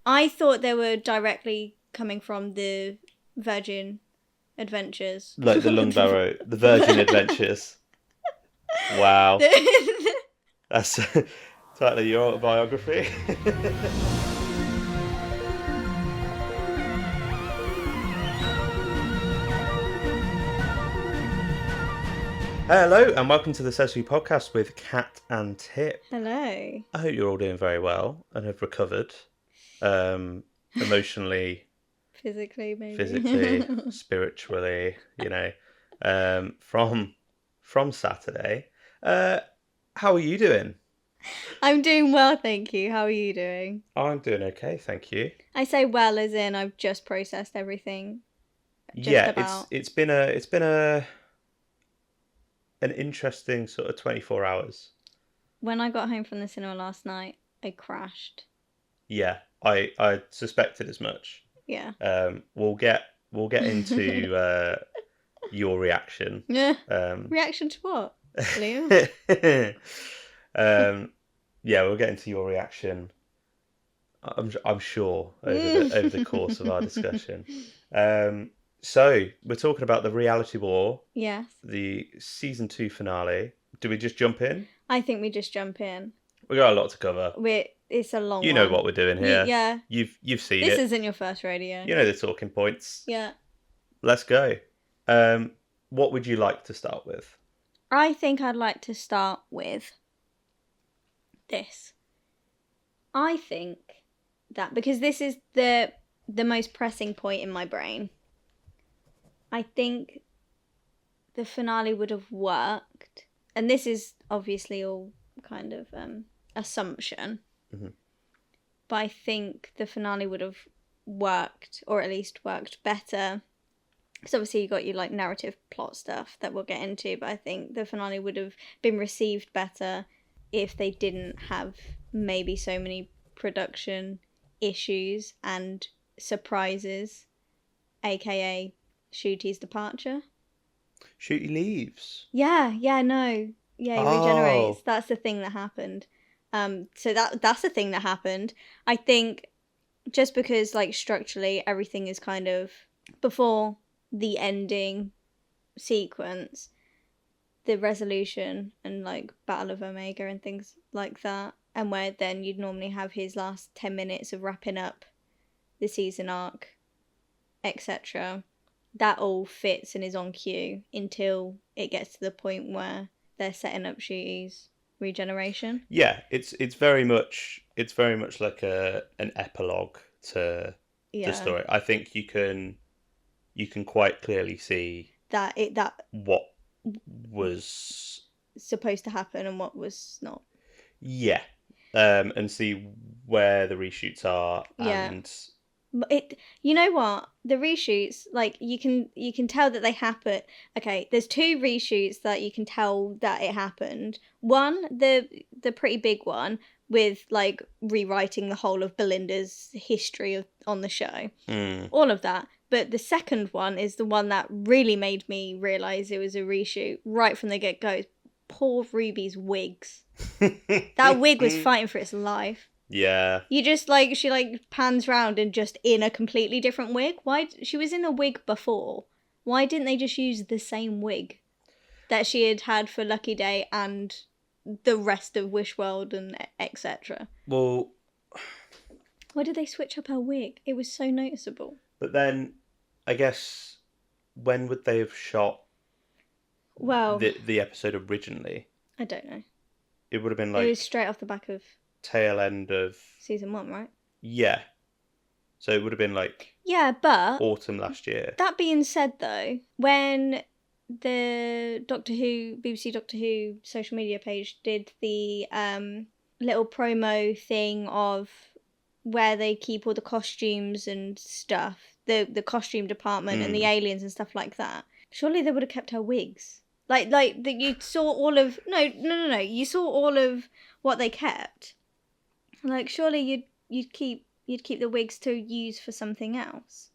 I thought they were directly coming from the Virgin Adventures. Like the the Virgin Adventures. Wow. That's totally your autobiography. Hello and welcome to the Sesame Podcast with Kat and Tip. Hello. I hope you're all doing very well and have recovered emotionally, physically, maybe. physically, spiritually, from Saturday. How are you doing? I'm doing well, thank you. How are you doing? I'm doing okay, thank you. I say well as in I've just processed everything. It's been an interesting sort of 24 hours. When I got home from the cinema last night, I crashed. Yeah, I suspected as much. Yeah. We'll get into your reaction. Yeah. Reaction to what, Liam? Yeah, we'll get into your reaction. I'm sure over the course of our discussion. So we're talking about the reality war. Yes. The season 2 finale. Do we just jump in? I think we just jump in. We got a lot to cover. It's a long one. You know what we're doing here. Yeah. You've seen this it. This isn't your first radio. You know the talking points. Yeah. Let's go. What would you like to start with? I think I'd like to start with this. I think that because this is the most pressing point in my brain, I think the finale would have worked, and this is obviously all kind of assumption, but I think the finale would have worked, or at least worked better, because obviously you got your like narrative plot stuff that we'll get into, but I think the finale would have been received better if they didn't have maybe so many production issues and surprises, aka Ncuti's departure. Ncuti leaves. Yeah, no. Yeah, he regenerates. That's the thing that happened. So that's the thing that happened. I think just because like structurally everything is kind of before the ending sequence, the resolution and like Battle of Omega and things like that, and where then you'd normally have his last 10 minutes of wrapping up the season arc, etc. That all fits and is on cue until it gets to the point where they're setting up Ncuti's regeneration. Yeah, it's very much like an epilogue to the story. I think you can quite clearly see that what was supposed to happen and what was not. Yeah. And see where the reshoots are. Yeah. And you know what, the reshoots, like you can tell that they happen. Okay, there's 2 reshoots that you can tell that it happened. One, the pretty big one with like rewriting the whole of Belinda's history on the show, all of that. But the second one is the one that really made me realise it was a reshoot right from the get-go. Poor Ruby's wigs. That wig was fighting for its life. Yeah. You just like, she like pans round and just in a completely different wig. Why? She was in a wig before. Why didn't they just use the same wig that she had for Lucky Day and the rest of Wish World and etc.? Well, why did they switch up her wig? It was so noticeable. But then, I guess, when would they have shot the episode originally? I don't know. It would have been like... It was straight off the back of... tail end of... season 1, right? Yeah. So it would have been like... yeah, but... autumn last year. That being said, though, when the BBC Doctor Who social media page did the little promo thing of where they keep all the costumes and stuff, the costume department and the aliens and stuff like that, surely they would have kept her wigs. Like that you saw all of... No. You saw all of what they kept. Like, surely you'd keep the wigs to use for something else.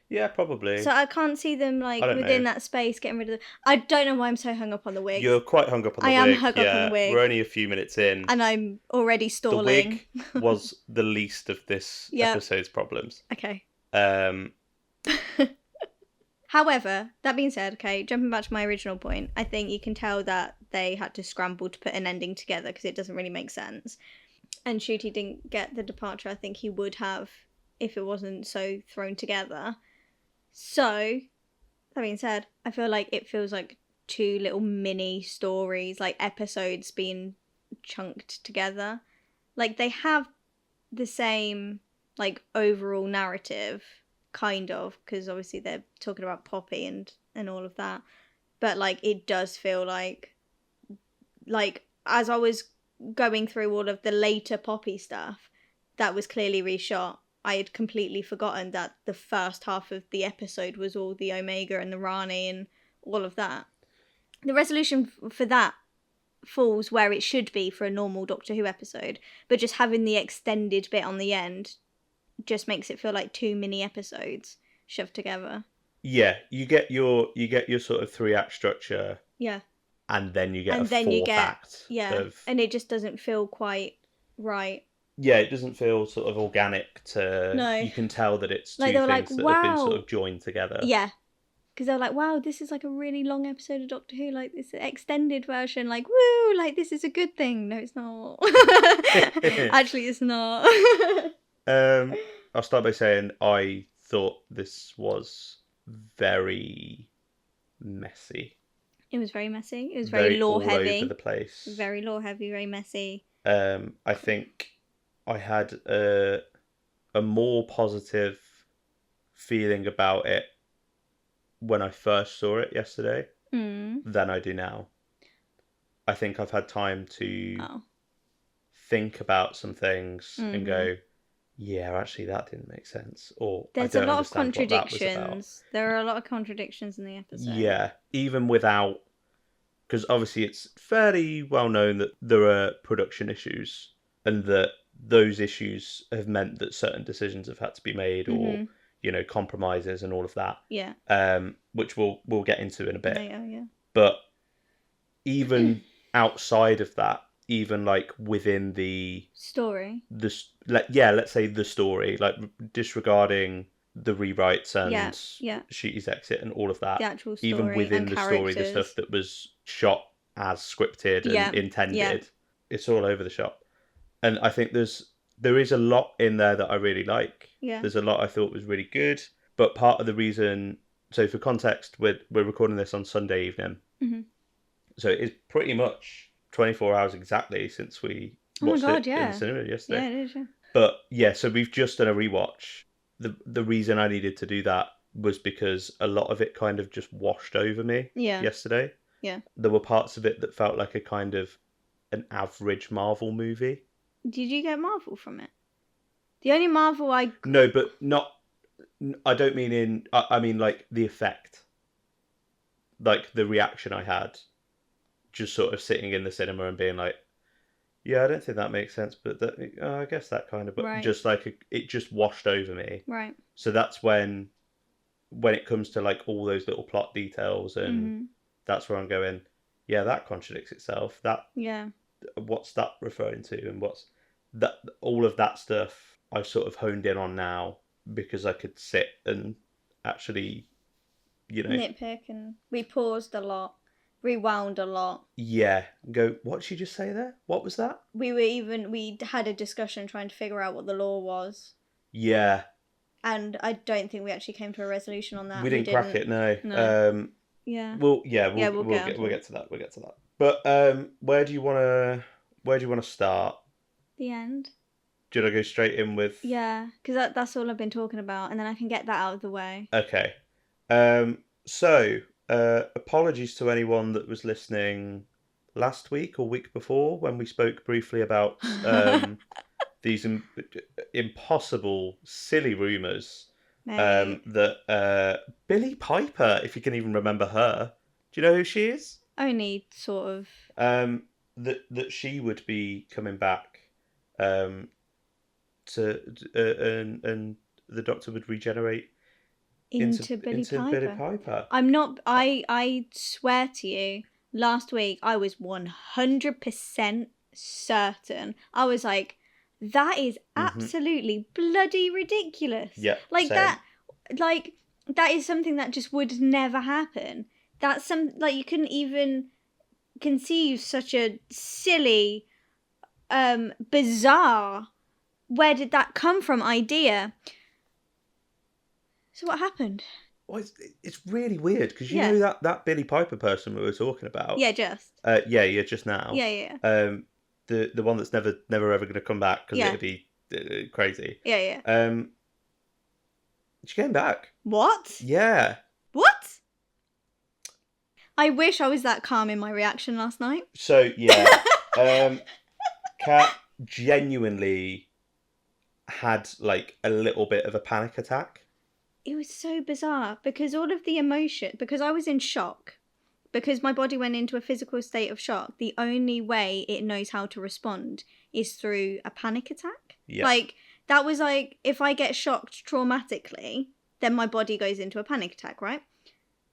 Yeah, probably. So I can't see them within that space getting rid of I don't know why I'm so hung up on the wig. You're quite hung up on the wig. I am hung up on the wig. We're only a few minutes in. And I'm already stalling. The wig was the least of this episode's problems. Okay. However, that being said, okay, jumping back to my original point, I think you can tell that they had to scramble to put an ending together because it doesn't really make sense. And Ncuti didn't get the departure I think he would have if it wasn't so thrown together. So, that being said, I feel like it feels like two little mini stories, like episodes being chunked together. Like, they have the same, like, overall narrative, kind of, because obviously they're talking about Poppy and all of that. But, like, it does feel like, as I was going through all of the later Poppy stuff, that was clearly reshot. I had completely forgotten that the first half of the episode was all the Omega and the Rani and all of that. The resolution for that falls where it should be for a normal Doctor Who episode, but just having the extended bit on the end just makes it feel like two mini episodes shoved together. Yeah, you get your sort of 3-act structure. Yeah. And then you get a fourth act. Yeah, and it just doesn't feel quite right. Yeah, it doesn't feel sort of organic to... No. You can tell that it's two things that have been sort of joined together. Yeah. Because they're like, wow, this is like a really long episode of Doctor Who, like this extended version, like, woo, like this is a good thing. No, it's not. Actually, it's not. I'll start by saying I thought this was very messy. It was very messy. It was very lore heavy. All over the place. Very lore heavy, very messy. I think I had a more positive feeling about it when I first saw it yesterday than I do now. I think I've had time to think about some things and go, yeah, actually that didn't make sense. Or there's a lot of contradictions. There are a lot of contradictions in the episode. Yeah, even without... Because obviously it's fairly well known that there are production issues and that those issues have meant that certain decisions have had to be made or, you know, compromises and all of that. Yeah. Which we'll get into in a bit. Yeah. But even outside of that, even like within the story, let's say the story, like disregarding the rewrites and Ncuti's exit and all of that, the actual story, even within the story, the stuff that was shot as scripted and intended, it's all over the shop. And I think there is a lot in there that I really like. Yeah. There's a lot I thought was really good, but part of the reason... So for context, we're recording this on Sunday evening. Mm-hmm. So it's pretty much 24 hours exactly since we watched it in the cinema yesterday. Yeah, it is, yeah. But yeah, so we've just done a rewatch. The reason I needed to do that was because a lot of it kind of just washed over me yesterday. Yeah. There were parts of it that felt like a kind of an average Marvel movie. Did you get Marvel from it? The only Marvel No, but not... I don't mean in... I mean, like, the effect. Like, the reaction I had. Just sort of sitting in the cinema and being like, yeah, I don't think that makes sense, but I guess that kind of... But just like, it just washed over me. Right. So that's when it comes to, like, all those little plot details and that's where I'm going, yeah, that contradicts itself. What's that referring to? And what's... that? All of that stuff I've sort of honed in on now because I could sit and actually, you know... nitpick, and we paused a lot, rewound a lot. Yeah. Go, what did you just say there? What was that? We had a discussion trying to figure out what the law was. Yeah. And I don't think we actually came to a resolution on that. We didn't crack it, no. Yeah. Well, yeah, we'll get to that. We'll get to that. But where do you want to start? The end. Should I go straight in with... Yeah, because that's all I've been talking about, and then I can get that out of the way. Okay. So, apologies to anyone that was listening last week or week before when we spoke briefly about these impossible, silly rumours that Billie Piper, if you can even remember her, do you know who she is? Only sort of. That she would be coming back and the Doctor would regenerate into Billy Billy Piper. Piper. I'm not. I swear to you, last week I was 100% certain. I was like, that is absolutely bloody ridiculous. Yeah, like same. that is something that just would never happen. That's you couldn't even conceive such a silly, bizarre, where did that come from idea. So what happened? Well, it's really weird because you know that Billy Piper person we were talking about. Yeah, Just now. Yeah. The one that's never ever going to come back because it'd be crazy. Yeah. She came back. What? Yeah. What? I wish I was that calm in my reaction last night. So yeah, Kat genuinely had like a little bit of a panic attack. It was so bizarre because all of the emotion, because I was in shock, because my body went into a physical state of shock. The only way it knows how to respond is through a panic attack. Yeah. That was if I get shocked traumatically, then my body goes into a panic attack, right?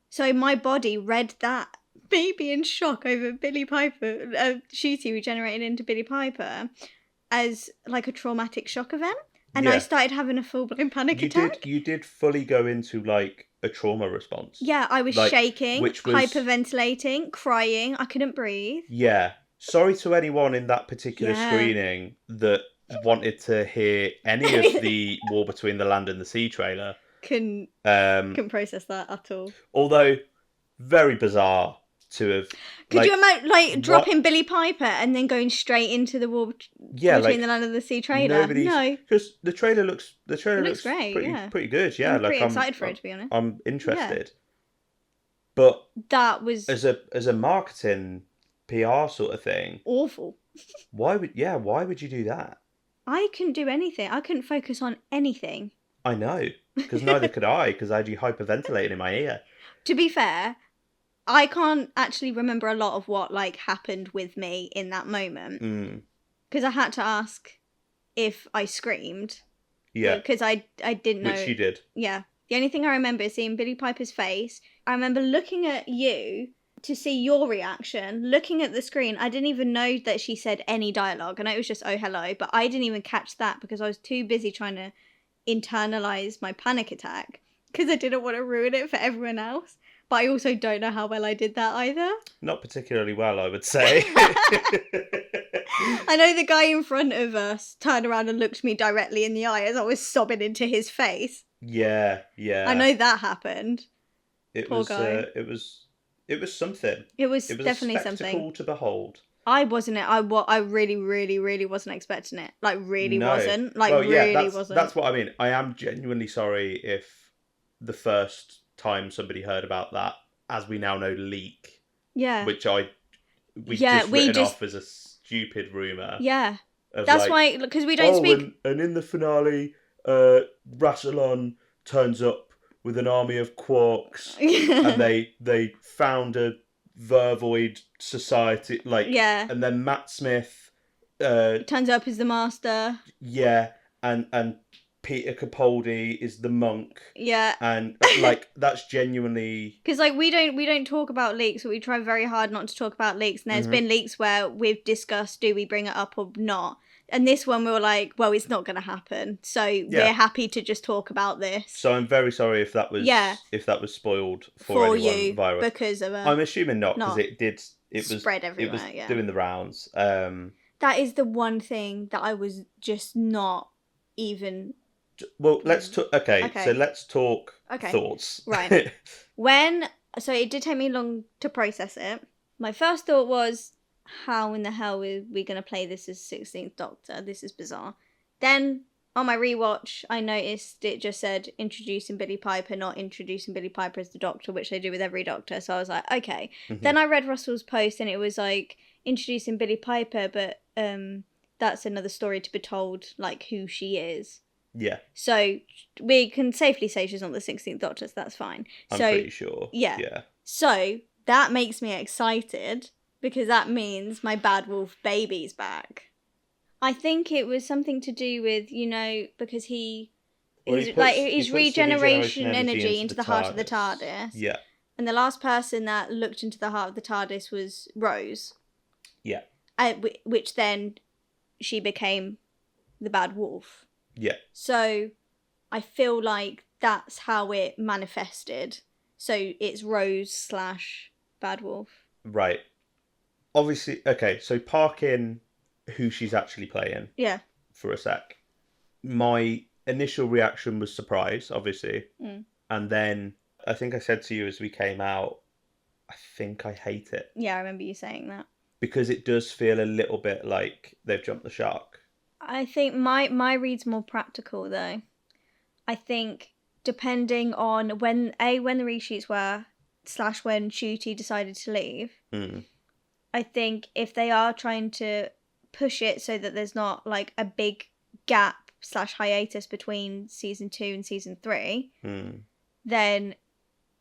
So my body read that baby in shock over Billy Piper, Ncuti regenerated into Billy Piper, as like a traumatic shock event. And I started having a full-blown panic attack. You did fully go into like a trauma response. Yeah, I was shaking, hyperventilating, crying. I couldn't breathe. Yeah. Sorry to anyone in that particular screening that wanted to hear any of the War Between the Land and the Sea trailer. Couldn't process that at all. Although, very bizarre to have... Could you imagine, dropping Billy Piper and then going straight into the War Between the Land and the Sea trailer? No. Because the trailer looks great, pretty good, yeah. I'm pretty excited for it, to be honest. I'm interested. Yeah. But... that was... As a marketing PR sort of thing... awful. Why would you do that? I couldn't do anything. I couldn't focus on anything. I know. Because neither could I, because I had you hyperventilating in my ear. To be fair, I can't actually remember a lot of what happened with me in that moment. Because I had to ask if I screamed. Yeah. Because I didn't know. Which you did. Yeah. The only thing I remember is seeing Billy Piper's face. I remember looking at you to see your reaction, looking at the screen. I didn't even know that she said any dialogue. And it was just, oh, hello. But I didn't even catch that because I was too busy trying to internalize my panic attack because I didn't want to ruin it for everyone else. But I also don't know how well I did that either. Not particularly well, I would say. I know the guy in front of us turned around and looked me directly in the eye as I was sobbing into his face. Yeah. I know that happened. Poor guy. It was something. It was definitely a spectacle to behold. I wasn't it. I really, really, really wasn't expecting it. Wasn't. Wasn't. That's what I mean. I am genuinely sorry if the first time somebody heard about that, as we now know, leak. Yeah. Which we just off as a stupid rumour. Yeah. That's why, because we don't speak. And in the finale, Rassilon turns up with an army of quarks, and they found a Vervoid society, and then Matt Smith turns up as the master. Yeah, and Peter Capaldi is the monk. Yeah, and that's genuinely because we don't talk about leaks, but we try very hard not to talk about leaks. And there's been leaks where we've discussed, do we bring it up or not? And this one we were like, well, it's not going to happen, so we're happy to just talk about this. So I'm very sorry if that was spoiled for anyone you via because of I'm assuming not, because it was spread everywhere. It was doing the rounds. That is the one thing that I was just not even. Well, let's talk. Okay, so let's talk thoughts. Right. So it did take me long to process it. My first thought was, how in the hell are we going to play this as 16th Doctor? This is bizarre. Then, on my rewatch, I noticed it just said introducing Billy Piper, not introducing Billy Piper as the Doctor, which they do with every Doctor. So I was like, okay. Then I read Russell's post and it was introducing Billy Piper, but that's another story to be told, who she is. Yeah. So we can safely say she's not the 16th Doctor, so that's fine. I'm pretty sure. Yeah. So that makes me excited, because that means my Bad Wolf baby's back. I think it was something to do with, because he He's puts the regeneration energy into the heart of the TARDIS. TARDIS. Yeah. And the last person that looked into the heart of the TARDIS was Rose. Yeah. Which then she became the bad wolf. Yeah. So I feel like that's how it manifested. So it's Rose / bad wolf. Right. Obviously, okay, so park in who she's actually playing. Yeah. For a sec. My initial reaction was surprise, obviously. Mm. And then I think I said to you as we came out, I think I hate it. Yeah, I remember you saying that. Because it does feel a little bit like they've jumped the shark. I think my read's more practical, though. I think depending on when the reshoots were, / when Ncuti decided to leave, I think if they are trying to push it so that there's not like a big gap / hiatus between season 2 and season 3, then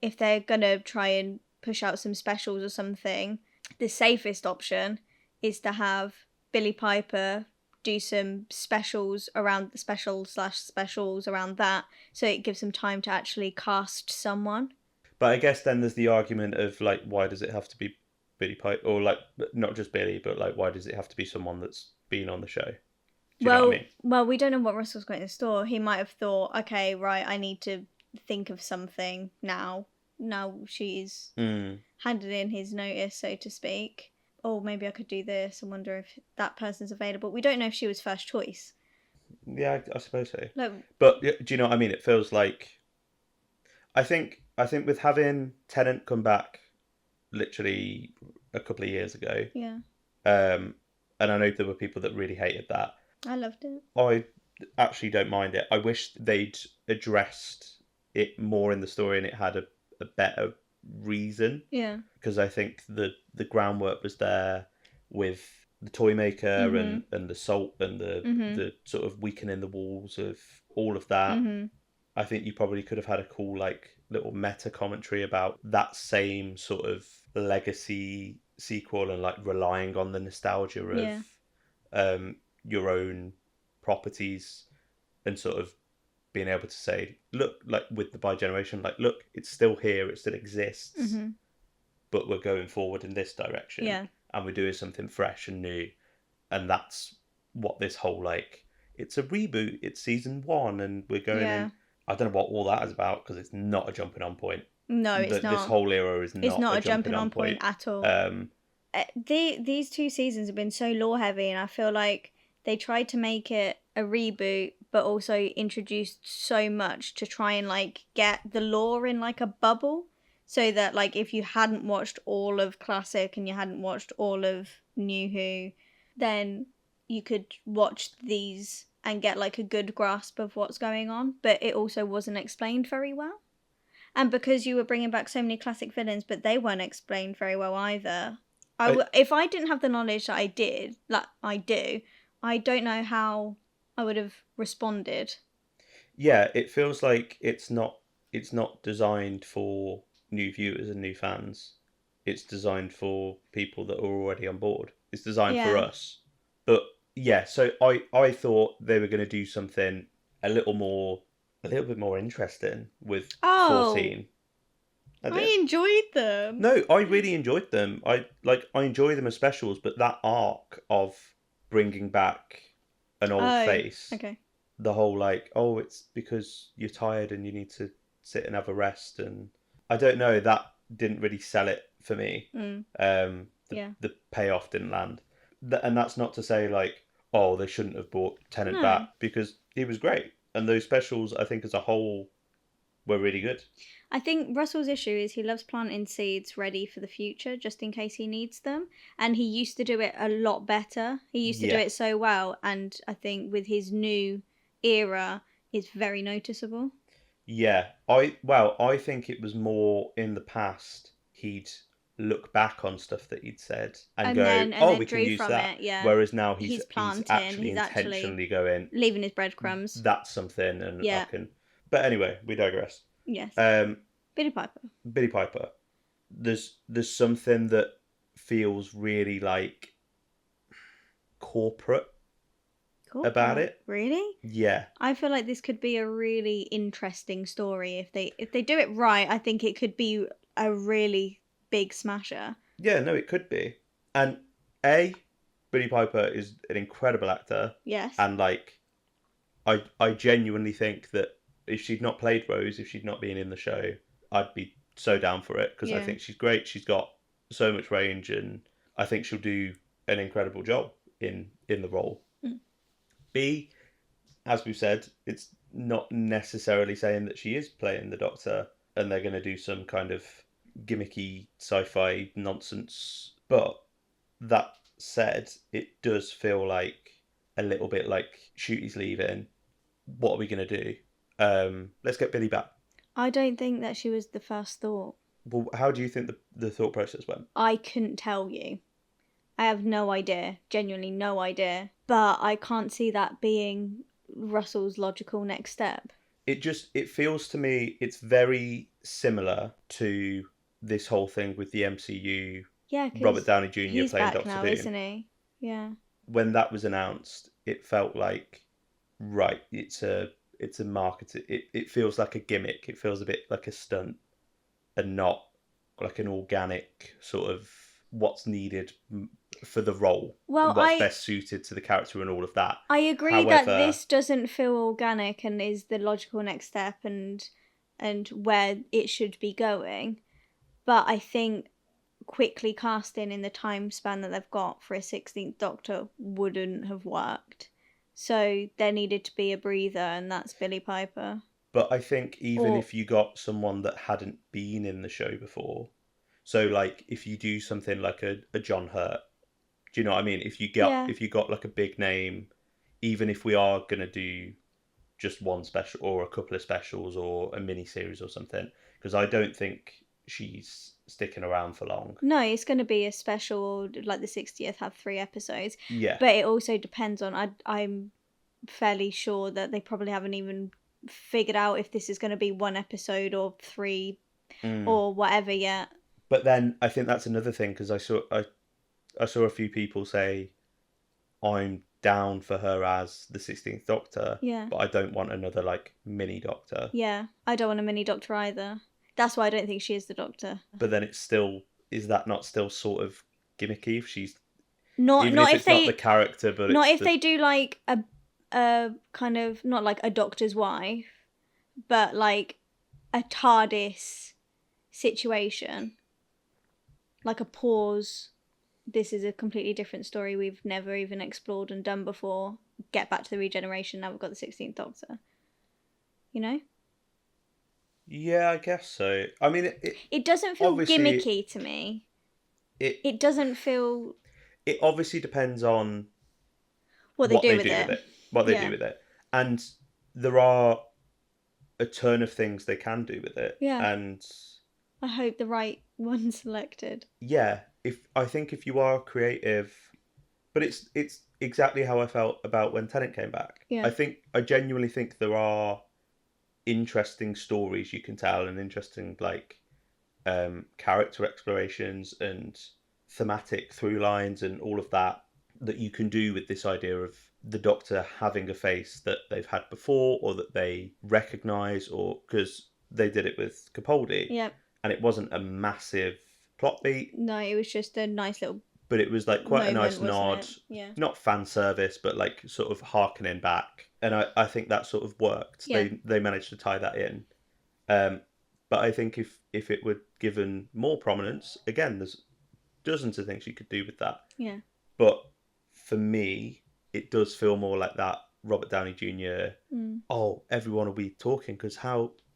if they're gonna try and push out some specials or something, the safest option is to have Billie Piper do some specials around the specials around that, so it gives them time to actually cast someone. But I guess then there's the argument of like, why does it have to be Billie Piper, or like not just Billie, but like why does it have to be someone that's been on the show? Do you know what I mean? Well, we don't know what Russell's got in store. He might have thought, okay, right, I need to think of something now. Now she's handed in his notice, so to speak. Oh, maybe I could do this. I wonder if that person's available. We don't know if she was first choice. Yeah, I suppose so. Look, but do you know what I mean? It feels like I think with having Tennant come back literally a couple of years ago. Yeah. And I know there were people that really hated that. I loved it. I actually don't mind it. I wish they'd addressed it more in the story and it had a better reason. Yeah. Because I think the groundwork was there with the toy maker and the salt and the sort of weakening the walls of all of that. I think you probably could have had a cool like little meta commentary about that same sort of legacy sequel and like relying on the nostalgia of your own properties and sort of being able to say, look, like with the bi-generation, like, look, it's still here, it still exists, but we're going forward in this direction. Yeah. And we're doing something fresh and new. And that's what this whole, like, it's a reboot, it's season 1, and we're going in. I don't know what all that is about, because it's not a jumping on point. No, it's not. This whole era is not a jumping on point at all. These 2 seasons have been so lore heavy, and I feel like they tried to make it a reboot, but also introduced so much to try and like get the lore in like a bubble, so that like if you hadn't watched all of Classic and you hadn't watched all of New Who, then you could watch these and get like a good grasp of what's going on. But it also wasn't explained very well, and because you were bringing back so many classic villains, but they weren't explained very well either. If I didn't have the knowledge that I did, like I do, I don't know how I would have responded. Yeah, it feels like it's not designed for new viewers and new fans. It's designed for people that are already on board. It's designed for us. But yeah, so I thought they were going to do something a little bit more interesting with 14. I enjoyed them. No, I really enjoyed them. I enjoy them as specials, but that arc of bringing back an old face. Okay. The whole like, oh, it's because you're tired and you need to sit and have a rest, and I don't know, that didn't really sell it for me. The payoff didn't land, and that's not to say like, oh, they shouldn't have brought Tennant back, because he was great, and those specials I think as a whole were really good. I think Russell's issue is he loves planting seeds ready for the future, just in case he needs them. And he used to do it a lot better. He used to do it so well. And I think with his new era, it's very noticeable. Yeah. I think it was more in the past he'd look back on stuff that he'd said and go, we can use that. Whereas now he's actually intentionally going, leaving his breadcrumbs. That's something, and I can... But anyway, we digress. Yes. Billie Piper. There's something that feels really like corporate. about it. Really? Yeah. I feel like this could be a really interesting story if they do it right. I think it could be a really big smasher. Yeah, no, it could be. And Billie Piper is an incredible actor. Yes. And like, I genuinely think that if she'd not played Rose, if she'd not been in the show, I'd be so down for it because I think she's great. She's got so much range, and I think she'll do an incredible job in the role. B, as we've said, it's not necessarily saying that she is playing the Doctor and they're going to do some kind of gimmicky sci-fi nonsense. But that said, it does feel like a little bit like Ncuti's leaving. What are we going to do? Let's get Billie back. I don't think that she was the first thought. Well, how do you think the thought process went? I couldn't tell you. I have no idea. Genuinely no idea. But I can't see that being Russell's logical next step. It feels to me it's very similar to this whole thing with the MCU. Yeah, Robert Downey Jr. He's playing back Doctor now, Doom. isn't he? Yeah. When that was announced, it felt like it's a market. It feels like a gimmick. It feels a bit like a stunt, and not like an organic sort of what's needed for the role. Well, and what's best suited to the character and all of that. I agree that this doesn't feel organic and is the logical next step and where it should be going. But I think quickly casting in the time span that they've got for a 16th Doctor wouldn't have worked. So there needed to be a breather, and that's Billie Piper. But I think even if you got someone that hadn't been in the show before, so like if you do something like a John Hurt, do you know what I mean? If you got like a big name, even if we are gonna do just one special or a couple of specials or a mini series or something, because I don't think she's sticking around for long. No, it's going to be a special, like the 60th, have 3 episodes. Yeah. But it also depends on, I'm fairly sure that they probably haven't even figured out if this is going to be 1 episode or 3 or whatever yet. But then I think that's another thing, because I saw a few people say, I'm down for her as the 16th Doctor, but I don't want another like mini Doctor. Yeah, I don't want a mini Doctor either. That's why I don't think she is the Doctor. But then it's still, is that not still sort of gimmicky if she's not if not the character, but not if they do like a kind of not like a Doctor's wife, but like a TARDIS situation, like a pause. This is a completely different story we've never even explored and done before. Get back to the regeneration. Now we've got the 16th Doctor. You know? Yeah, I guess so. I mean, it doesn't feel gimmicky to me. It doesn't feel. It obviously depends on what they do with it. What they do with it, and there are a ton of things they can do with it. Yeah. And I hope the right one's selected. Yeah, I think if you are creative, but it's exactly how I felt about when Tennant came back. Yeah. I genuinely think there are interesting stories you can tell and interesting like character explorations and thematic through lines and all of that you can do with this idea of the Doctor having a face that they've had before or that they recognise, or because they did it with Capaldi. Yep. And it wasn't a massive plot beat. No, it was just a nice little. But it was like quite a nice nod. Yeah. Not fan service, but like sort of harkening back. And I think that sort of worked. Yeah. They managed to tie that in. But I think if it were given more prominence, again, there's dozens of things you could do with that. Yeah. But for me, it does feel more like that Robert Downey Jr. Oh, everyone will be talking because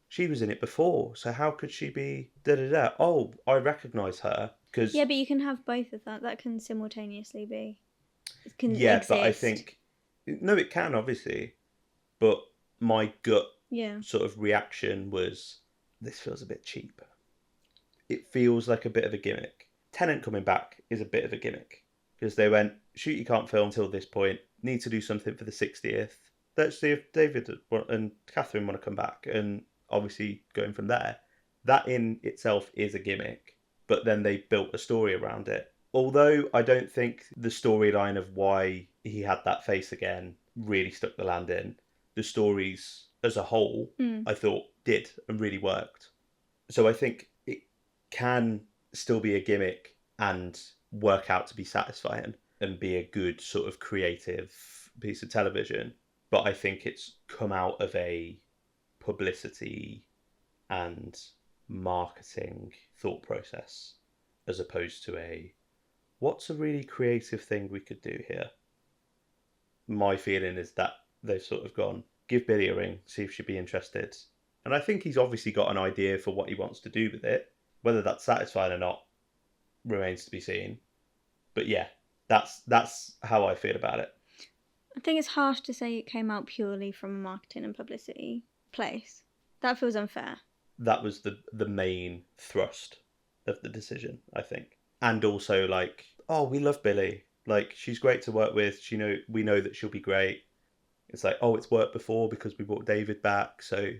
she was in it before, so how could she be da-da-da? Oh, I recognise her. Cause, yeah, but you can have both of that. That can simultaneously be. But I think... No, it can, obviously. But my gut sort of reaction was, this feels a bit cheap. It feels like a bit of a gimmick. Tennant coming back is a bit of a gimmick. Because they went, Ncuti can't film till this point, need to do something for the 60th. Let's see if David and Catherine want to come back. And obviously going from there, that in itself is a gimmick, but then they built a story around it. Although I don't think the storyline of why he had that face again really stuck the landing. The stories as a whole, I thought, did and really worked. So I think it can still be a gimmick and work out to be satisfying and be a good sort of creative piece of television. But I think it's come out of a publicity and marketing thought process as opposed to a what's a really creative thing we could do here. My feeling is that they've sort of gone, give Billy a ring, see if she'd be interested. And I think he's obviously got an idea for what he wants to do with it. Whether that's satisfying or not remains to be seen. But yeah, that's how I feel about it. I think it's harsh to say it came out purely from a marketing and publicity place. That feels unfair. That was the main thrust of the decision, I think. And also, like, oh, we love Billy. Like, she's great to work with. We know that she'll be great. It's like, oh, it's worked before because we brought David back. So,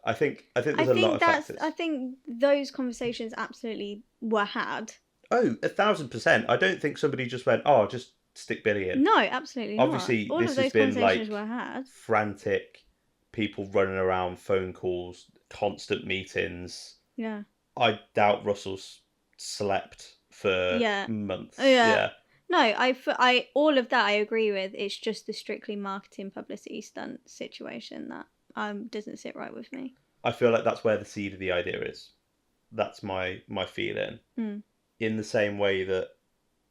I think there's a lot of factors. I think those conversations absolutely were had. Oh, 1,000%. I don't think somebody just went, oh, just stick Billy in. No, absolutely Obviously, not. All this of those has been conversations like were had. Frantic, people running around, phone calls, constant meetings. Yeah. I doubt Russell's slept for months. Yeah. No, I all of that I agree with. It's just the strictly marketing publicity stunt situation that doesn't sit right with me. I feel like that's where the seed of the idea is. That's my feeling. In the same way that,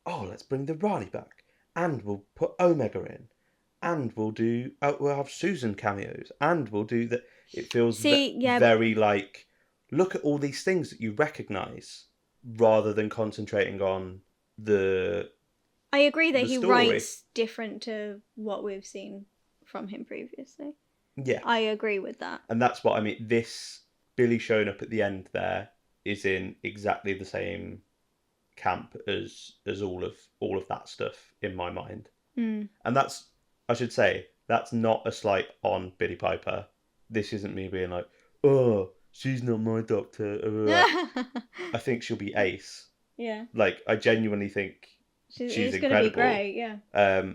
oh, let's bring the Rani back, and we'll put Omega in, and we'll have Susan cameos, and we'll do that. It feels very like, look at all these things that you recognise, rather than concentrating on the. I agree that he writes different to what we've seen from him previously. Yeah, I agree with that, and that's what I mean. This Billy showing up at the end there is in exactly the same camp as all of that stuff in my mind. And that's, I should say, that's not a slight on Billie Piper. This isn't me being like, oh, she's not my Doctor. I think she'll be ace. Yeah. Like, I genuinely think she's incredible. Gonna be great, yeah.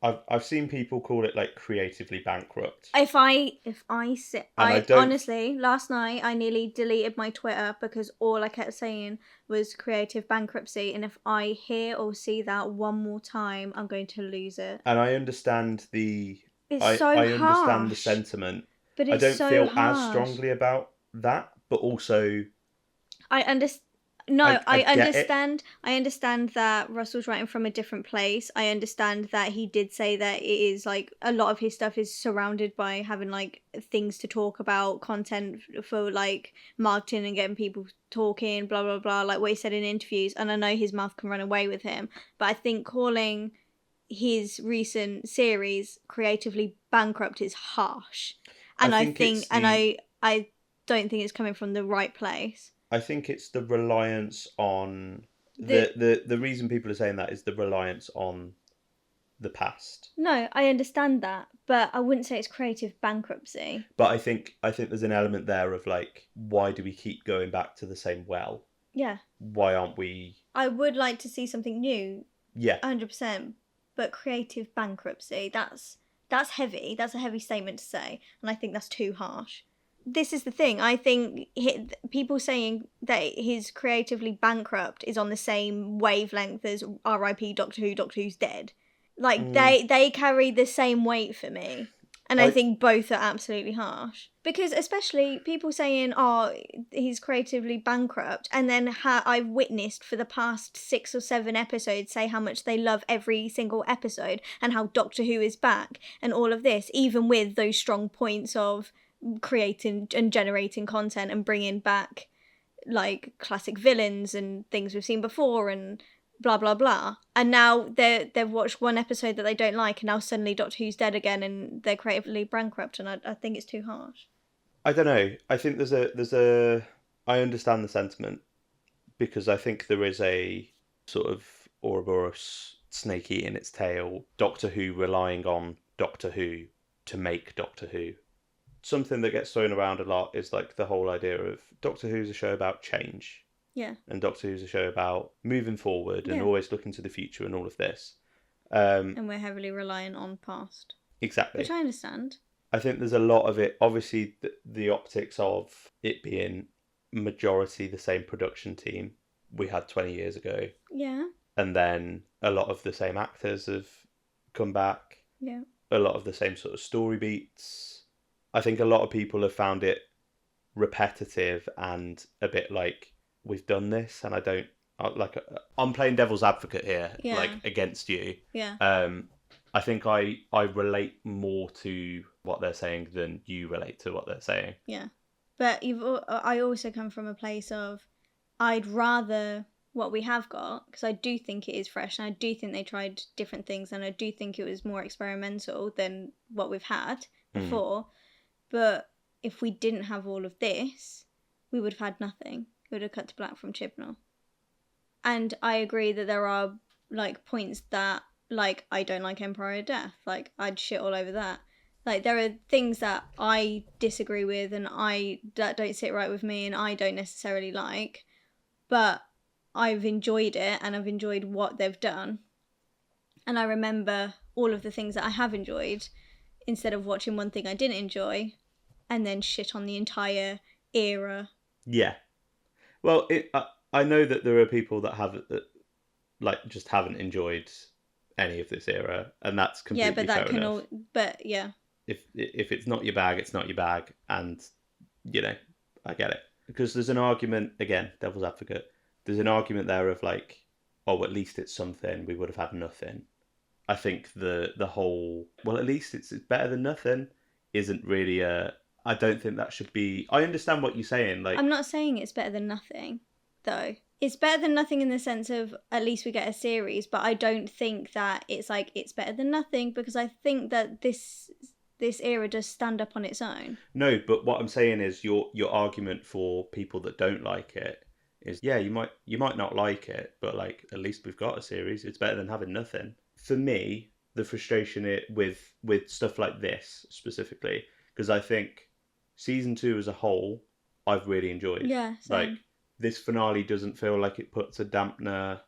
I've seen people call it like creatively bankrupt. If I honestly, last night I nearly deleted my Twitter because all I kept saying was creative bankruptcy, and if I hear or see that one more time, I'm going to lose it. And I understand I harsh. understand the sentiment. But I don't feel as strongly about that, but also I understand. No, I understand. I understand that Russell's writing from a different place. I understand that he did say that it is like a lot of his stuff is surrounded by having like things to talk about, content for like marketing and getting people talking, blah blah blah, like what he said in interviews. And I know his mouth can run away with him, but I think calling his recent series creatively bankrupt is harsh. And I don't think it's coming from the right place. I think it's the reliance on the reason people are saying that is the reliance on the past. No, I understand that, but I wouldn't say it's creative bankruptcy. But I think there's an element there of like, why do we keep going back to the same well? Yeah. Why aren't we? I would like to see something new. Yeah. 100%. But creative bankruptcy, that's heavy. That's a heavy statement to say, and I think that's too harsh. This is the thing. I think people saying that he's creatively bankrupt is on the same wavelength as R.I.P. Doctor Who. Doctor Who's dead. Like they carry the same weight for me, and I think both are absolutely harsh. Because especially people saying, "Oh, he's creatively bankrupt," and then I've witnessed for the past 6 or 7 episodes say how much they love every single episode and how Doctor Who is back and all of this, even with those strong points of creating and generating content and bringing back like classic villains and things we've seen before and blah blah blah, and now they've watched one episode that they don't like and now suddenly Doctor Who's dead again and they're creatively bankrupt, and I think it's too harsh. I don't know. I think there's a I understand the sentiment, because I think there is a sort of Ouroboros snake eating its tail, Doctor Who relying on Doctor Who to make Doctor Who. Something that gets thrown around a lot is like the whole idea of Doctor Who's a show about change. Yeah. And Doctor Who's a show about moving forward and always looking to the future and all of this. And we're heavily reliant on past. Exactly. Which I understand. I think there's a lot of it. Obviously, the optics of it being majority the same production team we had 20 years ago. Yeah. And then a lot of the same actors have come back. Yeah. A lot of the same sort of story beats. I think a lot of people have found it repetitive and a bit like, we've done this and I don't... I'm playing devil's advocate here, against you. Yeah. I think I relate more to what they're saying than you relate to what they're saying. Yeah. But I also come from a place of, I'd rather what we have got, because I do think it is fresh and I do think they tried different things and I do think it was more experimental than what we've had before. But if we didn't have all of this, we would have had nothing. It would have cut to black from Chibnall. And I agree that there are points that I don't like Empire of Death. I'd shit all over that. There are things that I disagree with and that don't sit right with me and I don't necessarily like. But I've enjoyed it and I've enjoyed what they've done. And I remember all of the things that I have enjoyed instead of watching one thing I didn't enjoy and then shit on the entire era. Yeah. Well, I know that there are people that have just haven't enjoyed any of this era, and that's completely fair enough. But yeah. If it's not your bag, it's not your bag, and I get it, because there's an argument, again, devil's advocate. There's an argument there of at least it's something. We would have had nothing. I think the whole, well, at least it's better than nothing isn't really I don't think that should be... I understand what you're saying. I'm not saying it's better than nothing, though. It's better than nothing in the sense of at least we get a series, but I don't think that it's it's better than nothing, because I think that this era does stand up on its own. No, but what I'm saying is your argument for people that don't like it is, yeah, you might not like it, but at least we've got a series. It's better than having nothing. For me, the frustration with stuff like this specifically, because I think season 2 as a whole, I've really enjoyed. Yeah, same. This finale doesn't feel like it puts a dampener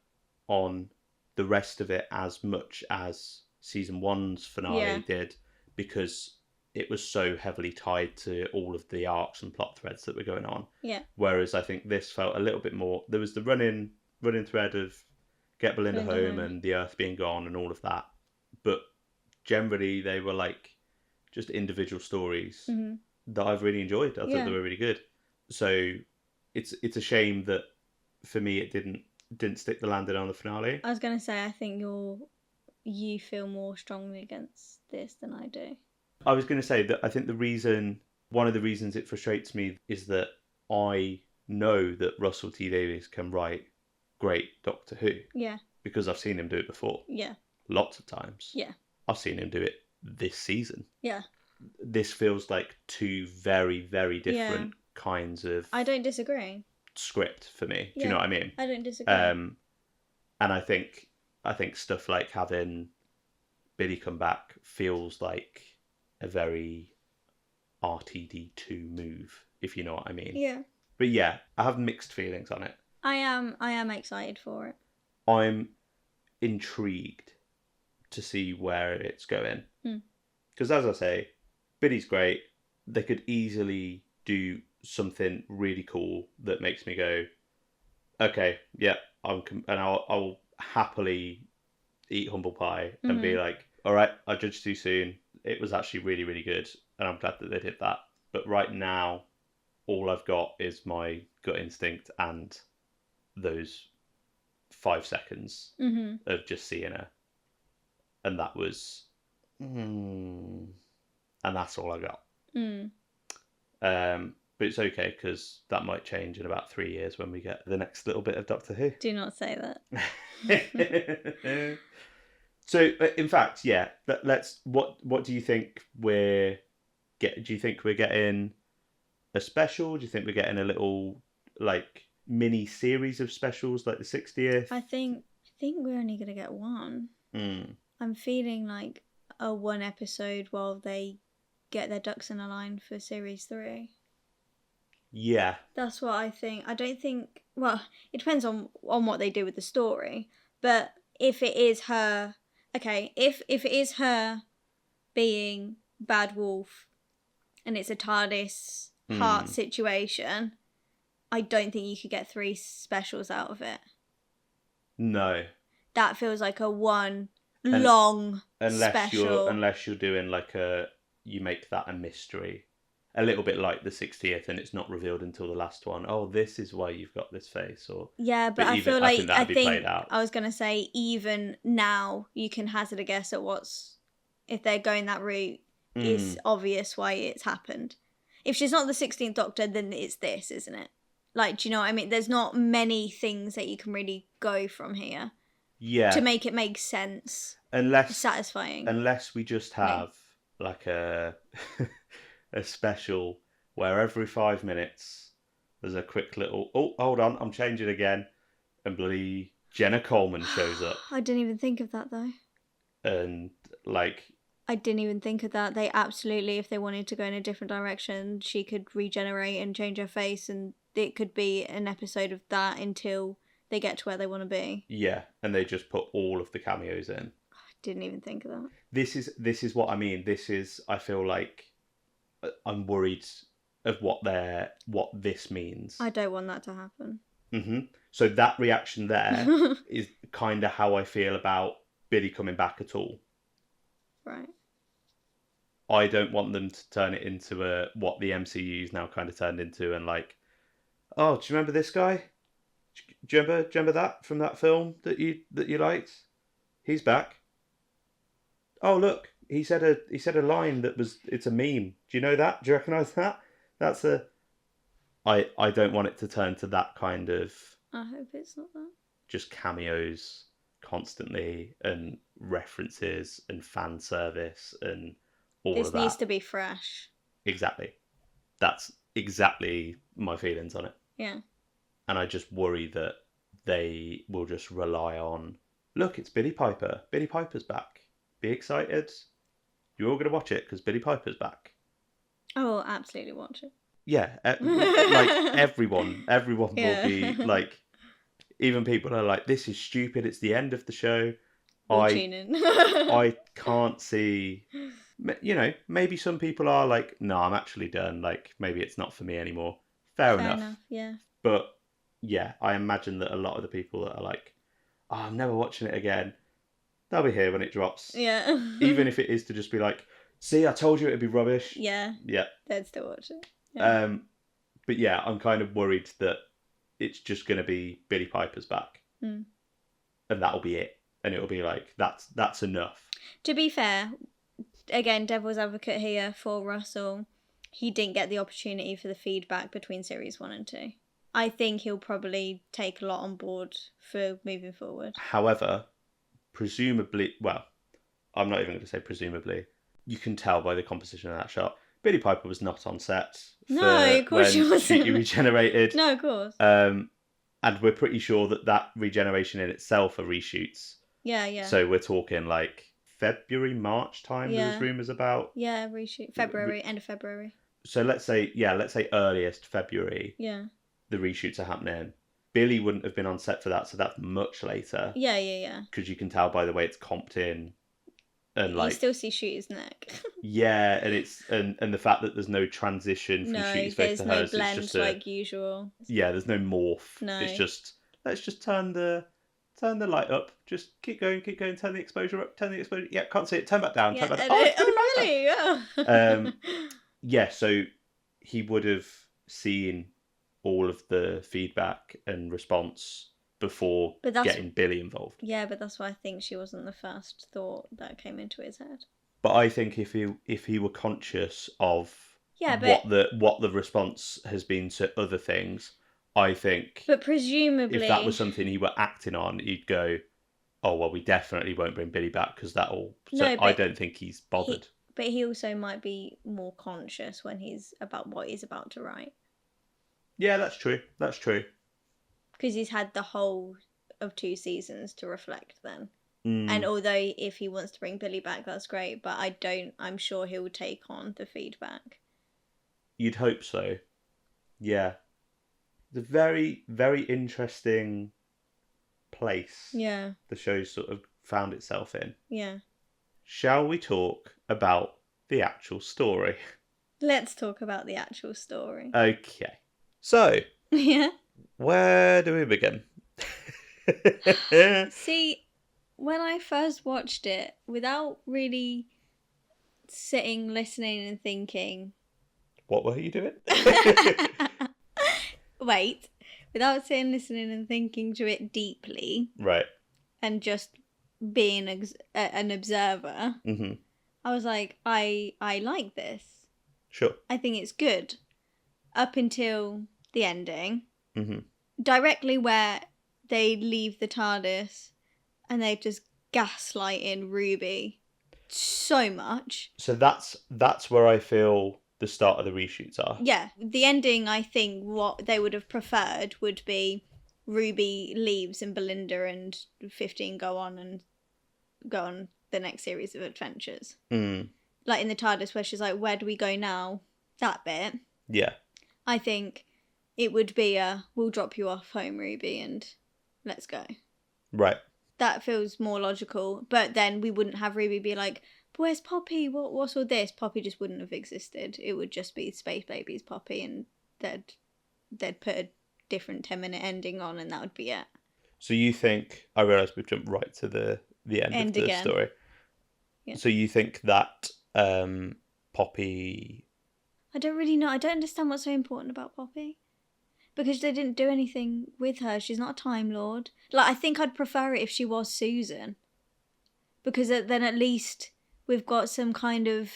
on the rest of it as much as season 1's finale did, because it was so heavily tied to all of the arcs and plot threads that were going on. Yeah. Whereas I think this felt a little bit more... There was the running thread of get Belinda home and the Earth being gone and all of that. But generally they were just individual stories that I've really enjoyed. I thought they were really good. So it's a shame that for me it didn't stick the landing on the finale. I was going to say, I think you feel more strongly against this than I do. I was going to say that I think one of the reasons it frustrates me is that I know that Russell T Davies can write great Doctor Who. Yeah. Because I've seen him do it before. Yeah. Lots of times. Yeah. I've seen him do it this season. Yeah. This feels like two very, very different kinds of... I don't disagree. ...script for me. Do you know what I mean? I don't disagree. And I think stuff like having Billy come back feels like a very RTD2 move, if you know what I mean. Yeah. But yeah, I have mixed feelings on it. I am excited for it. I'm intrigued to see where it's going. Because as I say, Billy's great. They could easily do something really cool that makes me go, okay, yeah, I'll happily eat humble pie and be like, all right, I judged too soon. It was actually really, really good, and I'm glad that they did that. But right now, all I've got is my gut instinct and those 5 seconds of just seeing her, and that was, and that's all I got. But it's okay, because that might change in about 3 years when we get the next little bit of Doctor Who. Do not say that. So, in fact, yeah. Let's. What do you think we're get? Do you think we're getting a special? Do you think we're getting a little mini series of specials like the 60th? I think we're only gonna get one. I'm feeling like a one episode while they get their ducks in a line for series 3. Yeah. That's what I think. I don't think... Well, it depends on what they do with the story. But if it is her... okay, if it is her being Bad Wolf and it's a TARDIS heart situation, I don't think you could get 3 specials out of it. No. That feels like a long special. Unless you're doing like you make that a mystery. A little bit like the 60th, and it's not revealed until the last one. Oh, this is why you've got this face, or yeah, but I feel like I think played out. I was gonna say even now you can hazard a guess at if they're going that route. It's obvious why it's happened. If she's not the 16th Doctor, then it's this, isn't it? Like, do you know what I mean? There's not many things that you can really go from here. Yeah. To make it make sense. Satisfying. Unless we just have like a a special where every 5 minutes there's a quick little, oh, hold on, I'm changing again, and bloody Jenna Coleman shows up. I didn't even think of that though. And like, I didn't even think of that. They absolutely, if they wanted to go in a different direction, she could regenerate and change her face, and it could be an episode of that until they get to where they want to be. Yeah, and they just put all of the cameos in. I didn't even think of that. This is what I mean. I feel like I'm worried of what this means. I don't want that to happen. Mm-hmm. So that reaction there is kind of how I feel about Billy coming back at all. Right. I don't want them to turn it into what the MCU's now kind of turned into, and like, oh, do you remember this guy? Do you remember that from that film that you liked? He's back. Oh, look, he said a line it's a meme. Do you know that? Do you recognise that? That's I don't want it to turn to that kind of. I hope it's not that. Just cameos constantly and references and fan service and all of that. This needs to be fresh. Exactly. That's exactly my feelings on it. Yeah. And I just worry that they will just rely on, look, it's Billie Piper. Billie Piper's back. Be excited. You're all going to watch it because Billie Piper's back. I will absolutely watch it. Yeah. Like everyone will be like, even people are like, this is stupid. It's the end of the show. Tune in. I can't see, maybe some people are like, no, I'm actually done. Like, maybe it's not for me anymore. Fair enough. Yeah. But yeah, I imagine that a lot of the people that are like, oh, I'm never watching it again, they'll be here when it drops. Yeah. Even if it is to just be like, see, I told you it'd be rubbish. Yeah. Yeah. They'd still watch it. Yeah. But yeah, I'm kind of worried that it's just going to be Billie Piper's back. And that'll be it. And it'll be like, that's enough. To be fair, again, devil's advocate here for Russell, he didn't get the opportunity for the feedback between series 1 and 2. I think he'll probably take a lot on board for moving forward. However, presumably, well, I'm not even going to say presumably, you can tell by the composition of that shot, Billie Piper was not on set. No, of course she wasn't. She regenerated. No, of course. And we're pretty sure that regeneration in itself are reshoots. Yeah. So we're talking like February, March time. There was rumours about. Yeah, reshoot February, end of February. So let's say earliest February. Yeah. The reshoots are happening. Billy wouldn't have been on set for that, so that's much later. Yeah. Because you can tell by the way it's comped in, and like you still see shoot his neck. Yeah, and it's and the fact that there's no transition from Shooty's face to hers. Blend it's just like usual. Yeah, there's no morph. No. It's just let's just turn the light up. Just keep going. Turn the exposure up. Yeah, can't see it. Turn back down. Yeah, Turn back down. oh, really? Yeah. Yeah. So he would have seen all of the feedback and response before getting Billy involved. Yeah, but that's why I think she wasn't the first thought that came into his head. But I think if he were conscious of what the response has been to other things, I think. But presumably, if that was something he were acting on, he'd go, "Oh well, we definitely won't bring Billy back because that'll." So no, I don't think he's bothered. But he also might be more conscious when he's about what he's about to write. Yeah, that's true. Because he's had the whole of 2 seasons to reflect then. And although if he wants to bring Billy back, that's great, but I'm sure he'll take on the feedback. You'd hope so. Yeah. The very, very interesting place. Yeah. The show's sort of found itself in. Yeah. Shall we talk about the actual story? Let's talk about the actual story. Okay. So, yeah. Where do we begin? See, when I first watched it, without really sitting, listening, and thinking. What were you doing? Wait. Without sitting, listening, and thinking to it deeply. Right. And just being an observer. Mm-hmm. I was like, I like this. Sure. I think it's good. Up until the ending. Mm-hmm. Directly where they leave the TARDIS and they just gaslight in Ruby so much. So that's where I feel the start of the reshoots are. Yeah. The ending, I think, what they would have preferred would be Ruby leaves and Belinda and 15 go on the next series of adventures. Mm. Like in the TARDIS where she's like, where do we go now? That bit. Yeah. I think it would be we'll drop you off home, Ruby, and let's go. Right. That feels more logical. But then we wouldn't have Ruby be like, where's Poppy? What's all this? Poppy just wouldn't have existed. It would just be Space Baby's Poppy, and they'd put a different 10-minute ending on, and that would be it. So you think, I realise we've jumped right to the end of the again. Story. Yeah. So you think that Poppy... I don't really know. I don't understand what's so important about Poppy. Because they didn't do anything with her. She's not a Time Lord. Like, I think I'd prefer it if she was Susan. Because then at least we've got some kind of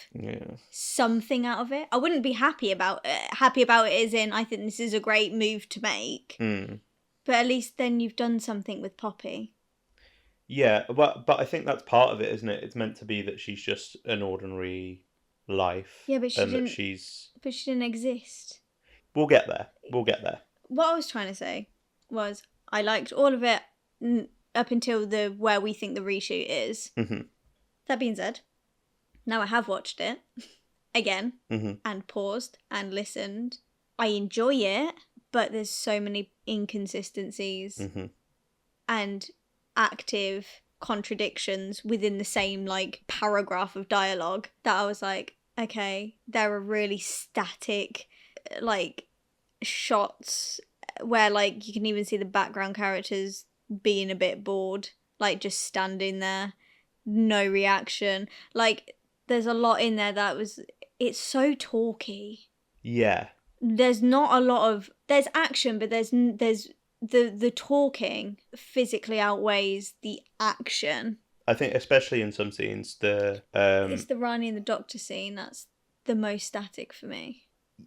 something out of it. I wouldn't be happy about it. Happy about it as in, I think this is a great move to make. Mm. But at least then you've done something with Poppy. Yeah, but I think that's part of it, isn't it? It's meant to be that she's just an ordinary life. Yeah, but she didn't. But she didn't exist. We'll get there. What I was trying to say was I liked all of it up until where we think the reshoot is. Mm-hmm. That being said, now I have watched it again and paused and listened. I enjoy it, but there's so many inconsistencies and active contradictions within the same like paragraph of dialogue that I was like, okay, there are really static like shots where like you can even see the background characters being a bit bored, like just standing there, no reaction. Like there's a lot in there it's so talky. Yeah. There's not a lot of there's action, but there's the talking physically outweighs the action. I think especially in some scenes it's the Rani and the Doctor scene that's the most static for me.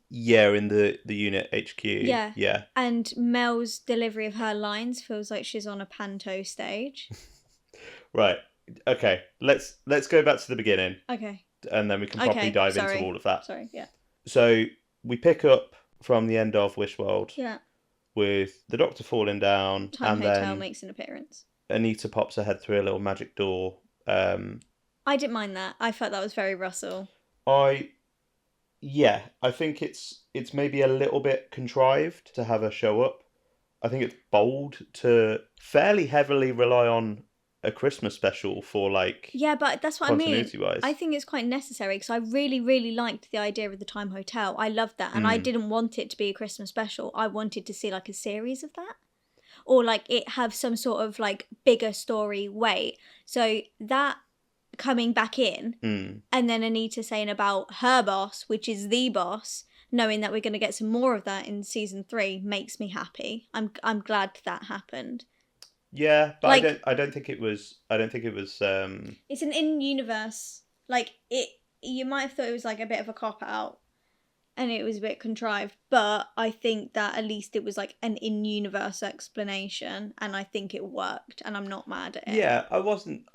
Yeah, in the unit HQ. Yeah. And Mel's delivery of her lines feels like she's on a panto stage. Right. Okay. Let's go back to the beginning. Okay. And then we can properly dive into all of that. Sorry, yeah. So we pick up from the end of Wishworld. Yeah. With the Doctor falling down. Time Hotel makes an appearance. Anita pops her head through a little magic door. I didn't mind that. I felt that was very Russell. Yeah, I think it's maybe a little bit contrived to have her show up. I think it's bold to fairly heavily rely on a Christmas special for like... Yeah, but that's what I mean. Continuity-wise. I think it's quite necessary because I really, really liked the idea of the Time Hotel. I loved that. And I didn't want it to be a Christmas special. I wanted to see like a series of that. Or like it have some sort of like bigger story weight. So that coming back in and then Anita saying about her boss, which is the boss, knowing that we're going to get some more of that in season 3 makes me happy. I'm glad that happened. Yeah, but like, I don't think it was it's an in-universe, like it, you might have thought it was like a bit of a cop-out and it was a bit contrived, but I think that at least it was like an in-universe explanation and I think it worked and I'm not mad at it. Yeah, I wasn't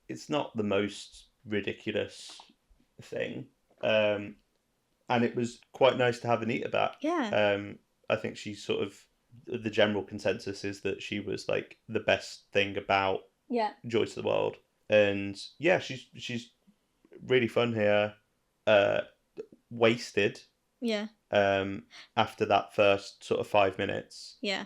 it's not the most ridiculous thing. And it was quite nice to have Anita back. Yeah. I think she's sort of the general consensus is that she was like the best thing about Joy to the World. And yeah, she's really fun here. Wasted. Yeah. After that first sort of 5 minutes. Yeah.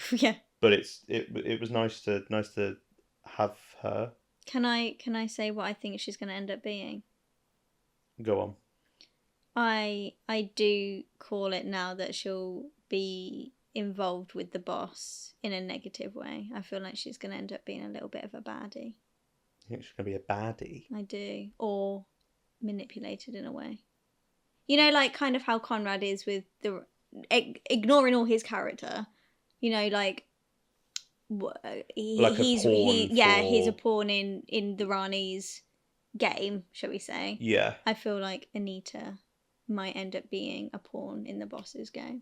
Yeah. But it was nice to have her. Can I say what I think she's going to end up being? Go on. I do call it now that she'll be involved with the boss in a negative way. I feel like she's going to end up being a little bit of a baddie. You think she's going to be a baddie? I do. Or manipulated in a way. You know, like kind of how Conrad is with the... ignoring all his character. You know, like... he's a pawn in the Rani's game, shall we say. Yeah. I feel like Anita might end up being a pawn in the boss's game.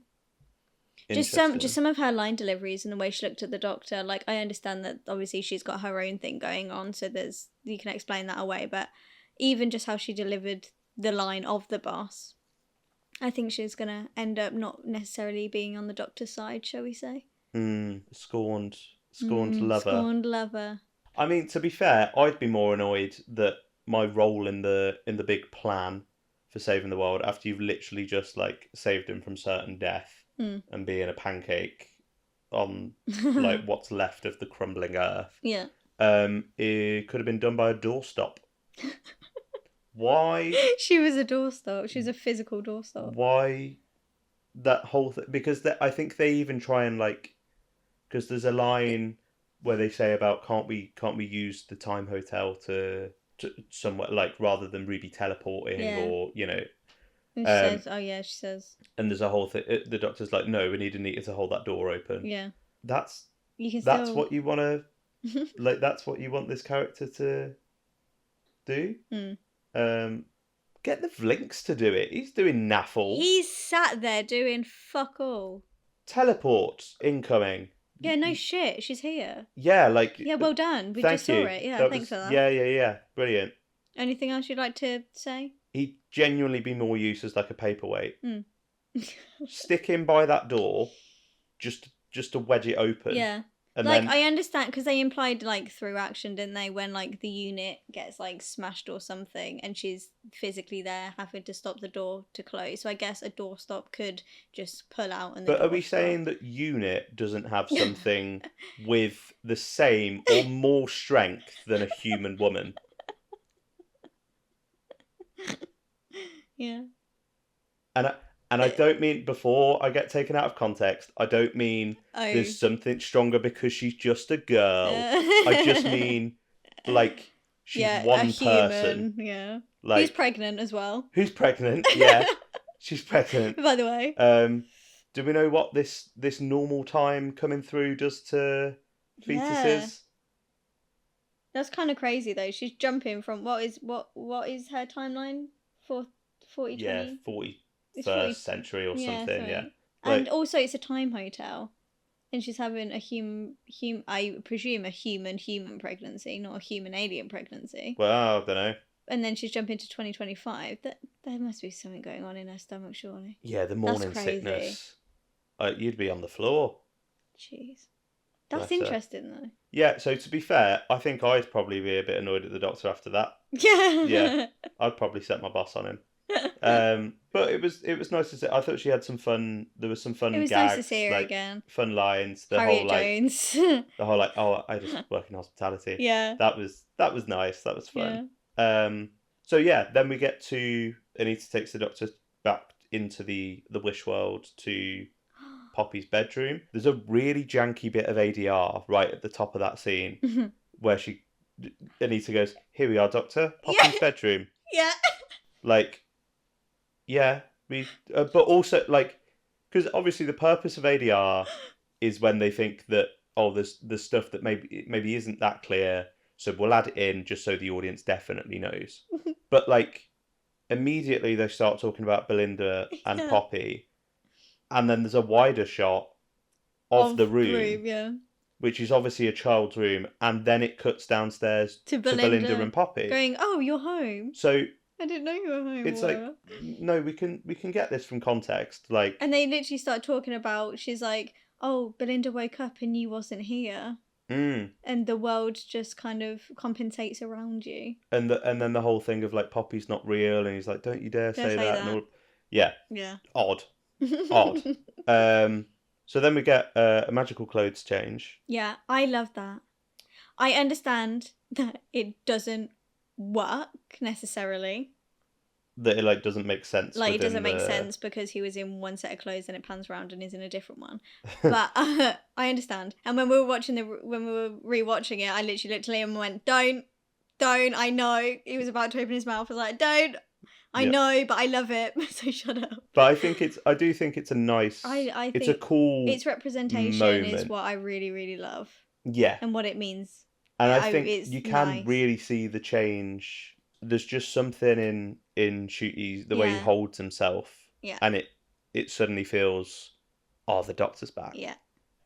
Just some of her line deliveries and the way she looked at the Doctor. Like, I understand that obviously she's got her own thing going on, so you can explain that away, but even just how she delivered the line of the boss, I think she's gonna end up not necessarily being on the Doctor's side, shall we say. Scorned lover. Scorned lover. I mean, to be fair, I'd be more annoyed that my role in the big plan for saving the world, after you've literally just like saved him from certain death and being a pancake on like what's left of the crumbling earth. Yeah. It could have been done by a doorstop. Why? She was a doorstop. She was a physical doorstop. Why that whole thing? Because I think they even try and like, because there's a line where they say about can't we use the time hotel to somewhere, like, rather than Ruby teleporting or, you know. And she says. And there's a whole thing. The Doctor's like, no, we need Anita to hold that door open. Yeah. That's what you want to, like, that's what you want this character to do. Get the Vlinks to do it. He's doing naffle. He's sat there doing fuck all. Teleport incoming. Yeah, no shit. She's here. Yeah, like... Yeah, well done. We just saw it. Yeah, thanks for that. Yeah. Brilliant. Anything else you'd like to say? He'd genuinely be more used as like a paperweight. Stick him by that door, just to wedge it open. Yeah. And like, then... I understand, because they implied, like, through action, didn't they? When, like, the unit gets, like, smashed or something, and she's physically there having to stop the door to close. So I guess a doorstop could just pull out and the But door are we saying that unit doesn't have something with the same or more strength than a human woman? Yeah. And I don't mean, before I get taken out of context, I don't mean there's something stronger because she's just a girl. I just mean, like, she's one person. Yeah. Like, who's pregnant as well. Who's pregnant, yeah. She's pregnant. By the way. Do we know what this normal time coming through does to fetuses? Yeah. That's kind of crazy, though. She's jumping from, what is her timeline? 40, yeah, 20? First century or something, yeah. And also it's a time hotel. And she's having a I presume a human pregnancy, not a human alien pregnancy. Well, I don't know. And then she's jumping to 2025. There must be something going on in her stomach, surely. Yeah, the morning sickness. You'd be on the floor. Jeez. That's interesting, though. Yeah, so to be fair, I think I'd probably be a bit annoyed at the Doctor after that. Yeah, I'd probably set my boss on him. But it was nice to see. I thought she had some fun. There was some fun. It was gags, nice to see her again. Fun lines. Harriet Jones. The whole like, oh, I just work in hospitality. Yeah. That was nice. That was fun. Yeah. So yeah, then we get to Anita takes the Doctor back into the Wish world to Poppy's bedroom. There's a really janky bit of ADR right at the top of that scene where Anita goes, "Here we are, Doctor. Poppy's bedroom." Yeah. Like. Yeah, but also, like, because obviously the purpose of ADR is when they think that, there's stuff that maybe isn't that clear, so we'll add it in just so the audience definitely knows. But, like, immediately they start talking about Belinda and Poppy, and then there's a wider shot of the room, which is obviously a child's room, and then it cuts downstairs to Belinda and Poppy. Going, oh, you're home. So... I didn't know you were home. It's like, no, we can get this from context, like. And they literally start talking about. She's like, "Oh, Belinda woke up and you wasn't here." And the world just kind of compensates around you. And then the whole thing of like Poppy's not real, and he's like, "Don't you dare say that." And all... Yeah. Odd. So then we get a magical clothes change. Yeah, I love that. I understand that it doesn't work necessarily. That it doesn't make sense. It doesn't make sense because he was in one set of clothes and it pans around and is in a different one. But I understand. And when we were rewatching it, I literally looked at him and went, "Don't! I know." He was about to open his mouth. I was like, "Don't! I know, but I love it." So shut up. But I do think it's a nice. I think it's a cool. Its representation moment. Is what I really, really love. Yeah. And what it means. And I think you can really see the change. There's just something in Ncuti, the way he holds himself. Yeah. And it suddenly feels, the Doctor's back. Yeah.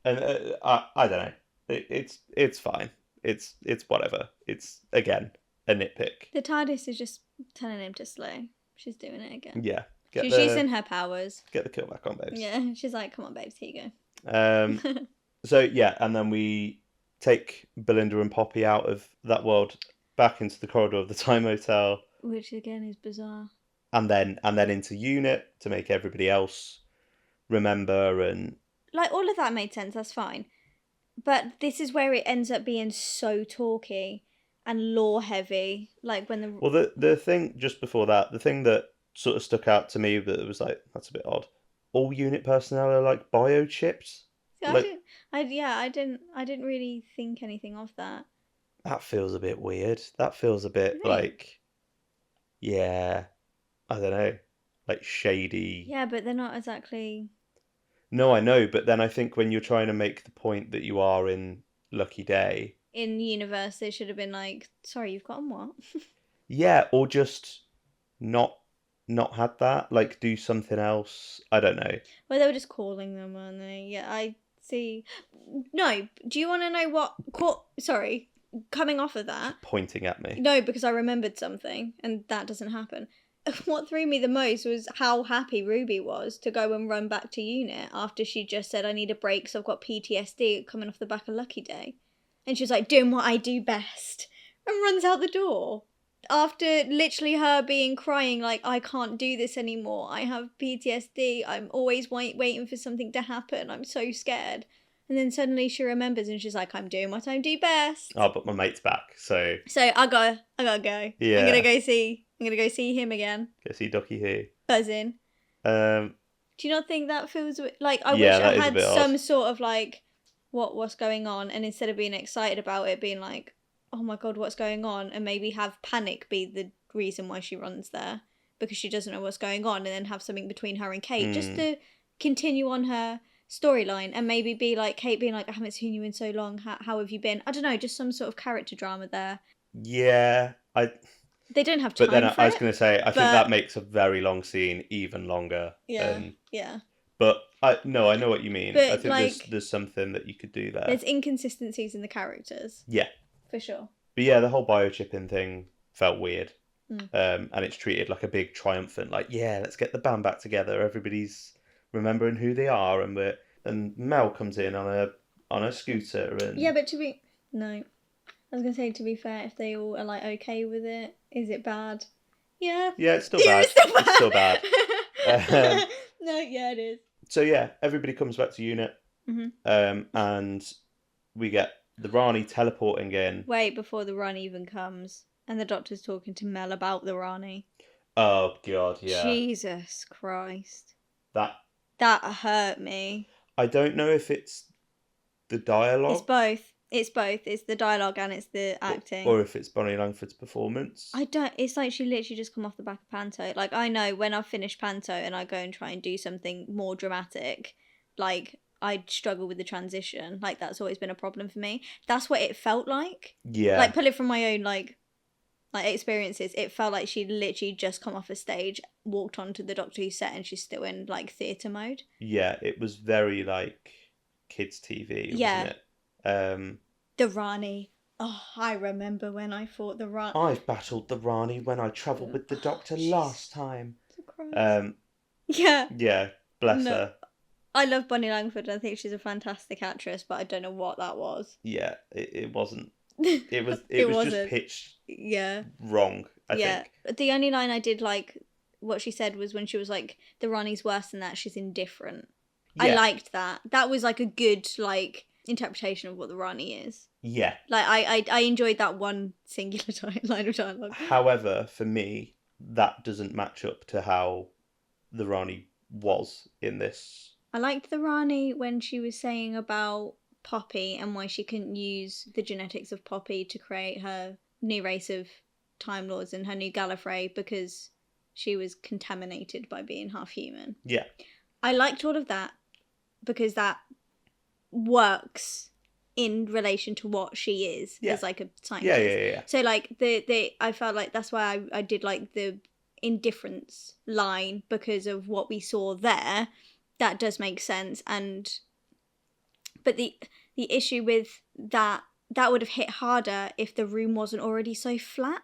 And I don't know. It's fine. It's whatever. It's, again, a nitpick. The TARDIS is just telling him to slow. She's doing it again. Yeah. She's in her powers. Get the kill back on, babes. Yeah. She's like, "Come on, babes, here you go." So, yeah. And then we take Belinda and Poppy out of that world, back into the corridor of the Time Hotel. Which, again, is bizarre. And then into Unit to make everybody else remember and... all of that made sense, that's fine. But this is where it ends up being so talky and lore heavy. When the... Well, the thing just before that, the thing that sort of stuck out to me that was that's a bit odd. All Unit personnel are biochips. I didn't really think anything of that. That feels a bit weird. That feels a bit yeah, I don't know, shady. Yeah, but they're not exactly... No, I know, but then I think when you're trying to make the point that you are in Lucky Day... In the universe, they should have been "Sorry, you've gotten what?" Yeah, or just not had that. Do something else. I don't know. Well, they were just calling them, weren't they? Yeah, I see. No, do you want to know what... Sorry, coming off of that... Pointing at me. No, because I remembered something, and that doesn't happen. What threw me the most was how happy Ruby was to go and run back to Unit after she just said, "I need a break because I've got PTSD coming off the back of Lucky Day." And she was doing what I do best, and runs out the door. After literally her being crying "I can't do this anymore. I have PTSD. I'm always waiting for something to happen. I'm so scared." And then suddenly she remembers and she's "I'm doing what I do best." Oh, but my mate's back, so... So I gotta go. Yeah. I'm gonna go see him again. Go see Ducky Who. Buzzing. Do you not think that feels... I wish I had some odd. Sort of what's going on, and instead of being excited about it, being "Oh my god, what's going on?" and maybe have panic be the reason why she runs there, because she doesn't know what's going on, and then have something between her and Kate just to continue on her storyline, and maybe be Kate being "I haven't seen you in so long, how have you been?" I don't know, just some sort of character drama there. Yeah, they don't have time. But then I was going to say, I think that makes a very long scene even longer. Yeah, yeah. But I know what you mean. But I think there's something that you could do there. There's inconsistencies in the characters. Yeah, for sure. But yeah, the whole biochipping thing felt weird. And it's treated like a big triumphant, let's get the band back together. Everybody's remembering who they are, and Mel comes in on a scooter, and yeah, but I was gonna say, to be fair, if they all are okay with it, is it bad? Yeah. Yeah, it's still bad. It's still bad. No, yeah, it is. So yeah, everybody comes back to Unit, and we get the Rani teleporting in. Wait, before the Rani even comes, and the Doctor's talking to Mel about the Rani. Oh god, yeah. Jesus Christ. That hurt me. I don't know if it's the dialogue. It's both. It's the dialogue and it's the acting. Or if it's Bonnie Langford's performance. It's she literally just come off the back of Panto. I know when I've finished Panto and I go and try and do something more dramatic, I struggle with the transition. That's always been a problem for me. That's what it felt like. Yeah. Pull it from my own, experiences. It felt like she'd literally just come off a stage, walked onto the Doctor Who set, and she's still in, theatre mode. Yeah, it was very, kids' TV, wasn't it? The Rani. Oh, I remember when I fought the Rani. I've battled the Rani when I travelled with the Doctor last time. Yeah. Yeah, bless her. I love Bonnie Langford. I think she's a fantastic actress, but I don't know what that was. Yeah, it wasn't. It was just pitched wrong, I think. The only line I did what she said was when she was the Rani's worse than that, she's indifferent. Yeah. I liked that. That was a good interpretation of what the Rani is. Yeah. Like, I enjoyed that one singular line of dialogue. However, for me, that doesn't match up to how the Rani was in this. I liked the Rani when she was saying about Poppy and why she couldn't use the genetics of Poppy to create her new race of Time Lords and her new Gallifrey because she was contaminated by being half human. Yeah. I liked all of that because that works in relation to what she is as like a scientist. Yeah. So like I felt like that's why I did like the indifference line because of what we saw there. That does make sense, but the issue with that would have hit harder if the room wasn't already so flat.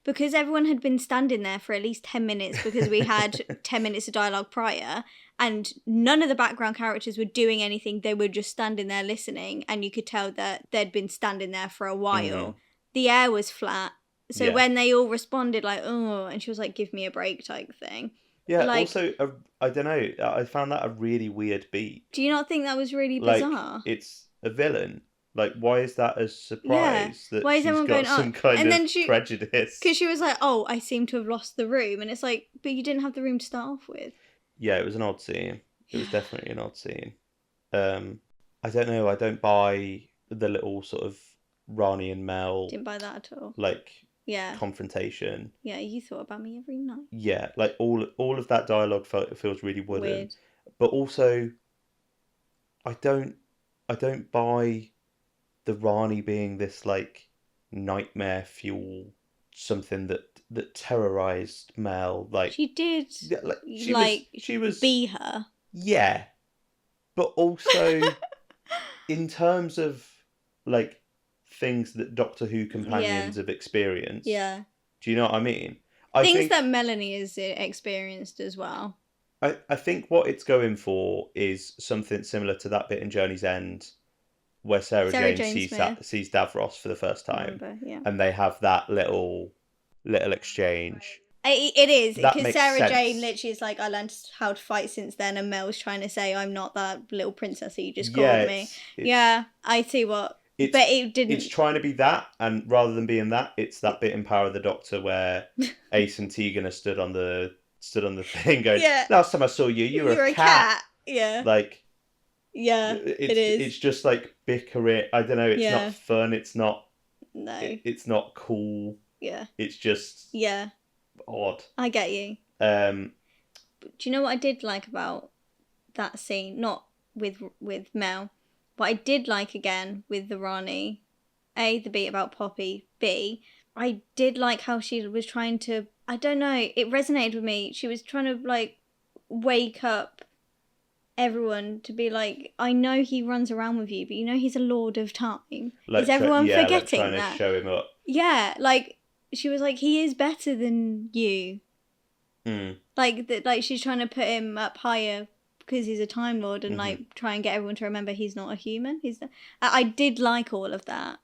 Because everyone had been standing there for at least 10 minutes because we had 10 minutes of dialogue prior and none of the background characters were doing anything. They were just standing there listening and you could tell that they'd been standing there for a while. Mm-hmm. The air was flat. So when they all responded like, oh, and she was like, give me a break type thing. Yeah, like, also, I don't know, I found that a really weird beat. Do you not think that was really bizarre? Like, it's a villain. Like, why is that a surprise that why is she's everyone got going, some kind of prejudice? Because she was like, oh, I seem to have lost the room. And it's like, but you didn't have the room to start off with. Yeah, it was an odd scene. It was definitely an odd scene. I don't know, I don't buy the little sort of Rani and Mel... Didn't buy that at all. Like, confrontation. Yeah, you thought about me every night. Yeah, like all of that dialogue feels really wooden. Weird. But also, I don't buy the Rani being this like nightmare fuel, something that terrorized Mel. Like she did, she was be her. Yeah, but also in terms of like things that Doctor Who companions have experienced. Yeah. Do you know what I mean? Things that Melanie has experienced as well. I think what it's going for is something similar to that bit in Journey's End where Sarah Jane sees Davros for the first time. And they have that little exchange. It is, because Sarah Jane literally is like, I learned how to fight since then, and Mel's trying to say, I'm not that little princess that you just called me. Yeah, I see what... But it didn't... It's trying to be that, and rather than being that, it's that bit in Power of the Doctor where Ace and Tegan are stood on the thing going, last time I saw you were a cat. Yeah. Like... Yeah, it is. It's just like bickering. I don't know, it's not fun, it's not... No. It's not cool. Yeah. It's just... Yeah. Odd. I get you. Do you know what I did like about that scene? Not with Mel. What I did like again with the Rani, A, the beat about Poppy, B, I did like how she was trying to, I don't know, it resonated with me. She was trying to like wake up everyone to be like, I know he runs around with you, but you know he's a lord of time. Is everyone forgetting like trying that? To show him up. Yeah, like she was like, he is better than you. Like she's trying to put him up higher because he's a Time Lord and like try and get everyone to remember he's not a human. I did like all of that.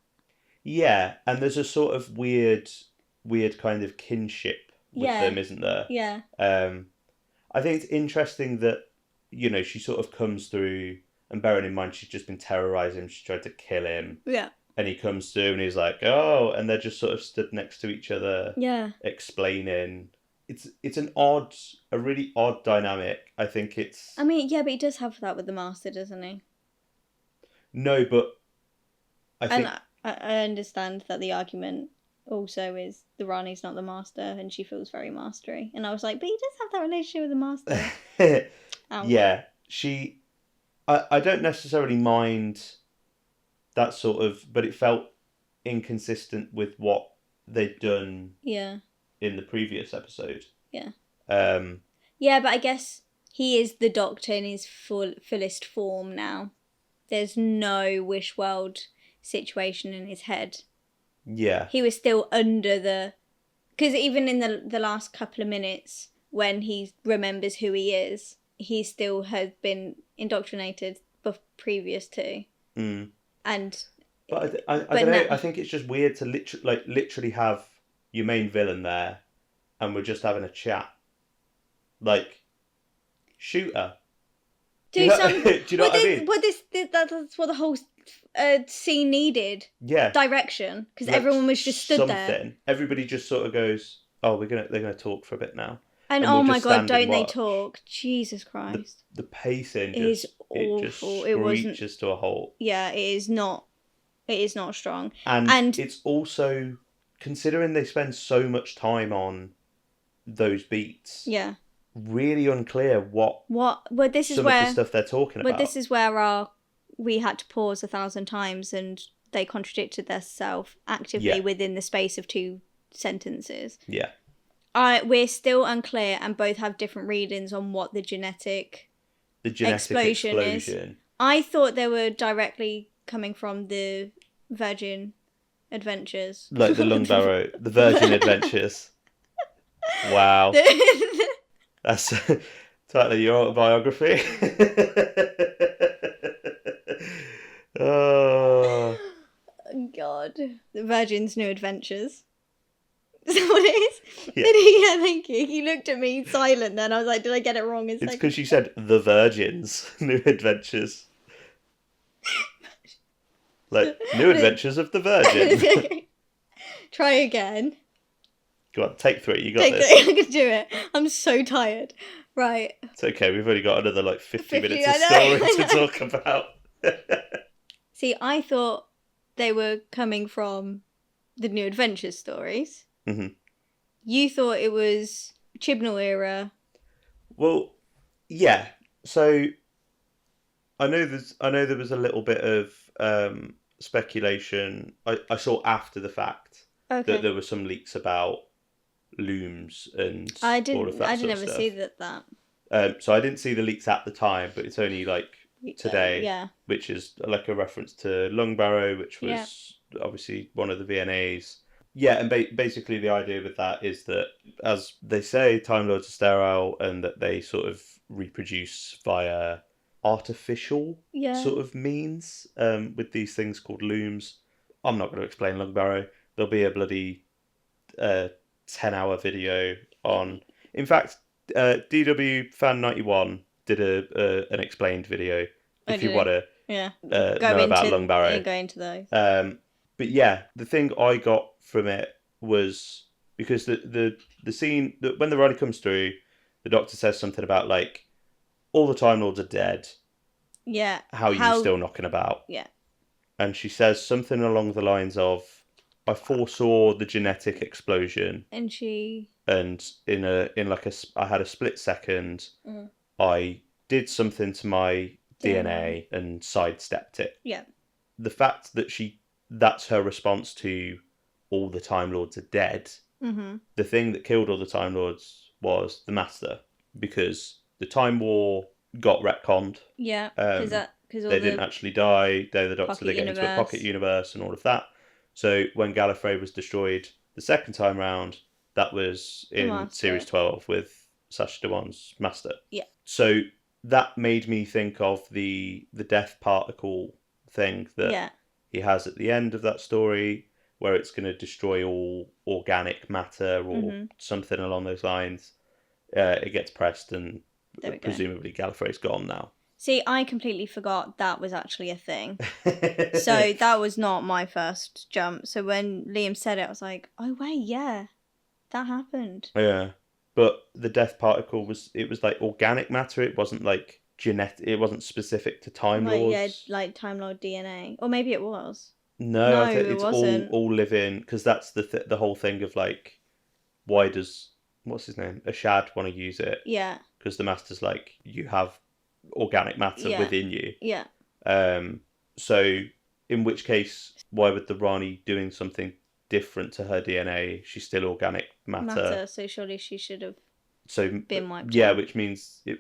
Yeah, and there's a sort of weird kind of kinship with them, isn't there? Yeah. I think it's interesting that, you know, she sort of comes through, and bearing in mind she's just been terrorising him, she tried to kill him. Yeah. And he comes through and he's like, oh, and they're just sort of stood next to each other. Yeah. Explaining. It's a really odd dynamic. I think it's... I mean, yeah, but he does have that with the Master, doesn't he? No, but I think... And I understand that the argument also is the Rani's not the Master and she feels very mastery. And I was like, but he does have that relationship with the Master. Yeah, she... I don't necessarily mind that sort of... But it felt inconsistent with what they'd done... Yeah. In the previous episode. Yeah. Yeah, but I guess he is the Doctor in his fullest form now. There's no Wish World situation in his head. Yeah. He was still under the... Because even in the last couple of minutes, when he remembers who he is, he still has been indoctrinated previous to. Mm. And... But I don't know, I think it's just weird to literally have your main villain there and we're just having a chat. Like, shoot her. Do you know what I mean? Well, that's what the whole a scene needed. Yeah. Direction, because like everyone was just stood there. Everybody just sort of goes, "Oh, they're gonna talk for a bit now." And we'll oh my god, don't they talk? Jesus Christ. The pacing is awful. It just screeches to a halt. Yeah, it is not strong. And it's also, considering they spend so much time on those beats. Yeah. Really unclear what this is some where of the stuff they're talking about. But this is where we had to pause 1,000 times and they contradicted themselves actively within the space of 2 sentences. Yeah. We're still unclear and both have different readings on what the genetic explosion is. I thought they were directly coming from the Virgin Adventures. Like the lung barrow, the Virgin Adventures. Wow. That's title of your autobiography. Oh. God. The Virgin's New Adventures. Is that what it is? Yeah. Yeah, thank you. He looked at me silent then. I was like, did I get it wrong? It's because you said The Virgin's New Adventures. Like, New Adventures of the Virgin. Try again. Go on, take 3. You got this. I can do it. I'm so tired. Right. It's okay. We've only got another 50 minutes of story to talk about. See, I thought they were coming from the New Adventures stories. Mm-hmm. You thought it was Chibnall era. Well, yeah. So I know there was a little bit of speculation. I saw after the fact that there were some leaks about looms and all of that. I didn't ever see that. So I didn't see the leaks at the time, but it's only today, which is like a reference to lung barrow, which was obviously one of the VNAs. Yeah, and basically the idea with that is that, as they say, Time Lords are sterile and that they sort of reproduce via artificial sort of means with these things called looms. I'm not going to explain lung barrow. There'll be a bloody 10-hour video on... In fact, DW Fan 91 did an explained video if you want to know about lung barrow. Go into those. But yeah, the thing I got from it was because the scene when the Rani comes through, the Doctor says something about like all the Time Lords are dead. Yeah. How are you still knocking about? Yeah. And she says something along the lines of, "I foresaw the genetic explosion." And I had a split second. I did something to my DNA and sidestepped it. Yeah. The fact that that's her response to all the Time Lords are dead. Mm-hmm. The thing that killed all the Time Lords was the Master, because the Time War got retconned. Yeah, because they didn't actually die. Day of the Doctor, they get into a pocket universe and all of that. So when Gallifrey was destroyed the second time round, that was in Series 12 with Sacha Dhawan's Master. Yeah. So that made me think of the death particle thing that he has at the end of that story, where it's going to destroy all organic matter or something along those lines. It gets pressed and presumably Gallifrey's gone now. See, I completely forgot that was actually a thing. So that was not my first jump. So when Liam said it, I was like, oh wait, yeah, that happened. Yeah. But the death particle was like organic matter. It wasn't like genetic. It wasn't specific to Time Lords. Yeah, like Time Lord DNA. Or maybe it was. No, it wasn't. All living, because that's the whole thing of like, why does, what's his name, Ashad want to use it? Yeah. Because the Master's like, you have organic matter within you. Yeah. So in which case, why would the Rani doing something different to her DNA? She's still organic matter. So surely she should have been wiped out. Yeah, which means it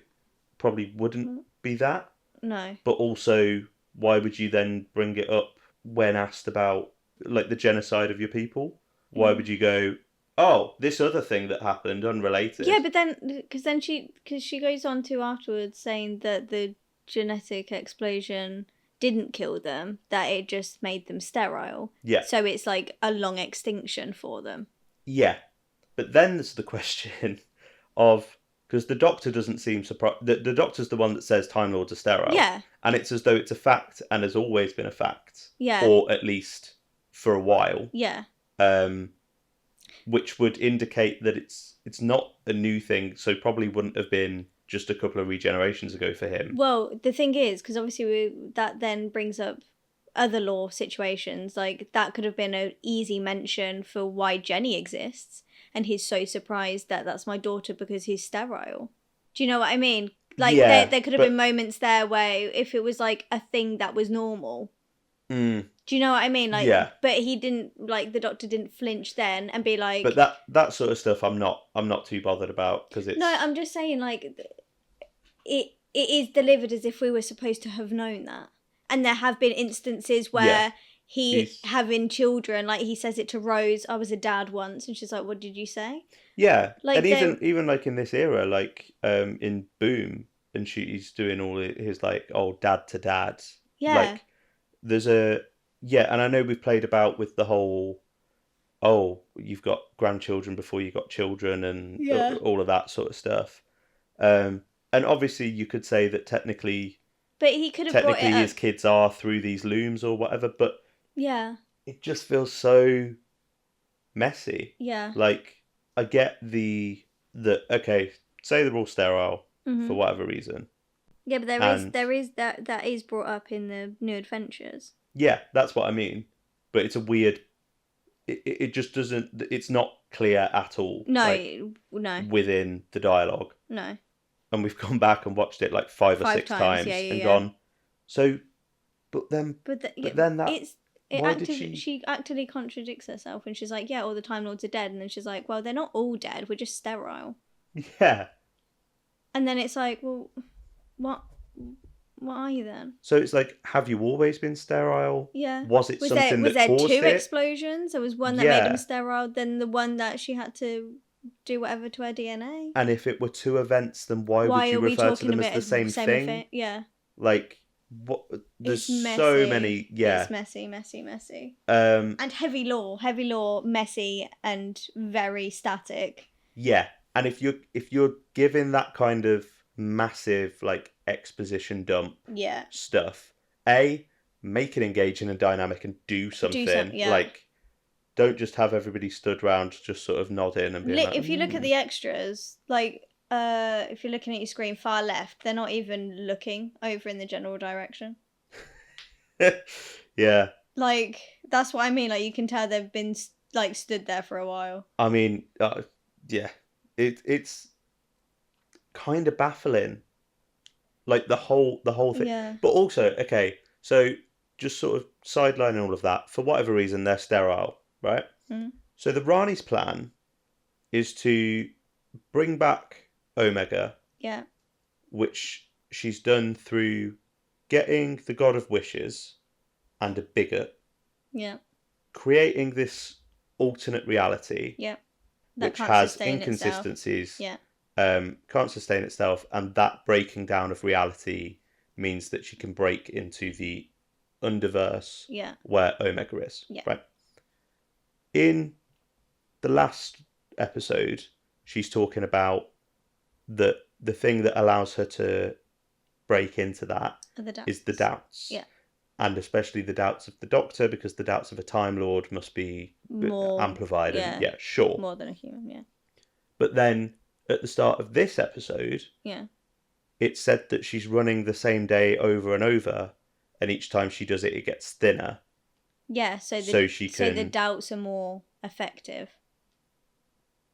probably wouldn't be that. No. But also, why would you then bring it up when asked about like the genocide of your people? Why would you go, oh, this other thing that happened, unrelated? Yeah, but then because she goes on to afterwards saying that the genetic explosion didn't kill them, that it just made them sterile. Yeah. So it's like a long extinction for them. Yeah. But then there's the question of, Because the Doctor doesn't seem surprised. The Doctor's the one that says Time Lords are sterile. Yeah. And it's as though it's a fact and has always been a fact. Yeah. Or at least for a while. Yeah. Which would indicate that it's not a new thing, so probably wouldn't have been just a couple of regenerations ago for him. Well, the thing is, because obviously that then brings up other lore situations, like that could have been an easy mention for why Jenny exists, and he's so surprised that that's my daughter because he's sterile. Do you know what I mean? Like, yeah, there could have been moments there where if it was like a thing that was normal. Do you know what I mean? Like, yeah. But he didn't, like, the Doctor didn't flinch then and be like. But that sort of stuff, I'm not too bothered about because it's. No, I'm just saying, like, it is delivered as if we were supposed to have known that, and there have been instances where he's having children, like he says it to Rose. I was a dad once, and she's like, "What did you say?" Yeah, like, and even like in this era, like in Boom, and she's doing all his like old dad to dad. Yeah. Like, there's and I know we've played about with the whole, you've got grandchildren before you got children, and all of that sort of stuff. And obviously you could say that technically, but he could have brought it his kids are through these looms or whatever. But it just feels so messy. Yeah, like I get the okay, say they're all sterile for whatever reason. Yeah, but there is that is brought up in the New Adventures. Yeah, that's what I mean. But it's a weird. It just doesn't. It's not clear at all. No, no. Within the dialogue. No. And we've gone back and watched it like five or six times and gone. So, but then that. She actually contradicts herself, and she's like, "Yeah, all the Time Lords are dead," and then she's like, "Well, they're not all dead. We're just sterile." Yeah. And then it's like, well, what are you then? So it's like, have you always been sterile? Yeah. Was it something that caused it? Was there two explosions? There was one that made him sterile, then the one that she had to do whatever to her DNA. And if it were two events, then why would you refer to them as the same thing? Yeah. Like, what? There's so many. Yeah. It's messy. And heavy lore, messy and very static. Yeah, and if you're given that kind of massive like exposition dump stuff, make it engaging and dynamic and do something. Like, don't just have everybody stood around just sort of nodding and being like, if you look at the extras, like if you're looking at your screen far left, they're not even looking over in the general direction. Yeah, like that's what I mean. Like, you can tell they've been like stood there for a while. I mean, yeah, it's kind of baffling, like the whole thing. Yeah. But also, okay, so just sort of sidelining all of that, for whatever reason they're sterile, right? So the Rani's plan is to bring back Omega, which she's done through getting the God of Wishes and a bigot, creating this alternate reality, which has inconsistencies, can't sustain itself, and that breaking down of reality means that she can break into the underverse where Omega is. Right. In the last episode, she's talking about the thing that allows her to break into that is the doubts. Yeah. And especially the doubts of the Doctor, because the doubts of a Time Lord must be more amplified. And, sure. More than a human, But then at the start of this episode, it said that she's running the same day over and over, and each time she does it, it gets thinner. Yeah, so the doubts are more effective.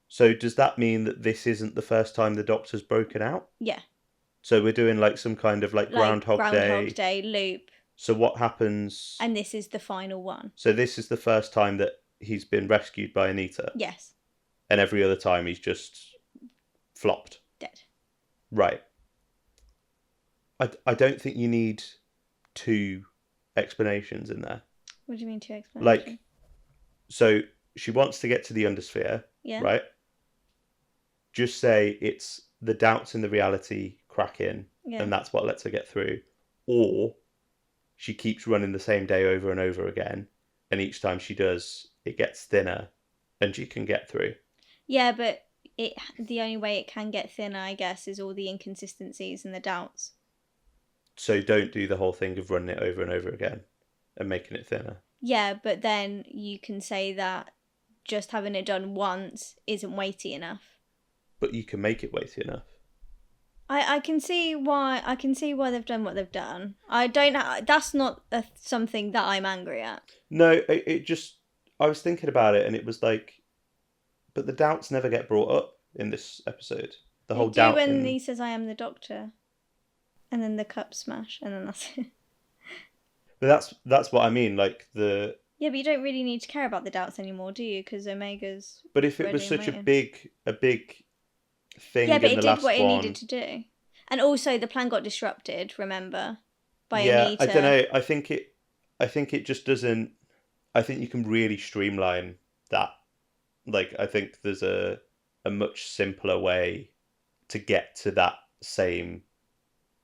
So does that mean that this isn't the first time the Doctor's broken out? Yeah. So we're doing like some kind of like Groundhog Day loop. So what happens? And this is the final one. So this is the first time that he's been rescued by Anita? Yes. And every other time he's just flopped? Dead. Right. I don't think you need two explanations in there. What do you mean two explanations? Like, so she wants to get to the Undersphere, right? Just say it's the doubts in the reality cracking, and that's what lets her get through. Or she keeps running the same day over and over again, and each time she does, it gets thinner, and she can get through. Yeah, but the only way it can get thinner, I guess, is all the inconsistencies and the doubts. So don't do the whole thing of running it over and over again and making it thinner. Yeah, but then you can say that just having it done once isn't weighty enough. But you can make it weighty enough. I can see why they've done what they've done. That's not something that I'm angry at. No, I was thinking about it and it was like, but the doubts never get brought up in this episode. The whole doubt when he says I am the Doctor, and then the cup smash, and then that's it. But that's what I mean, like the. Yeah, but you don't really need to care about the doubts anymore, do you? Because Omega's. But if it was such a big thing, yeah, but in it the last did what one, it needed to do, and also the plan got disrupted. Remember, by yeah, Anita. I don't know. I think it just doesn't. I think you can really streamline that. Like, I think there's a much simpler way to get to that same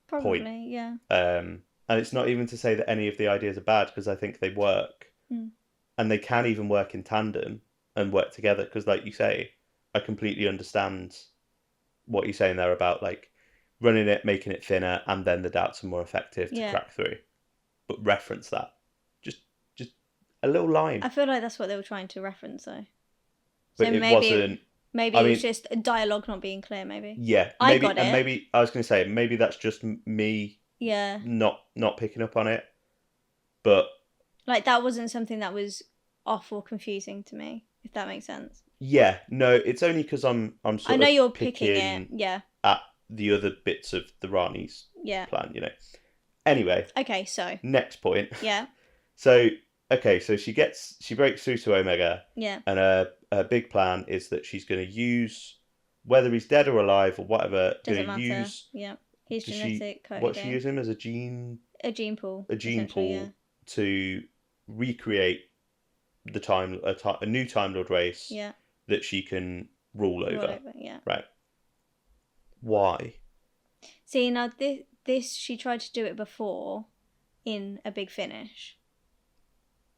point. Yeah. And it's not even to say that any of the ideas are bad, because I think they work. And they can even work in tandem and work together, because like you say, I completely understand what you're saying there about like running it, making it thinner, and then the doubts are more effective to crack through. But reference that. Just a little line. I feel like that's what they were trying to reference though. But so it maybe, wasn't. Maybe it was just a dialogue not being clear, maybe. Yeah. I got it. And maybe, I was going to say, maybe that's just me not picking up on it. But like, that wasn't something that was off or confusing to me, if that makes sense. Yeah, no, it's only because I'm sort I know of you're picking it, at the other bits of the Rani's plan, you know. Anyway. Okay, so. Next point. Yeah. So, okay, so she breaks through to Omega. Yeah. And her big plan is that she's going to use, whether he's dead or alive or whatever, doesn't matter. Yeah. His genetic code. What's she use him as a gene? A gene pool. A gene pool to recreate a new Time Lord race. Yeah. That she can rule over. Yeah. Right. Why? See, now this she tried to do it before in A Big Finish.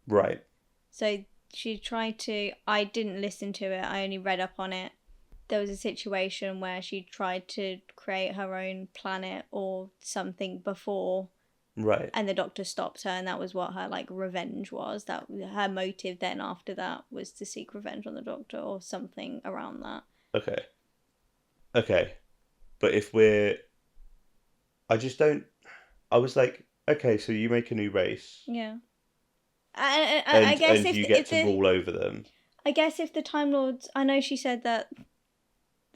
Right. So she tried to. I didn't listen to it. I only read up on it. There was a situation where she tried to create her own planet or something before. Right. And the Doctor stopped her, and that was what her like revenge was. That her motive then after that was to seek revenge on the Doctor or something around that. Okay. But I was like, okay, so you make a new race. Yeah. I guess and you get to rule over them. I guess if the Time Lords, I know she said that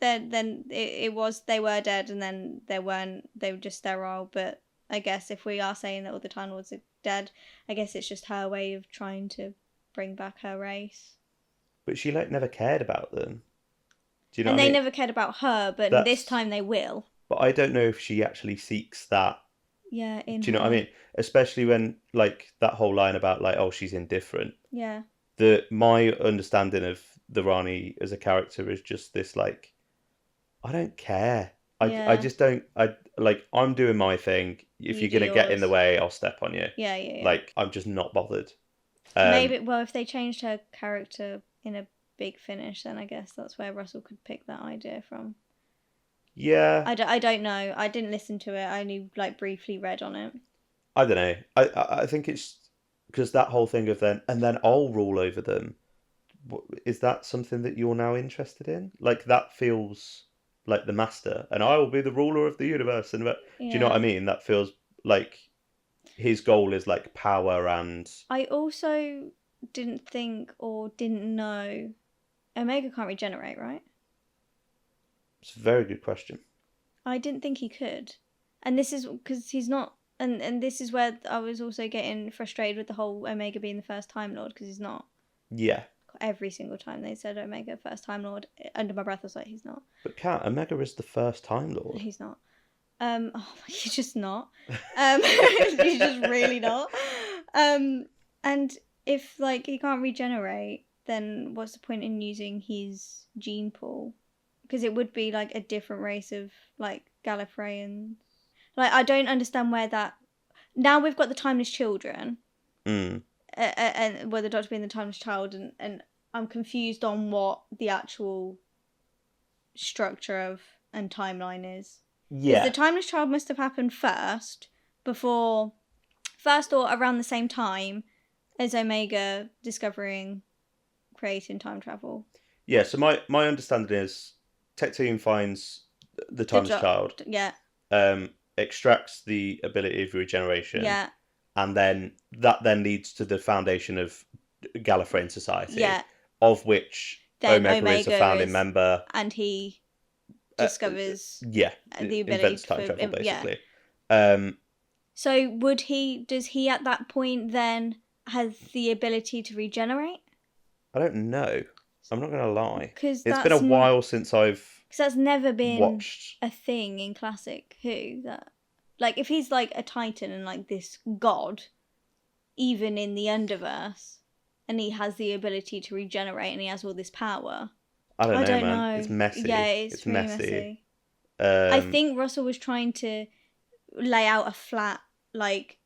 then it was they were dead and then they weren't, they were just sterile, but I guess if we are saying that all the Time Lords are dead, I guess it's just her way of trying to bring back her race. But she like never cared about them. Do you know? And what they I mean? never cared about her, but this time they will. But I don't know if she actually seeks that. Yeah, do you know what I mean? Especially when like that whole line about like, oh, she's indifferent. Yeah. My understanding of the Rani as a character is just this like, I don't care. I just don't. I'm doing my thing. If you're gonna get in the way, I'll step on you. Yeah. Like, I'm just not bothered. Maybe if they changed her character in A Big Finish, then I guess that's where Russell could pick that idea from. Yeah. I don't know. I didn't listen to it. I only like briefly read on it. I don't know. I think it's because that whole thing of then I'll rule over them. Is that something that you're now interested in? Like, that feels like the master, and I will be the ruler of the universe. And do you know what I mean? That feels like his goal is like power. And I also didn't think or didn't know Omega can't regenerate, right? It's a very good question. I didn't think he could, and this is because he's not. And this is where I was also getting frustrated with the whole Omega being the first Time Lord, because he's not. Yeah. Every single time they said Omega first Time Lord, under my breath I was like, he's not. But Kat, Omega is the first Time Lord. He's not. He's just not. He's just really not. And if like he can't regenerate, then what's the point in using his gene pool? Because it would be like a different race of like Gallifreyans. Like, I don't understand where that. Now we've got the Timeless Children. And where the Doctor being the Timeless Child, and I'm confused on what the actual structure of and timeline is. Yeah. The Timeless Child must have happened first or around the same time as Omega discovering, creating time travel. Yeah, so my understanding is Tecteun finds the Timeless Child. Yeah. Extracts the ability of regeneration. Yeah. And then that leads to the foundation of Gallifreyan society. Yeah. Of which then Omega is a founding member. And he discovers the ability invents time travel, basically. Yeah. So does he at that point then have the ability to regenerate? I don't know. I'm not going to lie. It's been a while since I've because that's never been watched a thing in classic Who. That, like, if he's like a Titan and like this god, even in the Underverse, and he has the ability to regenerate and he has all this power. I don't know. It's messy. Yeah, it's really messy. I think Russell was trying to lay out a flat like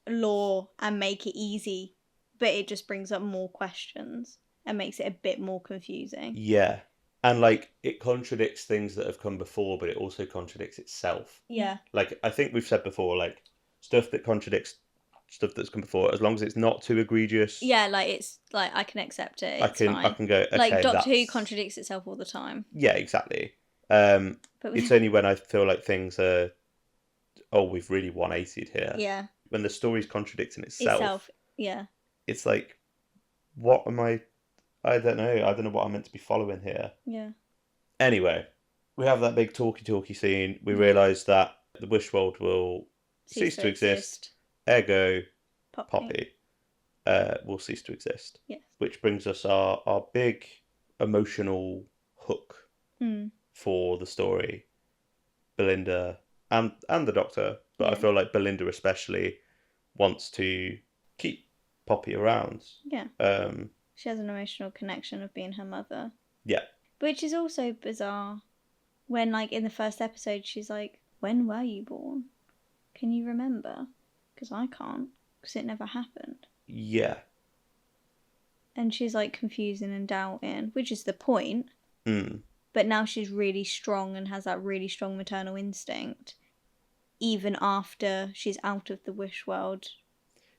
law and make it easy, but it just brings up more questions and makes it a bit more confusing. Yeah. And like it contradicts things that have come before, but it also contradicts itself. Yeah. Like I think we've said before, like stuff that contradicts stuff that's come before, as long as it's not too egregious. Yeah, like it's like I can accept it. I can go. Okay, like Doctor Who contradicts itself all the time. Yeah, exactly. But it's only when I feel like things are, we've really 180'd here. Yeah. When the story's contradicting itself. Yeah. It's like, what am I don't know. I don't know what I'm meant to be following here. Yeah. Anyway, we have that big talky scene. We realise that the Wish World will cease to exist. Ergo, Poppy will cease to exist. Yes. Which brings us our big emotional hook for the story. Belinda and the Doctor, but I feel like Belinda especially wants to keep Poppy around. Yeah. She has an emotional connection of being her mother. Yeah. Which is also bizarre when, like, in the first episode, she's like, when were you born? Can you remember? Because I can't, because it never happened. Yeah. And she's, like, confusing and doubting, which is the point. But now she's really strong and has that really strong maternal instinct, even after she's out of the Wish World.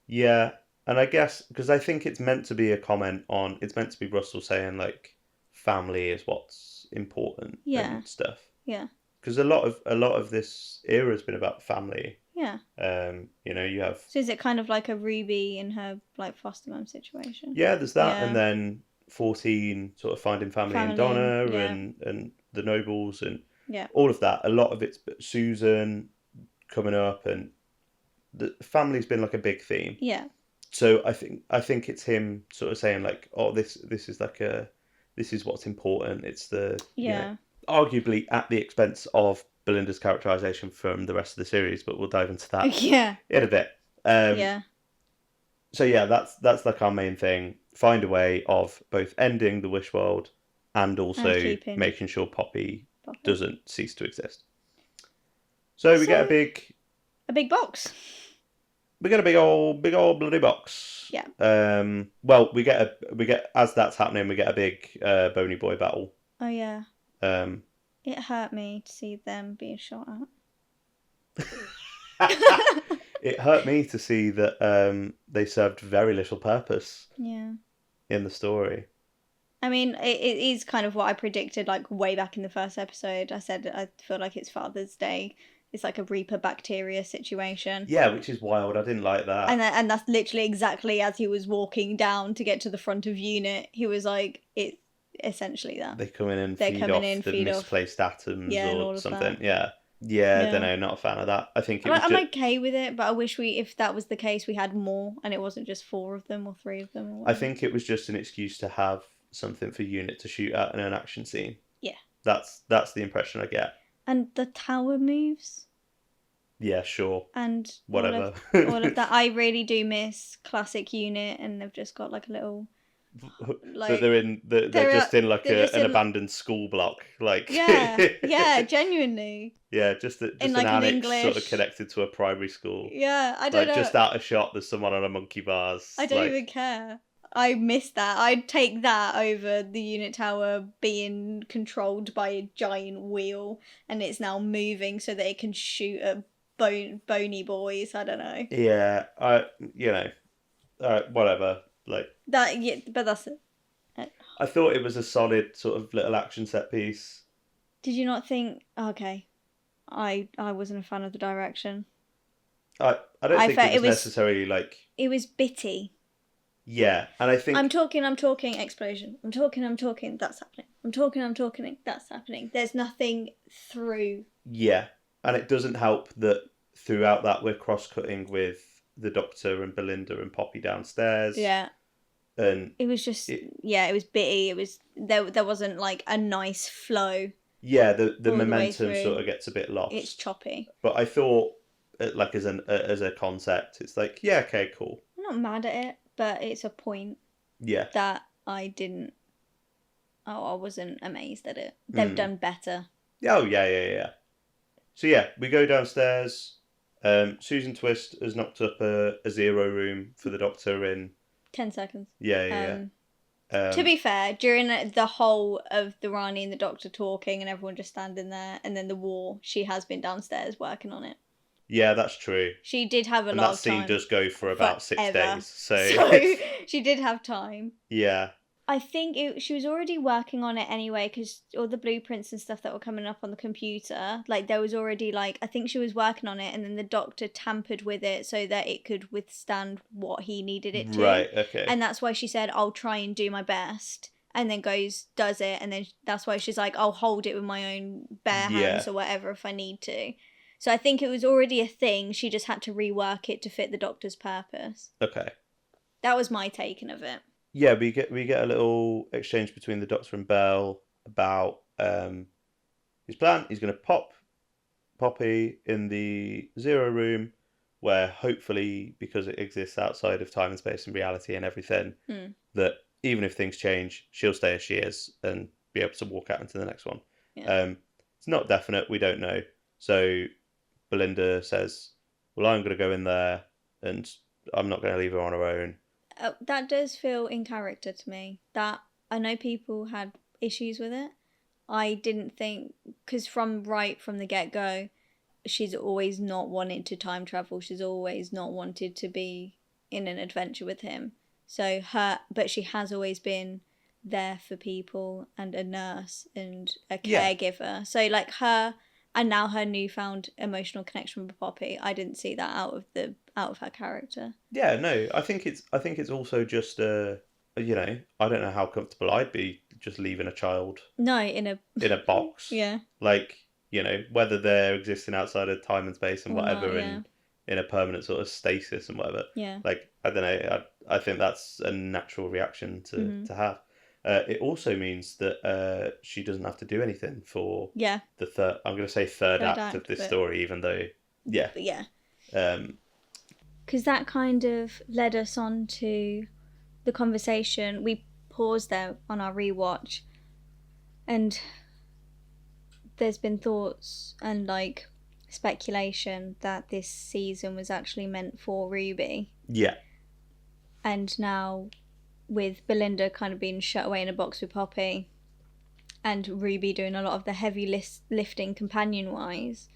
Yeah. And I guess, because I think it's meant to be a comment on, it's meant to be Russell saying, like, family is what's important and stuff. Yeah. Because a lot of this era has been about family. Yeah. You have... So is it kind of like a Ruby in her, like, foster mum situation? Yeah, there's that. Yeah. And then 14, sort of finding family in Donna and the Nobles and all of that. A lot of it's Susan coming up, and the family's been, like, a big theme. Yeah. So I think it's him sort of saying, like, oh, this is like this is what's important. It's the arguably at the expense of Belinda's characterization from the rest of the series, but we'll dive into that in a bit. So yeah, that's like our main thing. Find a way of both ending the Wish World and also making sure Poppy doesn't cease to exist. So we get a big box. We get a big old bloody box. Yeah. Well, we get as that's happening, we get a big Bony Boy battle. Oh yeah. It hurt me to see them being shot at. It hurt me to see that they served very little purpose. Yeah. In the story. I mean, it is kind of what I predicted, like way back in the first episode. I said I feel like it's Father's Day. It's like a Reaper bacteria situation. Yeah, which is wild. I didn't like that. And that's literally exactly as he was walking down to get to the front of unit. He was like, it's essentially that. They come in and feed off the misplaced atoms or something. Yeah. I don't know. Not a fan of that. I think I'm okay with it, but I wish if that was the case, we had more and it wasn't just 4 of them or 3 of them. Or I think it was just an excuse to have something for unit to shoot at in an action scene. Yeah. That's the impression I get. And the tower moves. Yeah, sure. And whatever. All of that. I really do miss classic unit, and they've just got like a little. Like, they're just in like an abandoned school block, like. Yeah, genuinely. Yeah, just in an like annex English... sort of connected to a primary school. Yeah, I don't know. Just out of shot, there's someone on a monkey bars. I don't even care. I missed that. I'd take that over the unit tower being controlled by a giant wheel and it's now moving so that it can shoot at bony boys. I don't know. Yeah, whatever. Like that, yeah, but that's it. I thought it was a solid sort of little action set piece. Did you not think? Okay, I wasn't a fan of the direction. I don't think it was necessarily like it was bitty. Yeah, and I think I'm talking, explosion. I'm talking, that's happening. I'm talking, that's happening. There's nothing through. Yeah, and it doesn't help that throughout that we're cross-cutting with the Doctor and Belinda and Poppy downstairs. Yeah. And it was just, it was bitty. It was, there wasn't like a nice flow. Yeah, the momentum sort of gets a bit lost. It's choppy. But I thought, like as a concept, it's like, yeah, okay, cool. I'm not mad at it, but it's a point. Yeah. That I wasn't amazed at it. They've done better. Oh, yeah. So yeah, we go downstairs. Susan Twist has knocked up a zero room for the Doctor in 10 seconds. Yeah. To be fair, during the whole of the Rani and the Doctor talking and everyone just standing there, and then the war, she has been downstairs working on it. Yeah, that's true. She did have a lot of time. And that scene does go for about 6 days. So she did have time. Yeah. I think she was already working on it anyway, because all the blueprints and stuff that were coming up on the computer, like there was already I think she was working on it, and then the Doctor tampered with it so that it could withstand what he needed it to. Right, okay. And that's why she said, I'll try and do my best, and then does it, and then that's why she's like, I'll hold it with my own bare hands or whatever if I need to. So I think it was already a thing, she just had to rework it to fit the Doctor's purpose. Okay. That was my taking of it. Yeah, we get a little exchange between the Doctor and Belle about his plan. He's going to pop Poppy in the zero room, where hopefully, because it exists outside of time and space and reality and everything, that even if things change, she'll stay as she is and be able to walk out into the next one. Yeah. It's not definite. We don't know. So Belinda says, well, I'm going to go in there and I'm not going to leave her on her own. That does feel in character to me. That I know people had issues with it. I didn't think, because from the get-go, she's always not wanted to time travel. She's always not wanted to be in an adventure with him. But she has always been there for people and a nurse and a caregiver. Yeah. So like her, and now her newfound emotional connection with Poppy, I didn't see that out of her character. Yeah, no, I think it's also just I don't know how comfortable I'd be just leaving a child. No, in a box. Yeah. Like, whether they're existing outside of time and space and whatever, in a permanent sort of stasis and whatever. Yeah. Like, I don't know. I think that's a natural reaction to have. It also means that she doesn't have to do anything for the third. I'm going to say third act of this story, even though because that kind of led us on to the conversation. We paused there on our rewatch, and there's been thoughts and like speculation that this season was actually meant for Ruby. Yeah. And now, with Belinda kind of being shut away in a box with Poppy, and Ruby doing a lot of the heavy lifting companion-wise,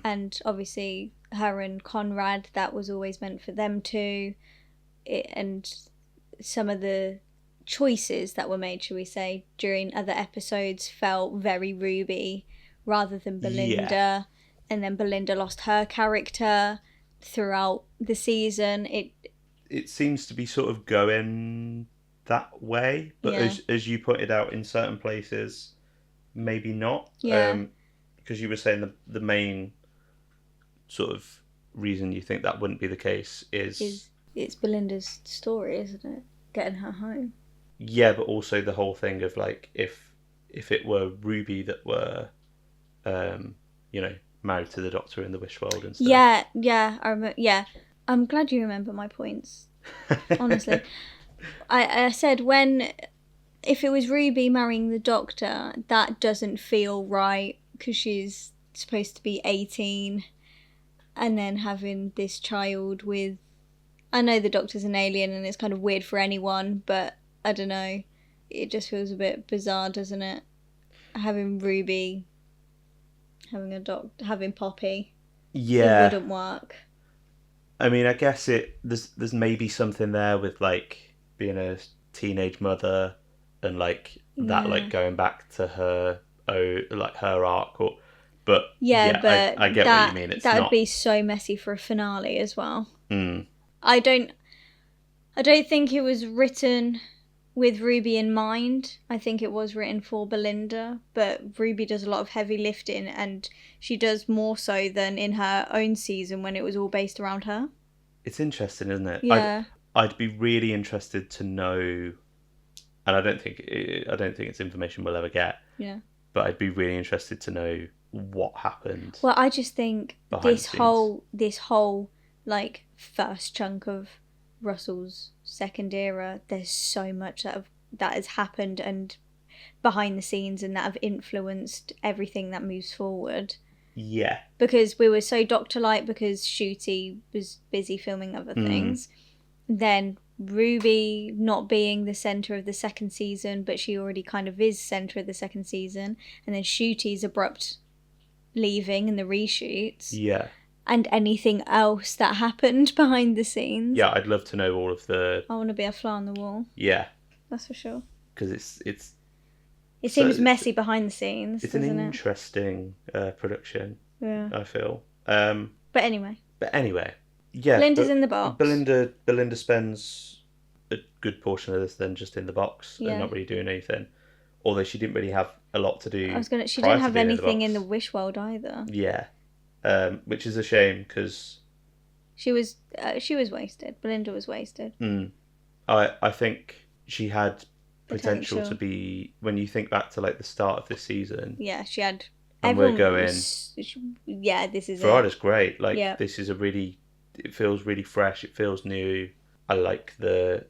and obviously her and Conrad, that was always meant for them too, and some of the choices that were made, shall we say, during other episodes felt very Ruby rather than Belinda, and then Belinda lost her character throughout the season. It seems to be sort of going that way, but as you pointed out, in certain places, maybe not. Because you were saying the main sort of reason you think that wouldn't be the case is it's Belinda's story, isn't it? Getting her home. Yeah, but also the whole thing of like if it were Ruby that were, married to the Doctor in the Wish world and stuff. Yeah, I remember. Yeah, I'm glad you remember my points. Honestly, I said if it was Ruby marrying the Doctor, that doesn't feel right because she's supposed to be 18, and then having this child with I know the Doctor's an alien and it's kind of weird for anyone, but I don't know. It just feels a bit bizarre, doesn't it? Having Ruby, having Poppy. Yeah. It wouldn't work. I mean, I guess there's maybe something there with like being a teenage mother and like that like going back to her her arc, but but I get what you mean. It's that would not... be so messy for a finale as well. Mm. I don't think it was written with Ruby in mind. I think it was written for Belinda, but Ruby does a lot of heavy lifting, and she does more so than in her own season when it was all based around her. It's interesting, isn't it? Yeah. I'd be really interested to know, and I don't think it's information we'll ever get. Yeah. But I'd be really interested to know what happened. Well, I just think this whole like first chunk of Russell's second era, there's so much that has happened and behind the scenes and that have influenced everything that moves forward. Yeah. Because we were so Doctor-like because Ncuti was busy filming other things. Then Ruby not being the centre of the second season, but she already kind of is centre of the second season. And then Ncuti's abrupt leaving and the reshoots. Yeah. And anything else that happened behind the scenes. Yeah, I'd love to know all of the... I want to be a fly on the wall. Yeah. That's for sure. Because it seems messy behind the scenes. It's an interesting production. Yeah. I feel. But anyway. Yeah. Belinda's in the box. Belinda spends a good portion of this then just in the box and not really doing anything. Although she didn't really have a lot to do. She didn't have anything in the Wish world either. Yeah. Which is a shame because she was wasted. Belinda was wasted. I think she had potential to be, when you think back to like the start of this season. Yeah, she had. And we're going. This is. Ferrara's great. Like this is it feels really fresh. It feels new. I like the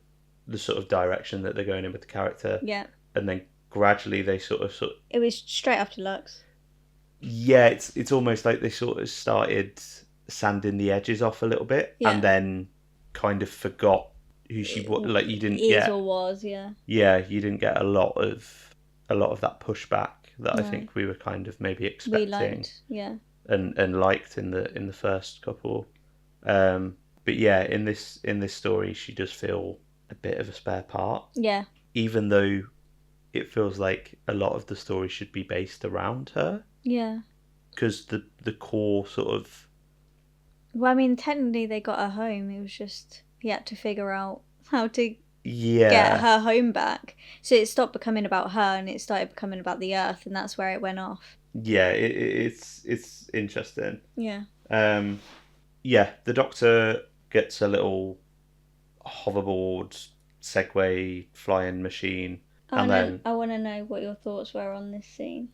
sort of direction that they're going in with the character. Yeah. And then gradually they sort of. It was straight after Lux. Yeah, it's almost like they sort of started sanding the edges off a little bit, and then kind of forgot who she was. Like you didn't get or was, yeah. Yeah, you didn't get a lot of that pushback that I think we were kind of maybe expecting. We liked, yeah. And liked in the first couple. But yeah, in this story, she does feel a bit of a spare part. Yeah. Even though it feels like a lot of the story should be based around her. Yeah. Because the core sort of... Well, I mean, technically they got her home. It was just he had to figure out how to get her home back. So it stopped becoming about her and it started becoming about the Earth, and that's where it went off. Yeah, it's interesting. Yeah. Yeah, the Doctor gets a little hoverboard, Segway, flying machine. I want to know what your thoughts were on this scene.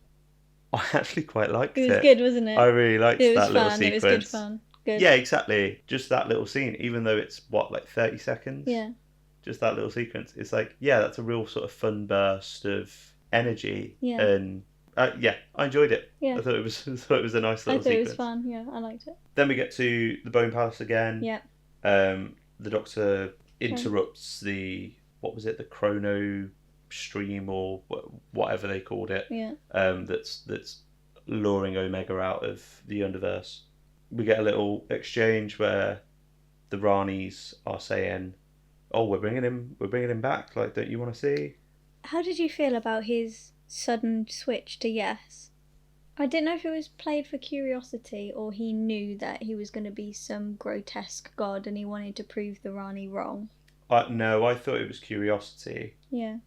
I actually quite liked it. It was good, wasn't it? I really liked that little sequence. It was good fun. Good. Yeah, exactly. Just that little scene, even though it's, like 30 seconds? Yeah. Just that little sequence. It's like, yeah, that's a real sort of fun burst of energy. Yeah. And, I enjoyed it. Yeah. I thought it was a nice little sequence. I thought it was fun, yeah. I liked it. Then we get to the Bone Palace again. Yeah. The Doctor interrupts the chrono stream or whatever they called it. Yeah. That's luring Omega out of the universe. We get a little exchange where the Ranis are saying, "Oh, we're bringing him back. Like, don't you want to see?" How did you feel about his sudden switch to yes? I didn't know if it was played for curiosity or he knew that he was going to be some grotesque god and he wanted to prove the Rani wrong. No, I thought it was curiosity. Yeah.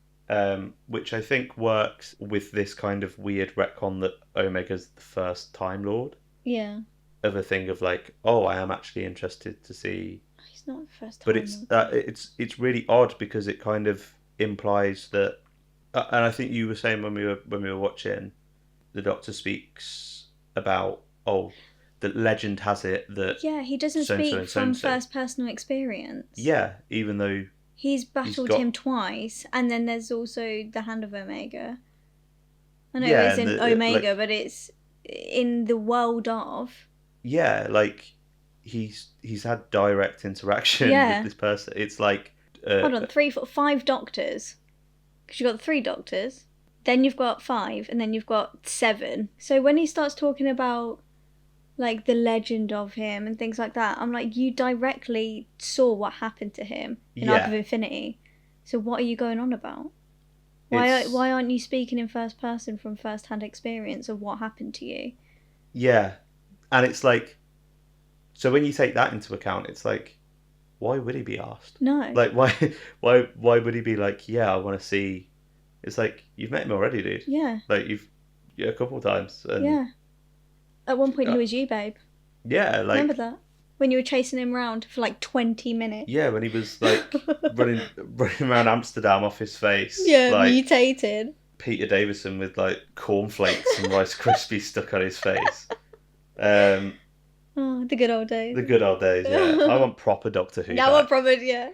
Which I think works with this kind of weird retcon that Omega's the first Time Lord. Yeah. Of a thing of like, oh, I am actually interested to see. He's not the first Time Lord. But it's really odd because it kind of implies that, and I think you were saying when we were watching, the Doctor speaks about that legend has it that he doesn't speak from first personal experience. Yeah, even though he's battled him twice, and then there's also the Hand of Omega. I know it isn't Omega, but it's in the world of. Yeah, like he's had direct interaction with this person. It's like hold on, 3, 4, 5 doctors, because you've got 3 doctors, then you've got 5, and then you've got 7. So when he starts talking about like the legend of him and things like that, I'm like, you directly saw what happened to him in Arc of Infinity. So what are you going on about? Why aren't you speaking in first person from first-hand experience of what happened to you? Yeah, and it's like, so when you take that into account, it's like, why would he be asked? No. Like, why would he be like, yeah, I want to see? It's like, you've met him already, dude. Yeah. Like, a couple of times. And, yeah. At one point, he was you, babe. Yeah, like... Remember that? When you were chasing him around for like 20 minutes. Yeah, when he was like running around Amsterdam off his face. Yeah, like, mutated. Peter Davison with like cornflakes and Rice Krispies stuck on his face. Oh, the good old days. The good old days, yeah. I want proper Doctor Who. Yeah, I want proper, yeah.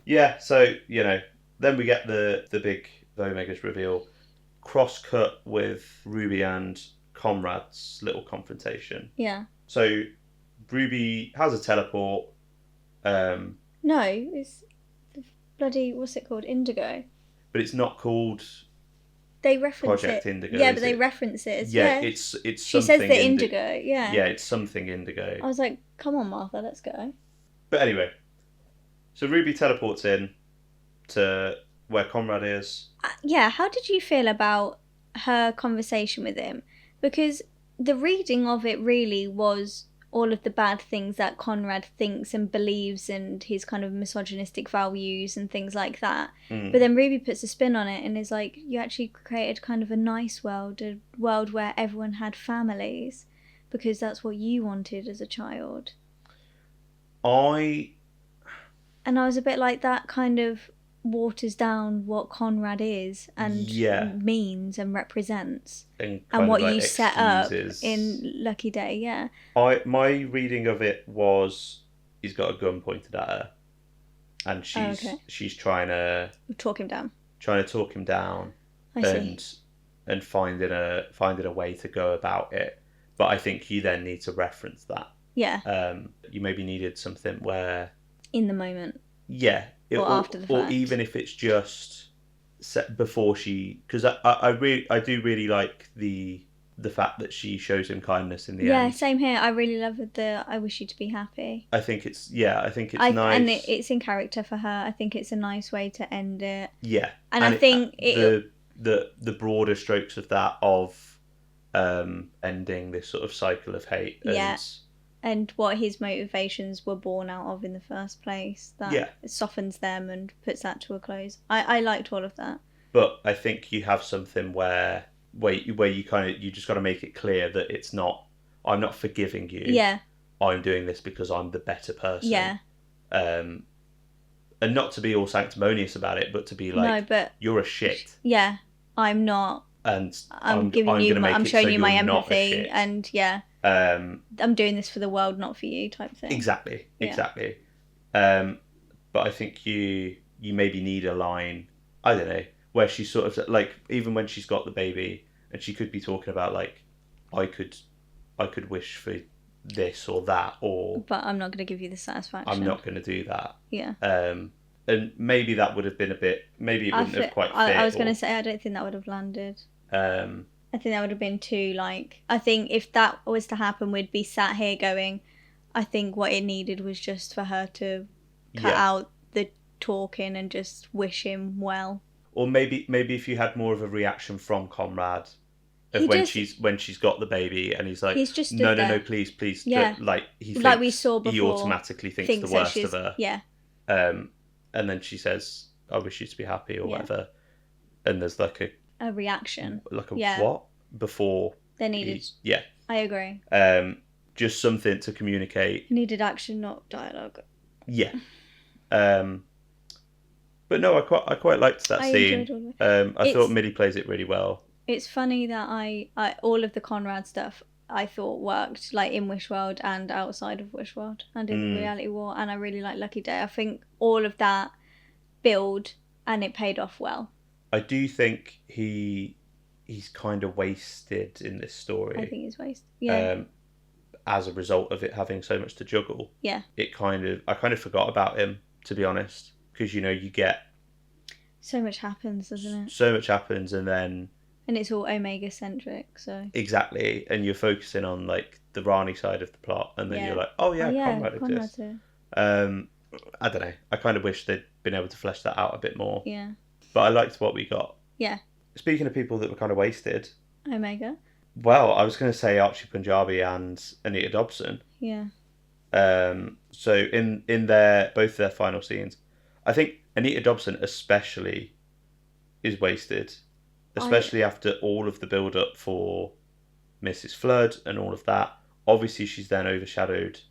Yeah, so, you know, then we get the big Omega's reveal. Cross-cut with Ruby and Conrad's little confrontation. Yeah. So, Ruby has a teleport. No, it's the bloody, what's it called? Indigo. But it's not called... They reference Project it. Indigo. Yeah, but they reference it. Yeah, it's she something. Says the Indigo. Yeah. Yeah, it's something Indigo. I was like, come on, Martha, let's go. But anyway, so Ruby teleports in to where Conrad is. Yeah, how did you feel about her conversation with him? Because the reading of it really was all of the bad things that Conrad thinks and believes and his kind of misogynistic values and things like that. But then Ruby puts a spin on it and is like, you actually created kind of a nice world, a world where everyone had families, because that's what you wanted as a child. And I was a bit like, that kind of waters down what Conrad is and means and represents and what you set up in Lucky Day. Yeah, my reading of it was he's got a gun pointed at her and she's trying to talk him down and finding a way to go about it. But I think you then need to reference that. You maybe needed something where in the moment or after the fact, or even if it's just set before she, because I do really like the fact that she shows him kindness in the end. Yeah, same here. I really love the I wish you to be happy. I think it's nice, and it's in character for her. I think it's a nice way to end it. Yeah, and I think the broader strokes of that of ending this sort of cycle of hate. And what his motivations were born out of in the first place. That softens them and puts that to a close. I liked all of that. But I think you have something where you just got to make it clear that it's not, I'm not forgiving you. Yeah. I'm doing this because I'm the better person. Yeah. And not to be all sanctimonious about it, but to be like, no, but you're a shit. Yeah. I'm not. And I'm showing you my empathy, and I'm doing this for the world, not for you, type thing. Exactly. But I think you maybe need a line, I don't know, where she's sort of like, even when she's got the baby, and she could be talking about like, I could wish for this or that, but I'm not going to give you the satisfaction. I'm not going to do that. Yeah. And maybe that would have been a bit. Maybe it wouldn't have quite fit. I was going to say, I don't think that would have landed. I think that would have been too, like... I think if that was to happen, we'd be sat here going, I think what it needed was just for her to cut out the talking and just wish him well. Or maybe if you had more of a reaction from Conrad of when she's got the baby and he's like, no, please. Yeah. Like, like we saw before. He automatically thinks the worst of her. Yeah. And then she says, I wish you to be happy or whatever. And there's like a reaction. Like a what? Before. They needed. I agree. Just something to communicate. Needed action, not dialogue. Yeah. But no, I quite liked that scene. I thought Millie plays it really well. It's funny that I all of the Conrad stuff I thought worked, like in Wishworld and outside of Wishworld and in the Reality War, and I really like Lucky Day. I think all of that build and it paid off well. I do think he's kind of wasted in this story. I think he's wasted. Yeah. as a result of it having so much to juggle. Yeah. I kind of forgot about him, to be honest, because you get so much happens, doesn't it? So much happens, and then it's all Omega centric, so exactly, and you're focusing on like the Rani side of the plot, and then you're like, Conrad exists. I don't know. I kind of wish they'd been able to flesh that out a bit more. Yeah. But I liked what we got. Yeah. Speaking of people that were kind of wasted. Omega. Well, I was going to say Archie Punjabi and Anita Dobson. Yeah. So in both their final scenes, I think Anita Dobson especially is wasted, especially after all of the build up for Mrs. Flood and all of that. Obviously, she's then overshadowed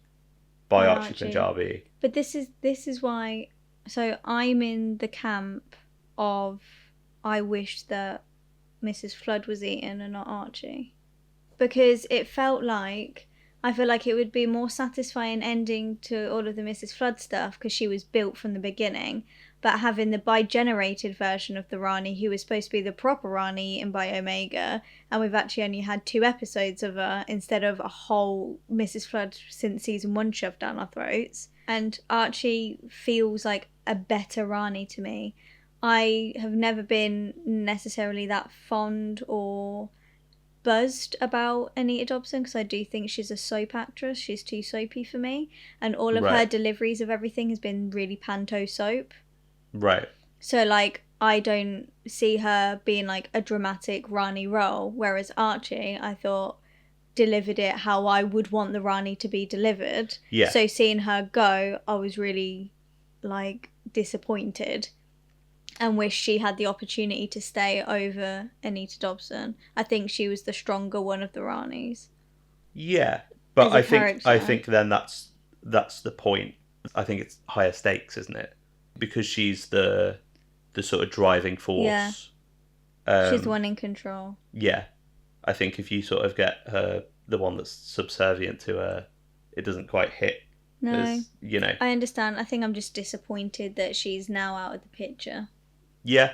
by Archie Punjabi. But this is why. So I'm in the camp of I wish that Mrs. Flood was eaten and not Archie, because I feel like it would be a more satisfying ending to all of the Mrs. Flood stuff because she was built from the beginning. But having the bi-generated version of the Rani, who was supposed to be the proper Rani eaten by Omega, and we've actually only had 2 episodes of her instead of a whole Mrs. Flood since season 1 shoved down our throats. And Archie feels like a better Rani to me. I have never been necessarily that fond or buzzed about Anita Dobson because I do think she's a soap actress. She's too soapy for me, and all of her deliveries of everything has been really panto soap. Right. So like I don't see her being like a dramatic Rani role, whereas Archie I thought delivered it how I would want the Rani to be delivered. Yeah. So seeing her go, I was really like disappointed. And wish she had the opportunity to stay over Anita Dobson. I think she was the stronger one of the Ranis. Yeah, but I think then that's the point. I think it's higher stakes, isn't it? Because she's the sort of driving force. Yeah. She's the one in control. Yeah, I think if you sort of get her the one that's subservient to her, it doesn't quite hit. No, as, I understand. I think I'm just disappointed that she's now out of the picture. Yeah.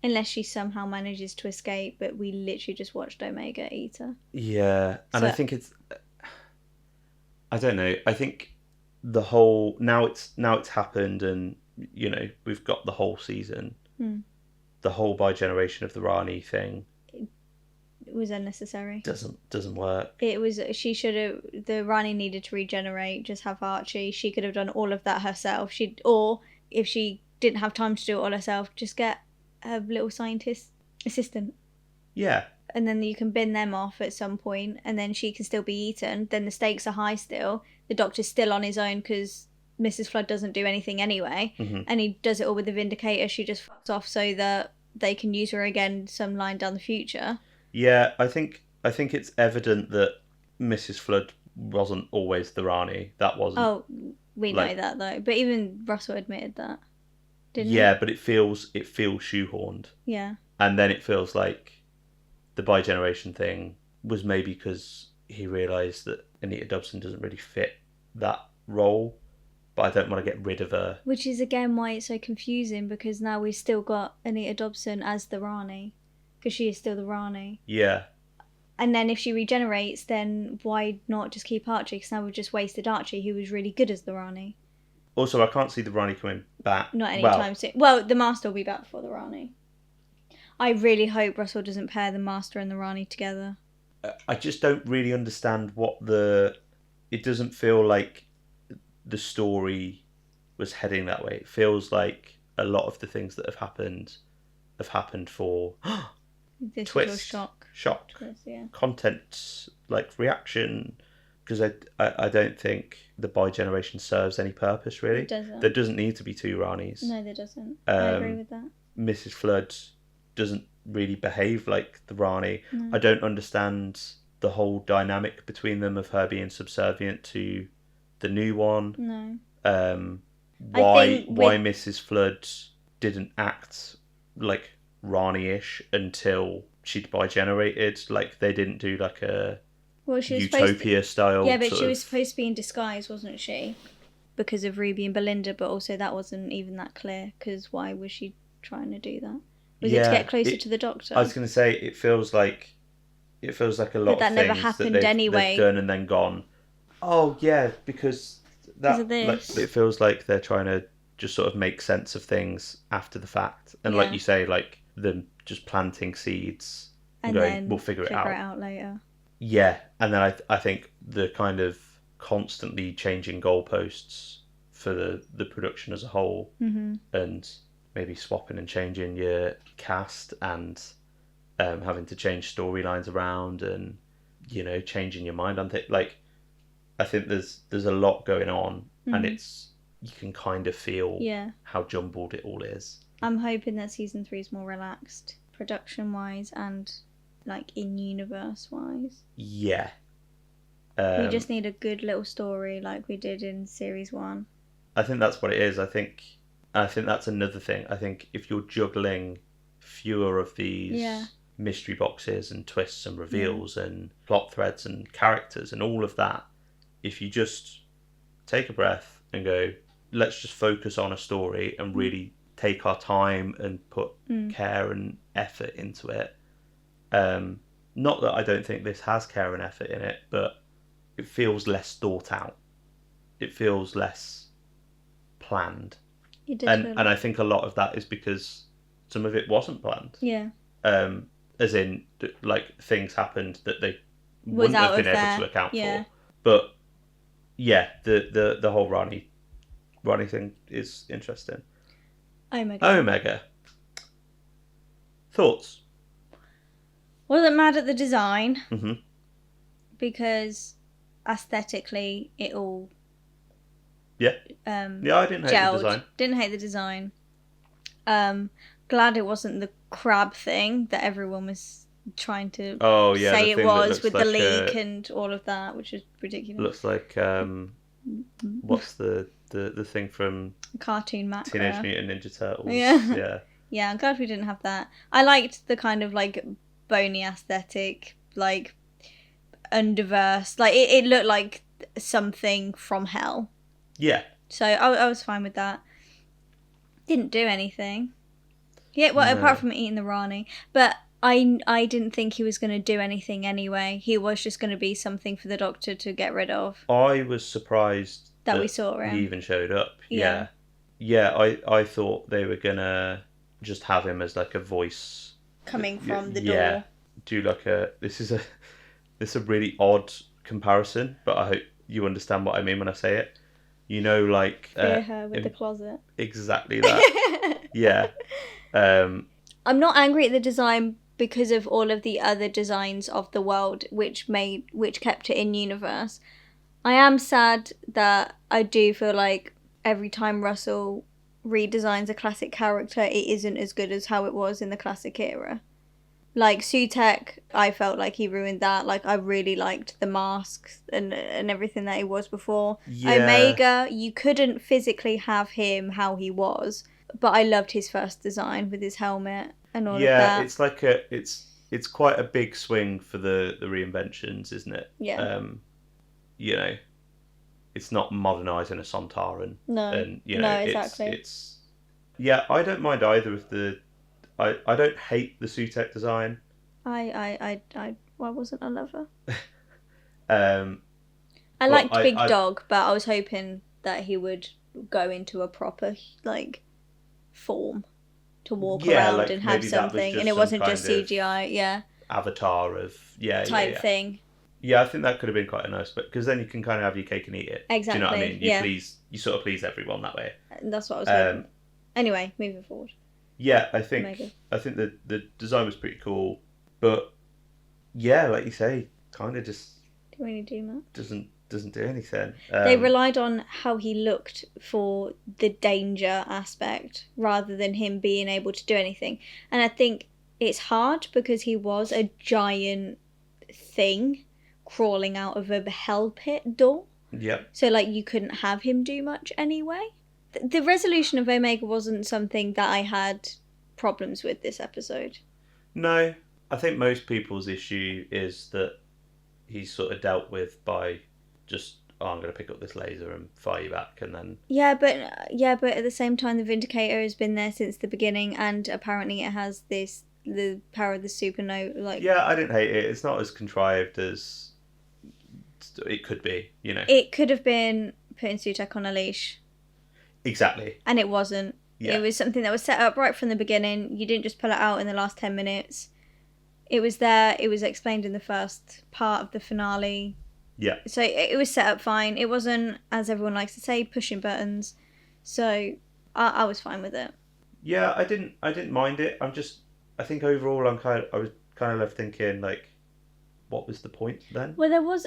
Unless she somehow manages to escape, but we literally just watched Omega eat her. Yeah, and I think it's... I don't know. I think the whole... Now it's happened and, we've got the whole season. The whole bi-generation of the Rani thing... It was unnecessary. Doesn't work. It was... The Rani needed to regenerate, just have Archie. She could have done all of that herself. Or if she... didn't have time to do it all herself, just get a little scientist assistant. Yeah. And then you can bin them off at some point, and then she can still be eaten. Then the stakes are high still. The Doctor's still on his own because Mrs. Flood doesn't do anything anyway. Mm-hmm. And he does it all with the Vindicator. She just fucks off so that they can use her again some line down the future. Yeah, I think it's evident that Mrs. Flood wasn't always the Rani. That wasn't. Oh, we know that though. But even Russell admitted that. But it feels shoehorned. Yeah. And then it feels like the bi-generation thing was maybe because he realised that Anita Dobson doesn't really fit that role, but I don't want to get rid of her. Which is again why it's so confusing, because now we've still got Anita Dobson as the Rani, because she is still the Rani. Yeah. And then if she regenerates, then why not just keep Archie? Because now we've just wasted Archie, who was really good as the Rani. Also, I can't see the Rani coming back. Not anytime soon. Well, the Master will be back before the Rani. I really hope Russell doesn't pair the Master and the Rani together. I just don't really understand it doesn't feel like the story was heading that way. It feels like a lot of the things that have happened for this twist, shock, twist, yeah. Content, like reaction... Because I don't think the bi-generation serves any purpose, really. It doesn't. There doesn't need to be 2 Ranis. No, there doesn't. I agree with that. Mrs. Flood doesn't really behave like the Rani. No. I don't understand the whole dynamic between them of her being subservient to the new one. No. Why Mrs. Flood didn't act like Rani-ish until she'd bi-generated. Like, they didn't do like a... Well, she was Utopia style. Yeah, but she was supposed to be in disguise, wasn't she? Because of Ruby and Belinda, but also that wasn't even that clear, because why was she trying to do that? Was it to get closer to the Doctor? I was going to say, it feels like a lot of things never happened that anyway. they've done and then gone, Oh yeah, because Because of like this. it feels like they're trying to just sort of make sense of things after the fact, and like you say, like them just planting seeds and going, then we'll figure it out. Later. Yeah, and then I think the kind of constantly changing goalposts for the production as a whole, and maybe swapping and changing your cast and having to change storylines around and changing your mind on things. Like I think there's a lot going on, and you can kind of feel how jumbled it all is. I'm hoping that season 3 is more relaxed, production wise and like in universe wise. Yeah. We just need a good little story like we did in series 1. I think that's what it is. I think that's another thing. I think if you're juggling fewer of these mystery boxes and twists and reveals and plot threads and characters and all of that, if you just take a breath and go, let's just focus on a story and really take our time and put care and effort into it. Not that I don't think this has care and effort in it, but it feels less thought out. It feels less planned. And I think a lot of that is because some of it wasn't planned. Yeah. As in, like, things happened that they wouldn't have been able to account for. But yeah, the whole Rani thing is interesting. Omega. Thoughts? Wasn't mad at the design. Because aesthetically it all I didn't hate the design. Didn't hate the design. Glad it wasn't the crab thing that everyone was trying to say it was, with the leak and all and that, which is ridiculous. Looks like what's the thing from Cartoon Macro. Teenage Mutant Ninja Turtles. Yeah, I'm glad we didn't have that. I liked the kind of like bony aesthetic, like underverse, like it looked like something from hell. Yeah. So I was fine with that. Didn't do anything. Yeah, well, apart from eating the Rani. But I didn't think he was going to do anything anyway. He was just going to be something for the Doctor to get rid of. I was surprised that we saw him. He even showed up. Yeah. I thought they were going to just have him as like a voice. Coming from the door. Do like this is a really odd comparison, but I hope you understand what I mean when I say it. You know, like... Fear her with the closet. Exactly that. Yeah. I'm not angry at the design because of all of the other designs of the world which kept it in universe. I am sad that I do feel like every time Russell redesigns a classic character, it isn't as good as how it was in the classic era. Like Sutek, I felt like he ruined that. Like I really liked the masks and everything that he was before. Yeah. Omega, you couldn't physically have him how he was, but I loved his first design with his helmet and all of that. Yeah, it's like it's quite a big swing for the reinventions, isn't it? Yeah. You know, it's not modernising a Sontaran. No. And exactly. It's I don't mind either of the. I don't hate the Sutek design. I wasn't a lover. I liked Big Dog, but I was hoping that he would go into a proper like form to walk around and have something, and it wasn't just CGI. Yeah. Avatar of type thing. Yeah, I think that could have been quite a nice bit, because then you can kind of have your cake and eat it. Exactly. Do you know what I mean? You sort of please everyone that way. That's what I was hoping. Anyway, moving forward. Yeah, I think the design was pretty cool, but yeah, like you say, kind of just didn't really do much. Doesn't do anything. They relied on how he looked for the danger aspect rather than him being able to do anything, and I think it's hard because he was a giant thing crawling out of a hell pit door. Yeah. So like you couldn't have him do much anyway. The resolution of Omega wasn't something that I had problems with this episode. No, I think most people's issue is that he's sort of dealt with by just, I'm going to pick up this laser and fire you back, and then... Yeah, but at the same time, the Vindicator has been there since the beginning, and apparently it has the power of the supernova. Yeah, I didn't hate it. It's not as contrived as it could be, you know. It could have been putting Sutek on a leash. Exactly. And it wasn't. Yeah. It was something that was set up right from the beginning. You didn't just pull it out in the last 10 minutes. It was there. It was explained in the first part of the finale. Yeah. So it was set up fine. It wasn't, as everyone likes to say, pushing buttons. So I was fine with it. Yeah, I didn't mind it. I think overall I was kind of left thinking, like, what was the point then? Well, there was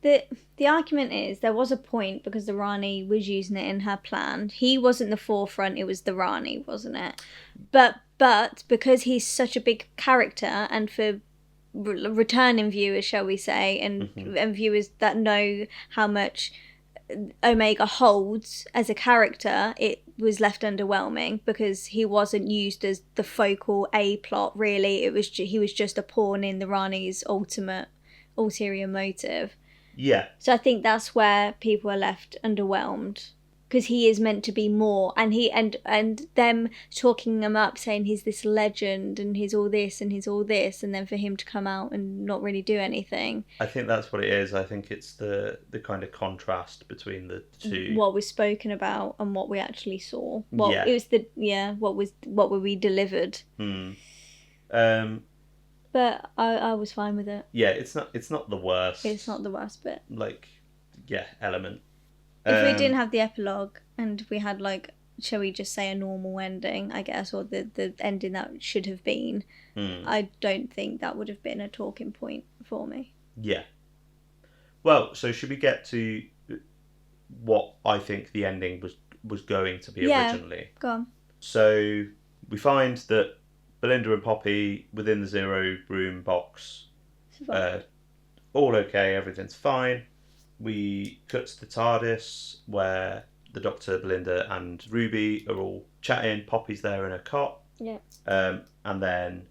the argument is there was a point because the Rani was using it in her plan. He wasn't the forefront, it was the Rani, wasn't it? But because he's such a big character, and for returning viewers, shall we say, and viewers that know how much Omega holds as a character, it was left underwhelming because he wasn't used as the focal A plot, really. It was he was just a pawn in the Rani's ulterior motive. Yeah. So I think that's where people are left underwhelmed, because he is meant to be more, and he and them talking him up, saying he's this legend and he's all this and he's all this, and then for him to come out and not really do anything. I think that's what it is. I think it's the kind of contrast between the two. What was spoken about and what we actually saw. It was what were we delivered. But I was fine with it. Yeah, it's not the worst. It's not the worst bit. Like, yeah, element. If we didn't have the epilogue and we had, like, shall we just say a normal ending, I guess, or the ending that should have been, I don't think that would have been a talking point for me. Yeah. Well, so should we get to what I think the ending was going to be originally? Go on. So we find that Belinda and Poppy within the Zero Room box, all okay, everything's fine. We cut to the TARDIS where the Doctor, Belinda and Ruby are all chatting. Poppy's there in her cot. Yeah. And then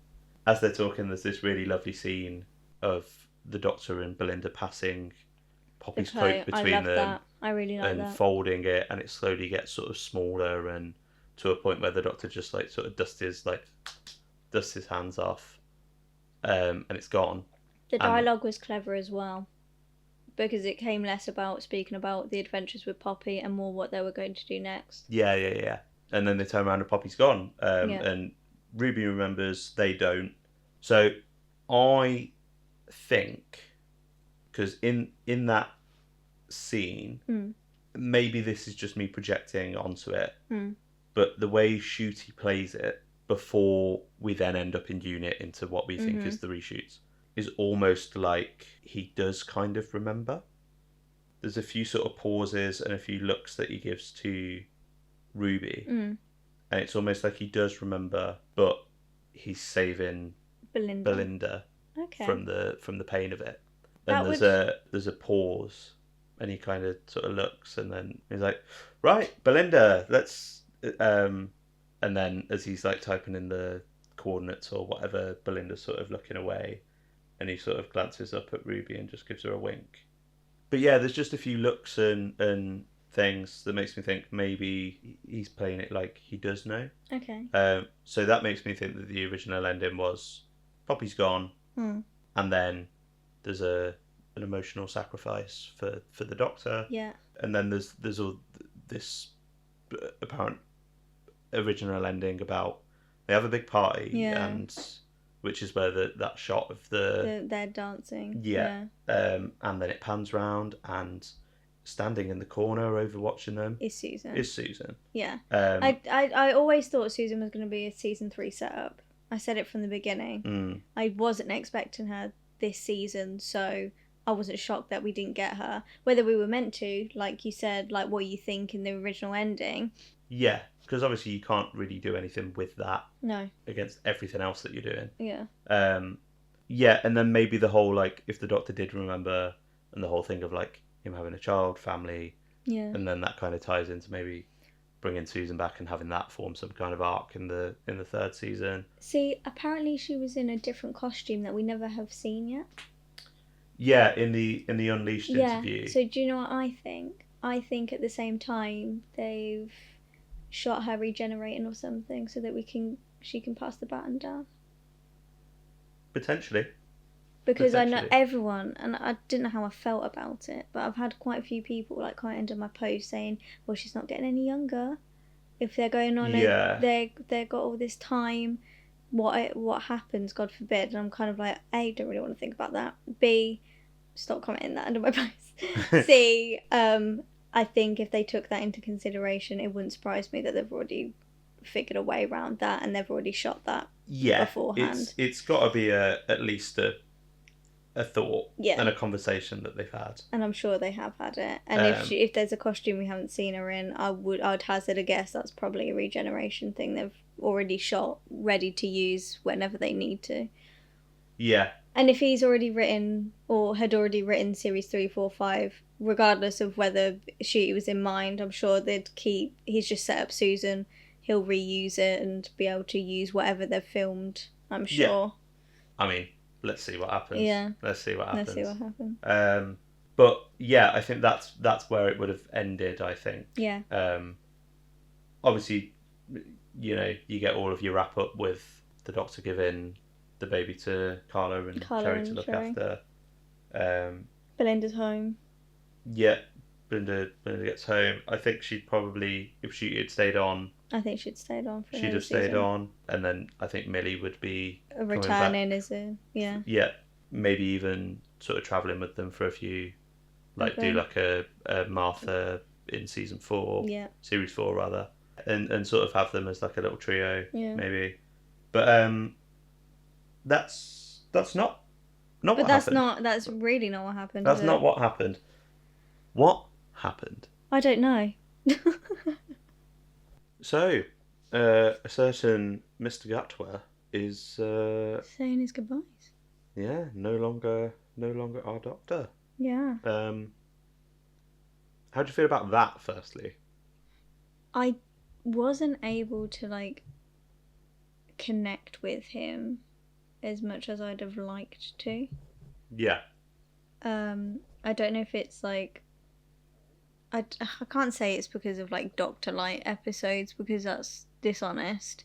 as they're talking, there's this really lovely scene of the Doctor and Belinda passing Poppy's coat between them. That. I really like that. And folding it, and it slowly gets sort of smaller, and to a point where the Doctor just like sort of dusts his hands off, and it's gone. The dialogue was clever as well, because it came less about speaking about the adventures with Poppy and more what they were going to do next. Yeah. And then they turn around and Poppy's gone, and Ruby remembers, they don't. So I think, because in that scene, maybe this is just me projecting onto it, but the way Ncuti plays it before we then end up in unit into what we think is the reshoots is almost like he does kind of remember. There's a few sort of pauses and a few looks that he gives to Ruby, and it's almost like he does remember, but he's saving Belinda from the pain of it. And there's a pause, and he kind of sort of looks, and then he's like, right, Belinda, let's and then as he's like typing in the coordinates or whatever, Belinda's sort of looking away, and he sort of glances up at Ruby and just gives her a wink. But yeah, there's just a few looks and things that makes me think maybe he's playing it like he does know. Okay. So that makes me think that the original ending was Poppy's gone, and then there's an emotional sacrifice for the Doctor. Yeah. And then there's all this apparent original ending about they have a big party, and which is where that shot of they're dancing. Yeah. And then it pans round, and standing in the corner overwatching them is Susan. Yeah. I always thought Susan was going to be a season 3 setup. I said it from the beginning. I wasn't expecting her this season, so I wasn't shocked that we didn't get her. Whether we were meant to, like you said, like what you think in the original ending. Yeah, because obviously you can't really do anything with that. No. Against everything else that you're doing. Yeah. Yeah, and then maybe the whole, like, if the Doctor did remember, and the whole thing of, like, him having a child, family. Yeah. And then that kind of ties into maybe bringing Susan back and having that form some kind of arc in the third season. See, apparently she was in a different costume that we never have seen yet. Yeah, in the Unleashed interview. So do you know what I think? I think at the same time they've shot her regenerating or something so that she can pass the baton down. Potentially. Because I know everyone, and I didn't know how I felt about it, but I've had quite a few people like comment under my post saying, well, she's not getting any younger. If they're going on they've got all this time, what happens, God forbid. And I'm kind of like, A, don't really want to think about that. B, stop commenting that under my post. C, I think if they took that into consideration, it wouldn't surprise me that they've already figured a way around that and they've already shot that beforehand. It's got to be at least a thought and a conversation that they've had. And I'm sure they have had it. And if there's a costume we haven't seen her in, I'd hazard a guess that's probably a regeneration thing they've already shot, ready to use whenever they need to. Yeah. And if he's already written, or had already written series 3, 4, 5, regardless of whether she was in mind, I'm sure he's just set up Susan, he'll reuse it and be able to use whatever they've filmed, I'm sure. Yeah. I mean, let's see what happens. Yeah. Let's see what happens. But yeah, I think that's where it would have ended, I think. Yeah. Obviously, you get all of your wrap up with the Doctor giving the baby to Carla and Cherry to look after. Belinda's home. Yeah, Belinda gets home. I think she'd probably, if she had stayed on, I think she'd stayed on for she'd have stayed on, and then I think Millie would be returning as a yeah, maybe even sort of travelling with them for a few, do like a Martha in season 4, series 4 rather, and sort of have them as like a little trio, maybe. But that's not what happened. That's really not what happened. That's not what happened. What happened? I don't know. So, a certain Mr. Gatwa is saying his goodbyes. Yeah, no longer our Doctor. Yeah. How do you feel about that? Firstly, I wasn't able to connect with him as much as I'd have liked to. Yeah. I don't know if it's I can't say it's because of Doctor Light episodes, because that's dishonest.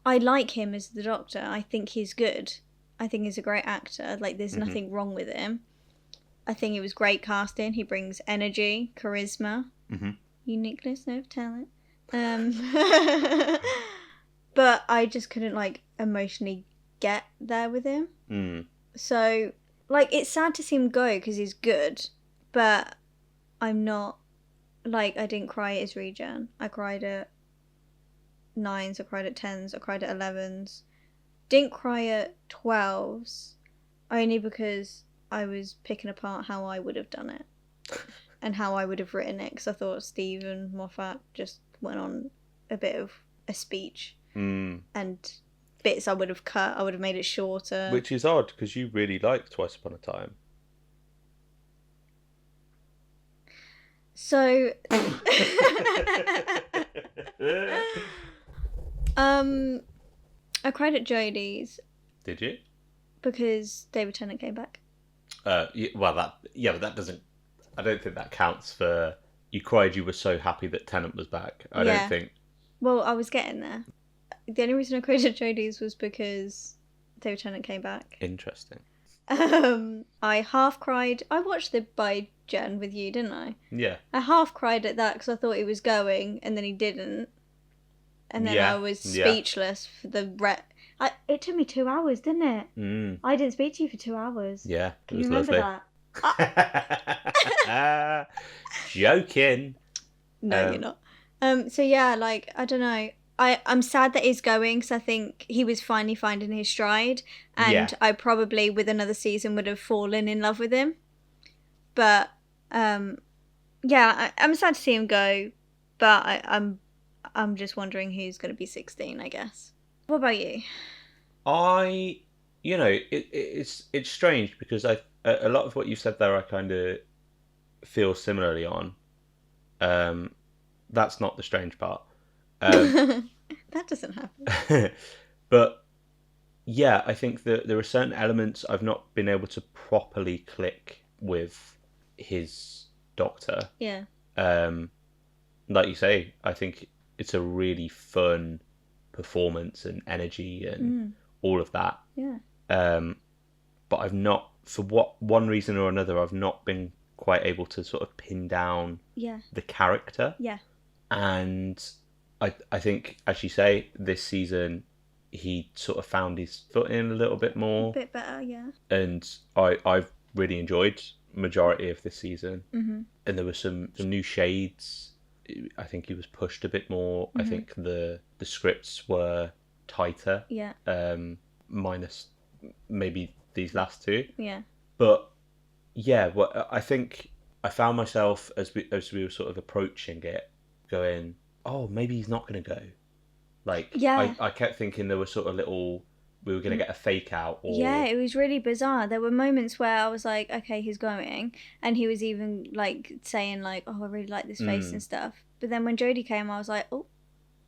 I like him as the Doctor. I think he's good. I think he's a great actor. There's nothing wrong with him. I think it was great casting. He brings energy, charisma, uniqueness, no talent. But I just couldn't emotionally get there with him. So it's sad to see him go because he's good, but I'm not I didn't cry at his regen. I cried at 9s, I cried at 10s, I cried at 11s. Didn't cry at 12s, only because I was picking apart how I would have done it and how I would have written it, because I thought Stephen Moffat just went on a bit of a speech and bits I would have cut, I would have made it shorter. Which is odd, because you really liked Twice Upon a Time. So, I cried at Jodie's. Did you? Because David Tennant came back. But that doesn't. I don't think that counts for. You cried. You were so happy that Tennant was back. I don't think. Well, I was getting there. The only reason I cried at Jodie's was because David Tennant came back. Interesting. I half cried. I watched the By Jen with you, didn't I? Yeah. I half cried at that because I thought he was going, and then he didn't. And then I was speechless for the it took me 2 hours, didn't it? I didn't speak to you for 2 hours. Yeah, Can you remember that? Joking. No, you're not. So yeah, I don't know. I'm sad that he's going, because I think he was finally finding his stride, and I probably with another season would have fallen in love with him. But I'm sad to see him go, but I'm just wondering who's going to be 16, I guess. What about you? It's strange, because a lot of what you said there I kind of feel similarly on. That's not the strange part. That doesn't happen. But yeah, I think that there are certain elements I've not been able to properly click with his Doctor. Yeah. Like you say, I think it's a really fun performance and energy and all of that. Yeah. but I've not, for one reason or another, I've not been quite able to sort of pin down the character. Yeah. And I think, as you say, this season he sort of found his footing a little bit more. A bit better, yeah. And I've really enjoyed majority of this season. Mm-hmm. And there were some new shades. I think he was pushed a bit more. Mm-hmm. I think the scripts were tighter. Yeah. Minus maybe these last two. Yeah. But yeah, well, I think I found myself as we were sort of approaching it, going, oh, maybe he's not going to go. Like, yeah. I kept thinking there were sort of we were going to get a fake out. Or... Yeah, it was really bizarre. There were moments where I was like, okay, he's going. And he was even, like, saying, like, oh, I really like this face and stuff. But then when Jodie came, I was like, oh,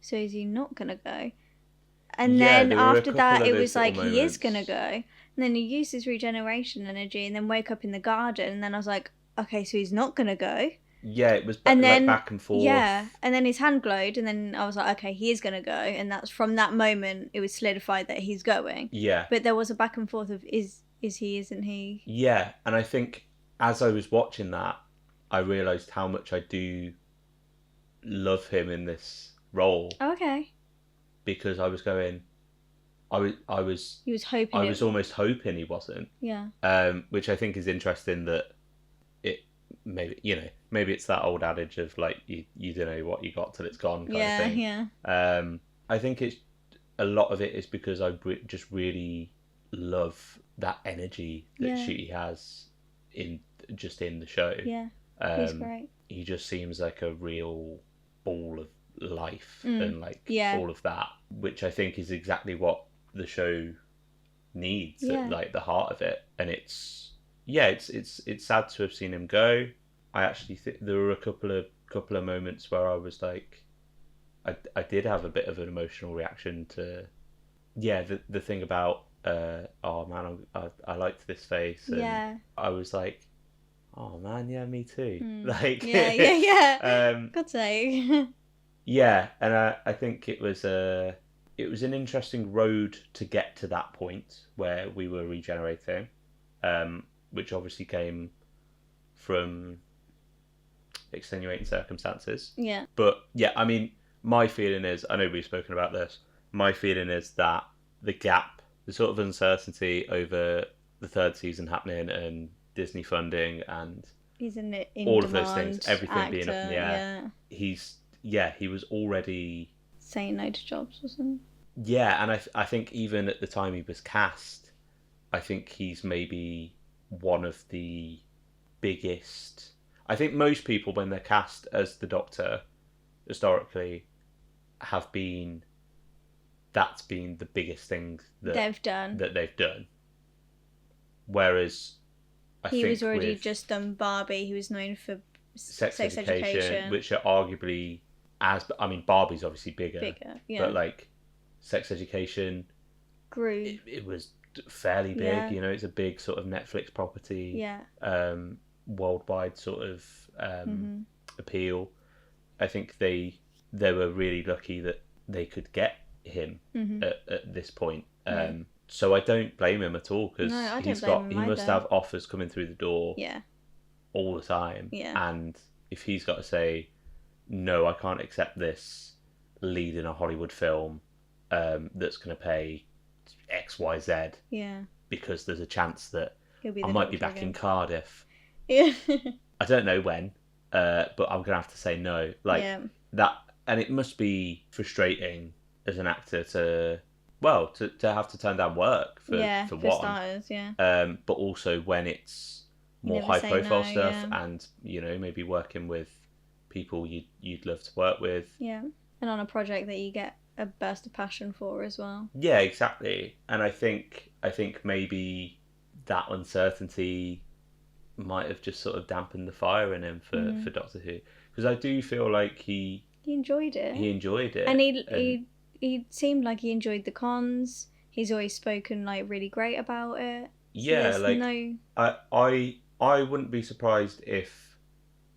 so is he not going to go? And then after that, it was like, he is going to go. And then he used his regeneration energy and then wake up in the garden. And then I was like, okay, so he's not going to go. Yeah, it was back and forth. Yeah, and then his hand glowed, and then I was like, okay, he is going to go. And that's from that moment, it was solidified that he's going. Yeah. But there was a back and forth of, is he, isn't he? Yeah, and I think as I was watching that, I realised how much I do love him in this role. Oh, okay. Because I was going... I was... He was hoping... I was almost hoping he wasn't. Yeah. Which I think is interesting that it... Maybe it's that old adage of like you don't know what you got till it's gone kind of thing. Yeah. I think it's a lot of it is because I just really love that energy that Ncuti has in the show. Yeah, he's great. He just seems like a real ball of life and like all of that, which I think is exactly what the show needs at like the heart of it. And it's sad to have seen him go. I actually think there were a couple of moments where I was like, I did have a bit of an emotional reaction to, the thing about, oh man, I liked this face, and I was like, oh man, yeah, me too. Like, God's sake. Yeah, and I think it was an interesting road to get to that point where we were regenerating, which obviously came from extenuating circumstances. Yeah. But yeah, I mean, my feeling is, I know we've spoken about this, my feeling is that the gap, the sort of uncertainty over the third season happening and Disney funding and all of those things, everything being up in the air. He was already saying no to jobs or something. Yeah, and I think even at the time he was cast, I think he's maybe one of the biggest... I think most people, when they're cast as the Doctor, historically, that's been the biggest thing that they've done. Whereas he was already just done Barbie. He was known for sex education, which are arguably Barbie's obviously bigger, but like Sex Education grew. It was fairly big. Yeah. You know, it's a big sort of Netflix property. Yeah. Worldwide sort of appeal. I think they were really lucky that they could get him at this point. So I don't blame him at all, because he must have offers coming through the door all the time. Yeah. And if he's got to say, no, I can't accept this lead in a Hollywood film that's going to pay X, Y, Z, because there's a chance that I might be back in Cardiff. Yeah. I don't know when, but I'm going to have to say no. Like that, and it must be frustrating as an actor to have to turn down work for one. Starters, but also when it's more high profile stuff, and maybe working with people you'd love to work with. Yeah, and on a project that you get a burst of passion for as well. Yeah, exactly. And I think maybe that uncertainty might have just sort of dampened the fire in him for Doctor Who, because I do feel like he enjoyed it. And he seemed like he enjoyed the cons. He's always spoken like really great about it. I wouldn't be surprised if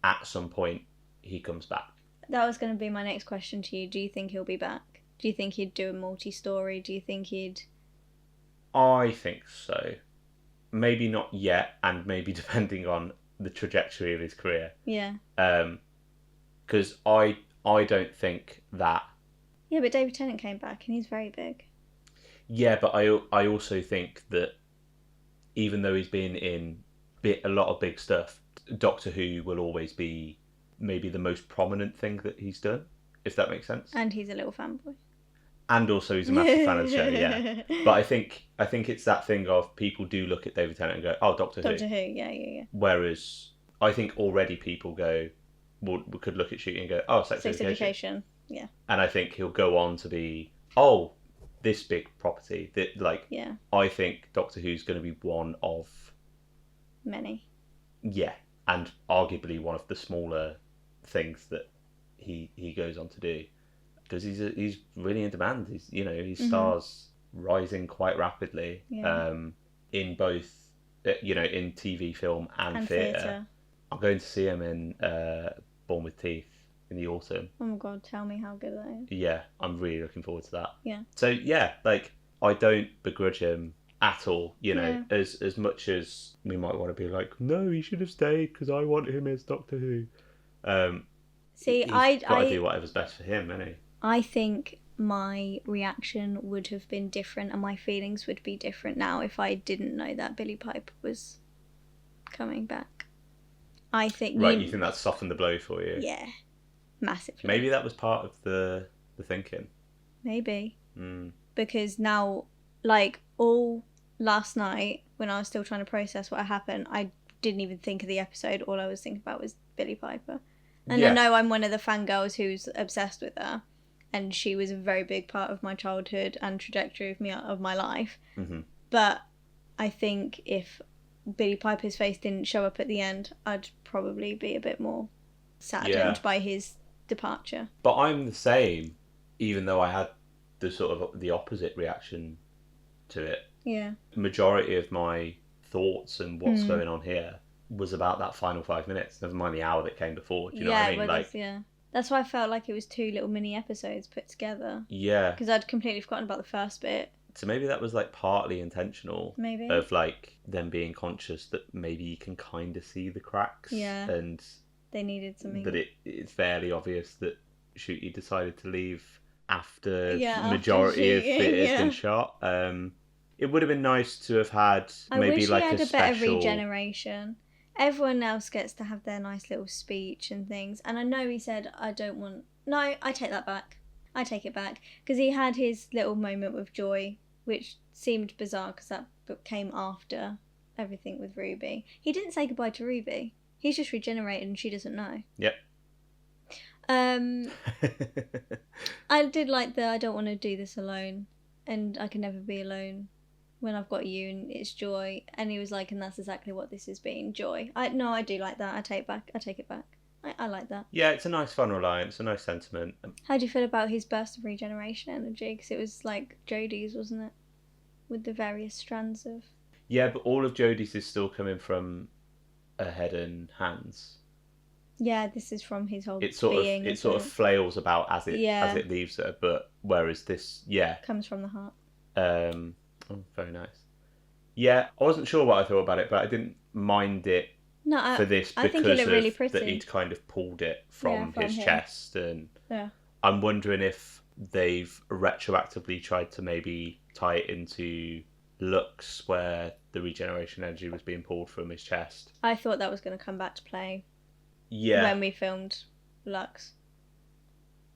at some point he comes back. That was going to be my next question to you. Do you think he'll be back? Do you think he'd do a multi-story? Do you think he'd... I think so. maybe not yet, and maybe depending on the trajectory of his career. Yeah. Because I don't think that. Yeah, but David Tennant came back and he's very big. Yeah, but I also think that even though he's been in a lot of big stuff, Doctor Who will always be maybe the most prominent thing that he's done, if that makes sense. And he's a little fanboy. And also he's a massive fan of the show, yeah. But I think it's that thing of people do look at David Tennant and go, oh, Doctor Who. Doctor Who, yeah. Whereas I think already people go, well, we could look at Ncuti and go, oh, Sex Education. Yeah. And I think he'll go on to be, oh, this big property. Yeah. I think Doctor Who's going to be one of many. Yeah, and arguably one of the smaller things that he goes on to do, because he's really in demand. His stars rising quite rapidly. Yeah. In both in TV, film, and theatre. I'm going to see him in Born with Teeth in the autumn. Oh my god, tell me how good that is. Yeah, I'm really looking forward to that. Yeah. So yeah, I don't begrudge him at all, as much as we might want to be like, no, he should have stayed because I want him as Doctor Who. He's got to do whatever's best for him, isn't he? I think my reaction would have been different and my feelings would be different now if I didn't know that Billy Piper was coming back. I think... Right, you think that softened the blow for you? Yeah, massively. Maybe that was part of the thinking. Maybe. Because now, all last night, when I was still trying to process what happened, I didn't even think of the episode. All I was thinking about was Billy Piper. And I know I'm one of the fangirls who's obsessed with her. And she was a very big part of my childhood and trajectory of my life. Mm-hmm. But I think if Billy Piper's face didn't show up at the end, I'd probably be a bit more saddened by his departure. But I'm the same, even though I had the sort of the opposite reaction to it. Yeah. The majority of my thoughts and what's going on here was about that final 5 minutes, never mind the hour that came before. Do you know what I mean? Well, that's why I felt like it was 2 little mini episodes put together. Yeah. Because I'd completely forgotten about the first bit. So maybe that was partly intentional. Maybe. Of them being conscious that maybe you can kind of see the cracks. Yeah. And they needed something. That it's fairly obvious that Ncuti decided to leave after the majority of it has been shot. It would have been nice to have had maybe a special... better regeneration. Everyone else gets to have their nice little speech and things. And I know he said, I don't want... No, I take that back. I take it back. Because he had his little moment with Joy, which seemed bizarre because that book came after everything with Ruby. He didn't say goodbye to Ruby. He's just regenerated and she doesn't know. Yep. I did like I don't want to do this alone. And I can never be alone when I've got you and it's Joy. And he was like, and that's exactly what this has been, Joy. I do like that. I take it back. I like that. Yeah, it's a nice fun reliance, a nice sentiment. How do you feel about his burst of regeneration energy? Because it was like Jodie's, wasn't it? With the various strands of... Yeah, but all of Jodie's is still coming from her head and hands. Yeah, this is from his whole being. It sort of flails about as it leaves her, but whereas this, comes from the heart. Oh, very nice. Yeah, I wasn't sure what I thought about it, but I didn't mind it for this because I think it looked really pretty. That he'd kind of pulled it from his chest, and I'm wondering if they've retroactively tried to maybe tie it into Lux, where the regeneration energy was being pulled from his chest. I thought that was going to come back to play. Yeah. When we filmed Lux.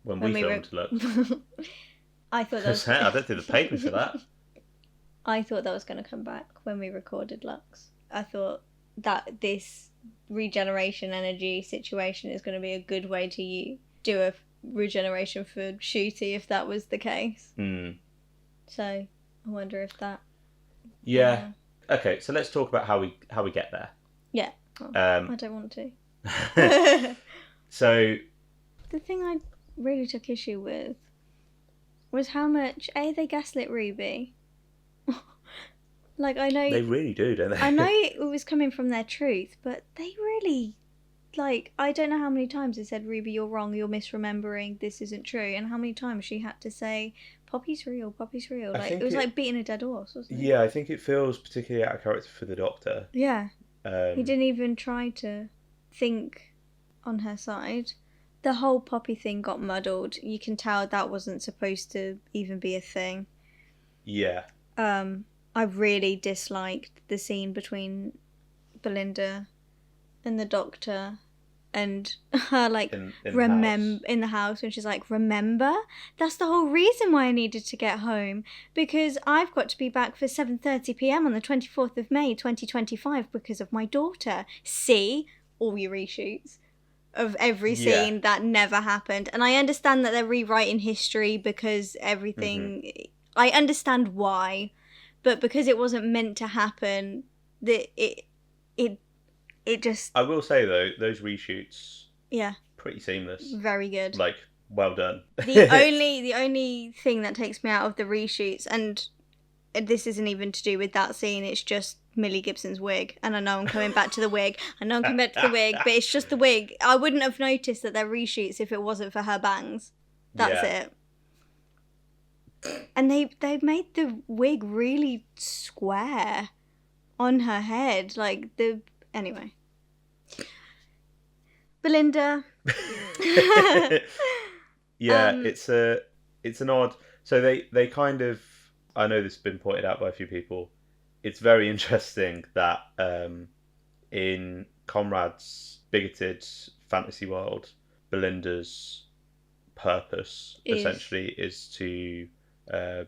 When we filmed Lux. I thought that was... I don't think the paper for that. I thought that was going to come back when we recorded Lux. I thought that this regeneration energy situation is going to be a good way to do a regeneration for Ncuti if that was the case. So I wonder if that... Yeah. Okay, so let's talk about how we get there. Yeah. Oh, I don't want to. So... The thing I really took issue with was how much they gaslit Ruby. I know they really do, don't they? I know it was coming from their truth, but they really like, I don't know how many times it said, Ruby, you're wrong, you're misremembering, this isn't true, and how many times she had to say, Poppy's real, Poppy's real. Like, it was like beating a dead horse, wasn't it? Yeah, I think it feels particularly out of character for the Doctor. Yeah. He didn't even try to think on her side. The whole Poppy thing got muddled. You can tell that wasn't supposed to even be a thing. Yeah. I really disliked the scene between Belinda and the Doctor and her, like, in the house when she's like, remember? That's the whole reason why I needed to get home, because I've got to be back for 7:30 p.m. on the 24th of May 2025 because of my daughter. See? All your reshoots of every scene that never happened. And I understand that they're rewriting history because everything... I understand why, but because it wasn't meant to happen, it just... I will say, though, those reshoots... Yeah. Pretty seamless. Very good. Like, well done. The only thing that takes me out of the reshoots, and this isn't even to do with that scene, it's just Millie Gibson's wig. And I know I'm coming back to the wig. But it's just the wig. I wouldn't have noticed that they're reshoots if it wasn't for her bangs. That's it. And they made the wig really square on her head. Like, anyway. Belinda. It's an odd... So they kind of... I know this has been pointed out by a few people. It's very interesting that in Conrad's bigoted fantasy world, Belinda's purpose essentially is to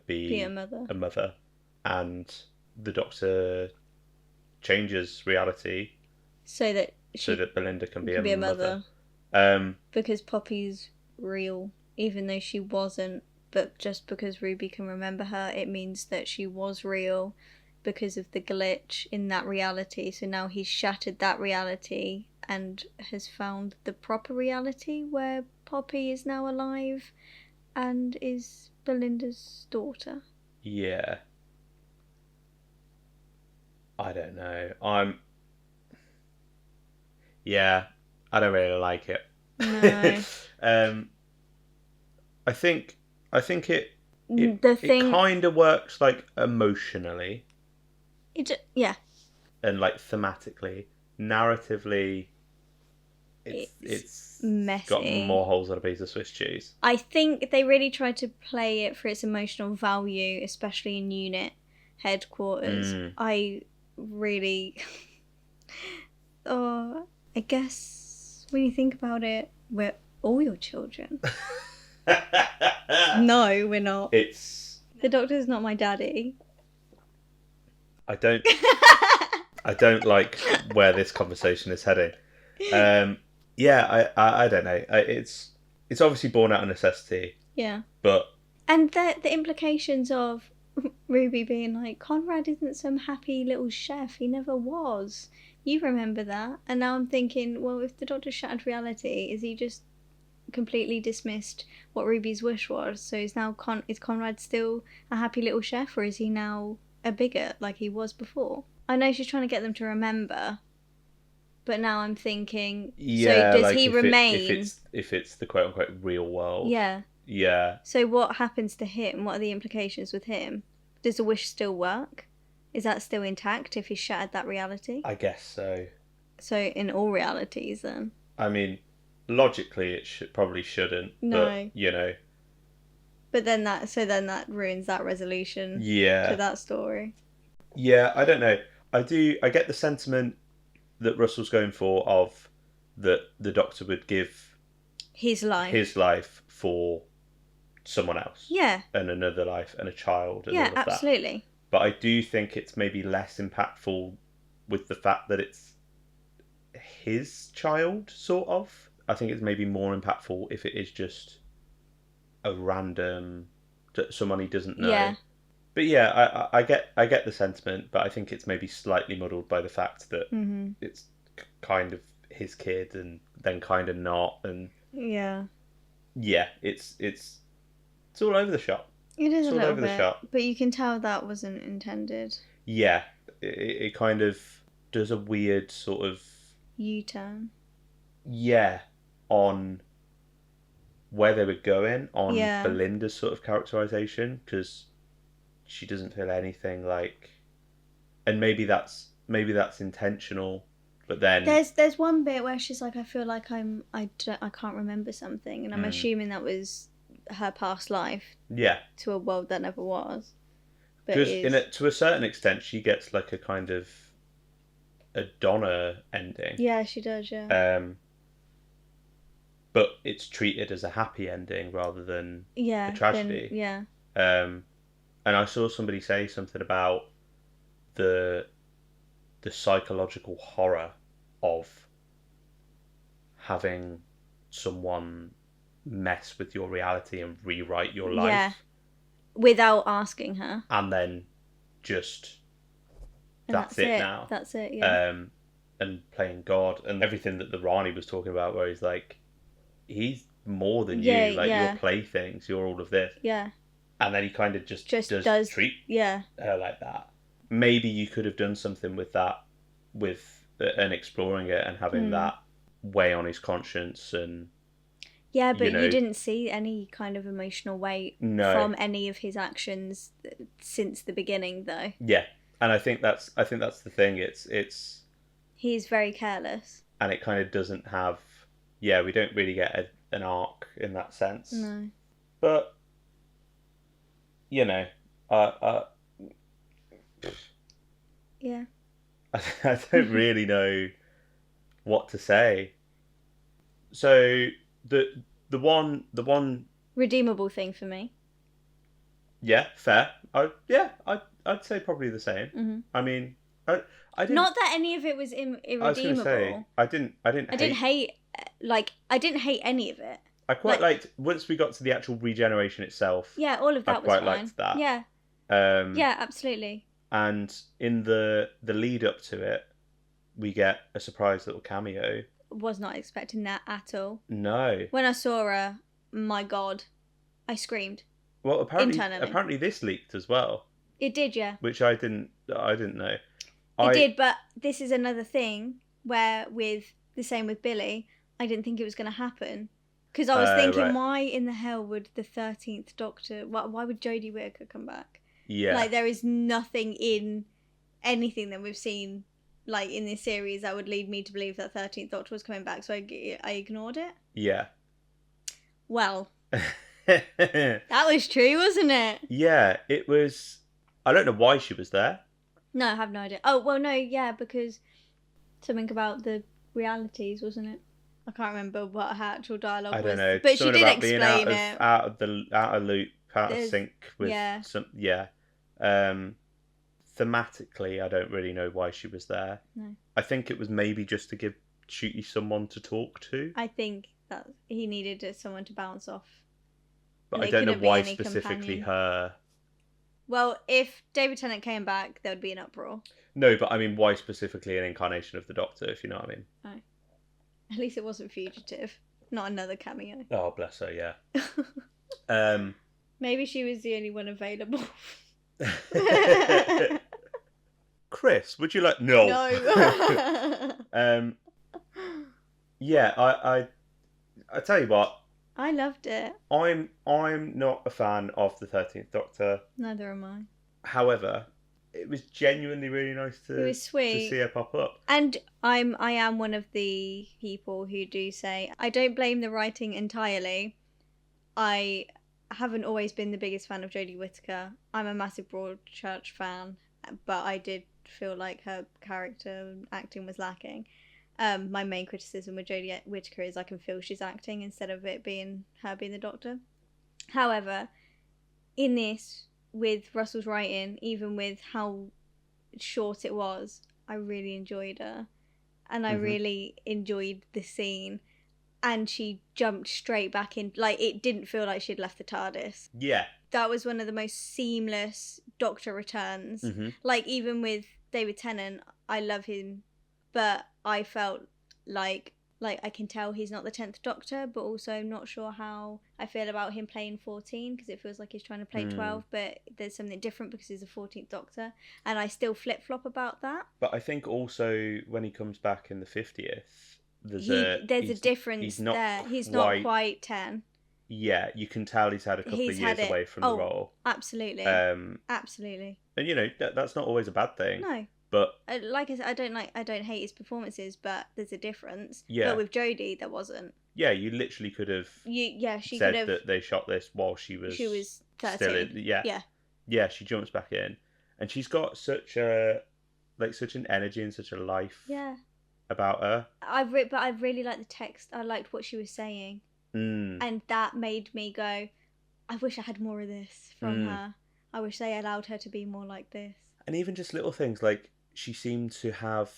be a mother. And the Doctor changes reality so that Belinda can be a mother. Because Poppy's real, even though she wasn't. But just because Ruby can remember her, it means that she was real because of the glitch in that reality. So now he's shattered that reality and has found the proper reality where Poppy is now alive and is Belinda's daughter. Yeah. I don't know. I don't really like it. No. I think it kind of works, like, emotionally. And, like, thematically. Narratively, it's messy. Got more holes than a piece of Swiss cheese. I think they really tried to play it for its emotional value, especially in unit headquarters. I really... I guess when you think about it, we're all your children. No, we're not. The Doctor's not my daddy. I don't like where this conversation is heading. I don't know. It's obviously born out of necessity. Yeah. And the implications of Ruby being like, Conrad isn't some happy little chef. He never was. You remember that. And now I'm thinking, well, if the Doctor shattered reality, is he just completely dismissed what Ruby's wish was? So is Conrad still a happy little chef, or is he now a bigot like he was before? I know she's trying to get them to remember, but now I'm thinking, so does he remain? If it's the quote unquote real world. Yeah. So what happens to him? What are the implications with him? Does the wish still work? Is that still intact if he shattered that reality? I guess so. So in all realities, then. I mean, logically, it probably shouldn't. No. But, you know. But then that ruins that resolution. Yeah. To that story. Yeah, I don't know. I get the sentiment that Russell's going for, of that the Doctor would give his life for someone else. Yeah. And another life and a child and all of that. Yeah, absolutely. But I do think it's maybe less impactful with the fact that it's his child, sort of. I think it's maybe more impactful if it is just a random, someone he doesn't know. Yeah. But yeah, I get the sentiment, but I think it's maybe slightly muddled by the fact that it's kind of his kid and then kind of not, and yeah, it's all over the shop. It is a little bit, but you can tell that wasn't intended. Yeah, it kind of does a weird sort of U-turn. yeah, on where they were going on Yeah. Belinda's sort of characterization, because she doesn't feel anything like, and maybe that's intentional, but then there's one bit where she's like, I feel like I can't remember something, and I'm assuming that was her past life. Yeah. To a world that never was. Because to a certain extent, she gets like a kind of a Donna ending. Yeah, she does. Yeah. But it's treated as a happy ending rather than a tragedy. Yeah. And I saw somebody say something about the psychological horror of having someone mess with your reality and rewrite your life. Yeah. Without asking her. And then just that's it now. That's it, yeah. And playing God and everything that the Rani was talking about, where he's like, he's more than you. Like, you're playthings, you're all of this. Yeah. And then he kind of just does treat her like that. Maybe you could have done something with that, and exploring it and having that weigh on his conscience and. Yeah, but you didn't see any kind of emotional weight from any of his actions since the beginning, though. Yeah, and I think that's the thing. It's. He's very careless, and it kind of doesn't have. Yeah, we don't really get an arc in that sense. No. But. Yeah. I don't really know what to say. So the one redeemable thing for me. Yeah, fair. I'd say probably the same. Mm-hmm. I mean, I didn't. Not that any of it was irredeemable. I was going to say I didn't hate any of it. I quite liked once we got to the actual regeneration itself. Yeah, all of that was fine. I quite liked that. Yeah. Yeah, absolutely. And in the lead up to it, we get a surprise little cameo. Was not expecting that at all. No. When I saw her, my God, I screamed. Well, apparently this leaked as well. It did, yeah. Which I didn't know. It did, but this is another thing where with the same with Billy, I didn't think it was going to happen. Because I was thinking, why in the hell would the 13th Doctor... Why would Jodie Whittaker come back? Yeah. Like, there is nothing in anything that we've seen, like, in this series that would lead me to believe that 13th Doctor was coming back, so I ignored it. Yeah. Well, that was true, wasn't it? Yeah, it was... I don't know why she was there. No, I have no idea. Oh, well, no, yeah, because something about the realities, wasn't it? I can't remember what her actual dialogue was. I don't know. But something she did explain it. Out of loop, out of sync with some. Yeah. Thematically, I don't really know why she was there. No. I think it was maybe just to give Ncuti someone to talk to. I think that he needed someone to bounce off. But I don't know why specifically her. Well, if David Tennant came back, there would be an uproar. No, but I mean, why specifically an incarnation of the Doctor, if you know what I mean? Oh. At least it wasn't Fugitive. Not another cameo. Oh, bless her, yeah. Maybe she was the only one available. Chris, would you like... No. No. Yeah, I tell you what. I loved it. I'm not a fan of the 13th Doctor. Neither am I. However, it was genuinely really nice to see her pop up. And I am one of the people who do say, I don't blame the writing entirely. I haven't always been the biggest fan of Jodie Whittaker. I'm a massive Broadchurch fan, but I did feel like her character acting was lacking. My main criticism with Jodie Whittaker is I can feel she's acting instead of it being her being the Doctor. However, in this, with Russell's writing, even with how short it was, I really enjoyed her. And I really enjoyed the scene. And she jumped straight back in. Like, it didn't feel like she'd left the TARDIS. Yeah. That was one of the most seamless Doctor returns. Mm-hmm. Like, even with David Tennant, I love him. But I felt like I can tell he's not the 10th Doctor, but also not sure how I feel about him playing 14, because it feels like he's trying to play 12, but there's something different because he's the 14th Doctor, and I still flip-flop about that. But I think also when he comes back in the 50th, there's a difference there. He's not quite 10. Yeah, you can tell he's had a couple of years away from the role. Absolutely. Absolutely. And, you know, that's not always a bad thing. No. But like I said, I don't hate his performances, but there's a difference. Yeah. But with Jodie, there wasn't. Yeah, you literally could have she said could have, that they shot this while she was 13. Still in, yeah, she jumps back in. And she's got such an energy and such a life about her. But I really liked the text. I liked what she was saying. And that made me go, I wish I had more of this from her. I wish they allowed her to be more like this. And even just little things, like, she seemed to have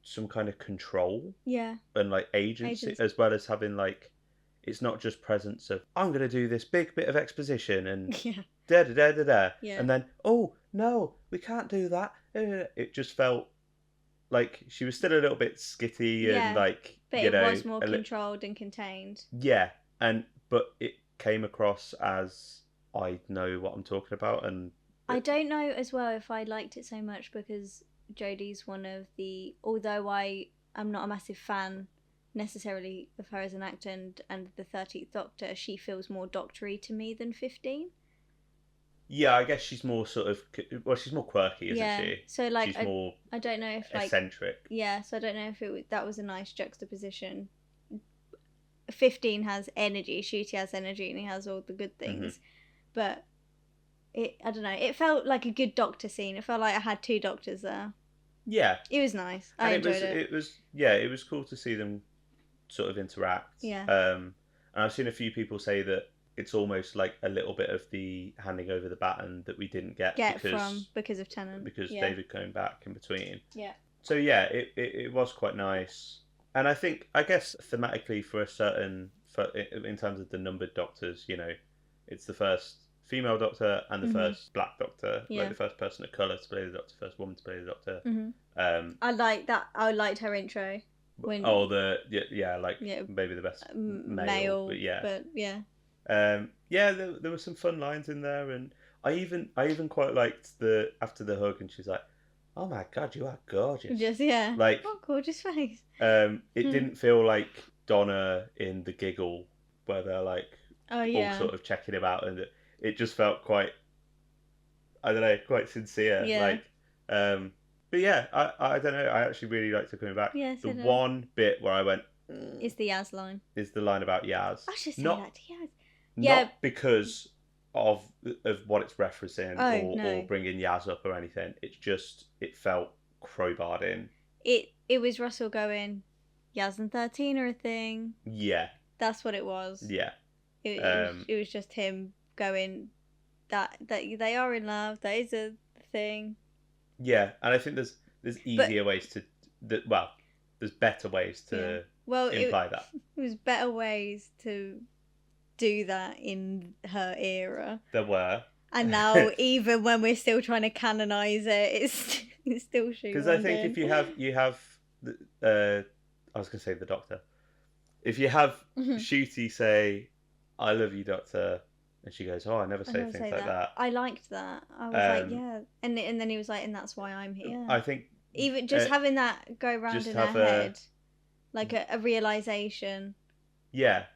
some kind of control. Yeah. And, like, agency, as well as having, like, it's not just presence of, I'm going to do this big bit of exposition and da-da-da-da-da. Yeah. And then, oh, no, we can't do that. It just felt like she was still a little bit skitty and, like, but it was more controlled and contained. Yeah. But it came across as, I know what I'm talking about. And I don't know as well if I liked it so much because Jodie's one of the, although I am not a massive fan necessarily of her as an actor and the 13th Doctor, she feels more doctory to me than 15. Yeah, I guess she's more sort of, well, she's more quirky, isn't she? So, like, she's more I don't know if, like, eccentric. Yeah, so I don't know if that was a nice juxtaposition. 15 has energy, Ncuti has energy, and he has all the good things. But I don't know, it felt like a good Doctor scene. It felt like I had two Doctors there. Yeah. It was nice. I enjoyed it. It was cool to see them sort of interact. Yeah. And I've seen a few people say that it's almost like a little bit of the handing over the baton that we didn't get because of Tennant. Because David coming back in between. Yeah. So yeah, it was quite nice. And I guess thematically in terms of the numbered Doctors, you know, it's the first female Doctor and the first black Doctor, like the first person of colour to play the Doctor, first woman to play the Doctor. I like that. I liked her intro. Maybe the best male, but yeah. There were some fun lines in there, and I even quite liked after the hug, and she's like, "Oh my God, you are gorgeous!" Just like, what gorgeous face. It didn't feel like Donna in The Giggle, where they're like all sort of checking him out, and it just felt quite, I don't know, quite sincere. Yeah. Like, but yeah, I don't know. I actually really liked her coming back. Yes, the one bit where I went is the Yaz line. Is the line about Yaz? I should say that to Yaz. Not because of what it's referencing or bringing Yaz up or anything. It's just, it felt crowbarred in. It was Russell going, Yaz and 13 are a thing. Yeah. That's what it was. Yeah. It was just him going, that they are in love. That is a thing. Yeah, and I think there's easier ways to, there's better ways to imply that. There was better ways to do that in her era. There were. And now, even when we're still trying to canonise it, it's still shoehorned. Because I think if you have, I was going to say the Doctor. If you have Ncuti say, "I love you, Doctor," and she goes, "Oh, I never say things like that." I liked that. I was like, yeah, and then he was like, "And that's why I'm here." I think even just having that go round in her head, like a realization. Yeah,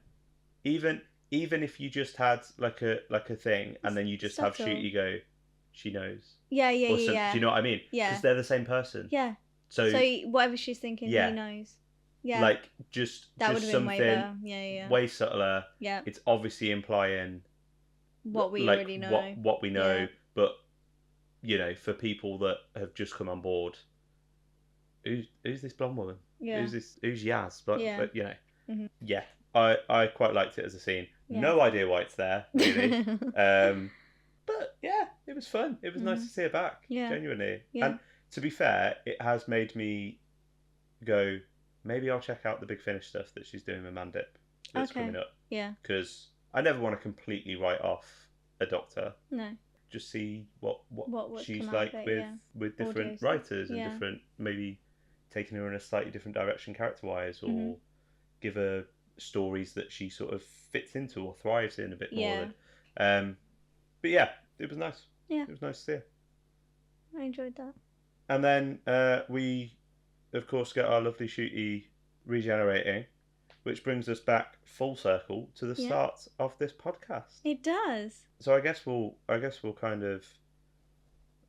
even if you just had like a thing, and then you just have Ncuti go, "She knows." Yeah. Do you know what I mean? Yeah. Because they're the same person. Yeah. So whatever she's thinking, he knows. Yeah. Like just something way subtler. Yeah. It's obviously implying what we already know. What we know, but you know, for people that have just come on board, who's this blonde woman? Yeah. Who's Yaz? But you know. Mm-hmm. Yeah. I quite liked it as a scene. Yeah. No idea why it's there, really. But yeah, it was fun. It was nice to see her back. Yeah. Genuinely. Yeah. And to be fair, it has made me go, maybe I'll check out the Big Finish stuff that she's doing with Mandip that's coming up. Yeah. Because I never want to completely write off a Doctor. No. Just see what she's like with different writers and different, maybe taking her in a slightly different direction character-wise, or give her stories that she sort of fits into or thrives in a bit more. But yeah, it was nice. Yeah. It was nice to see her. I enjoyed that. And then we, of course, get our lovely Ncuti regenerating, which brings us back full circle to the start of this podcast. It does. So I guess we'll kind of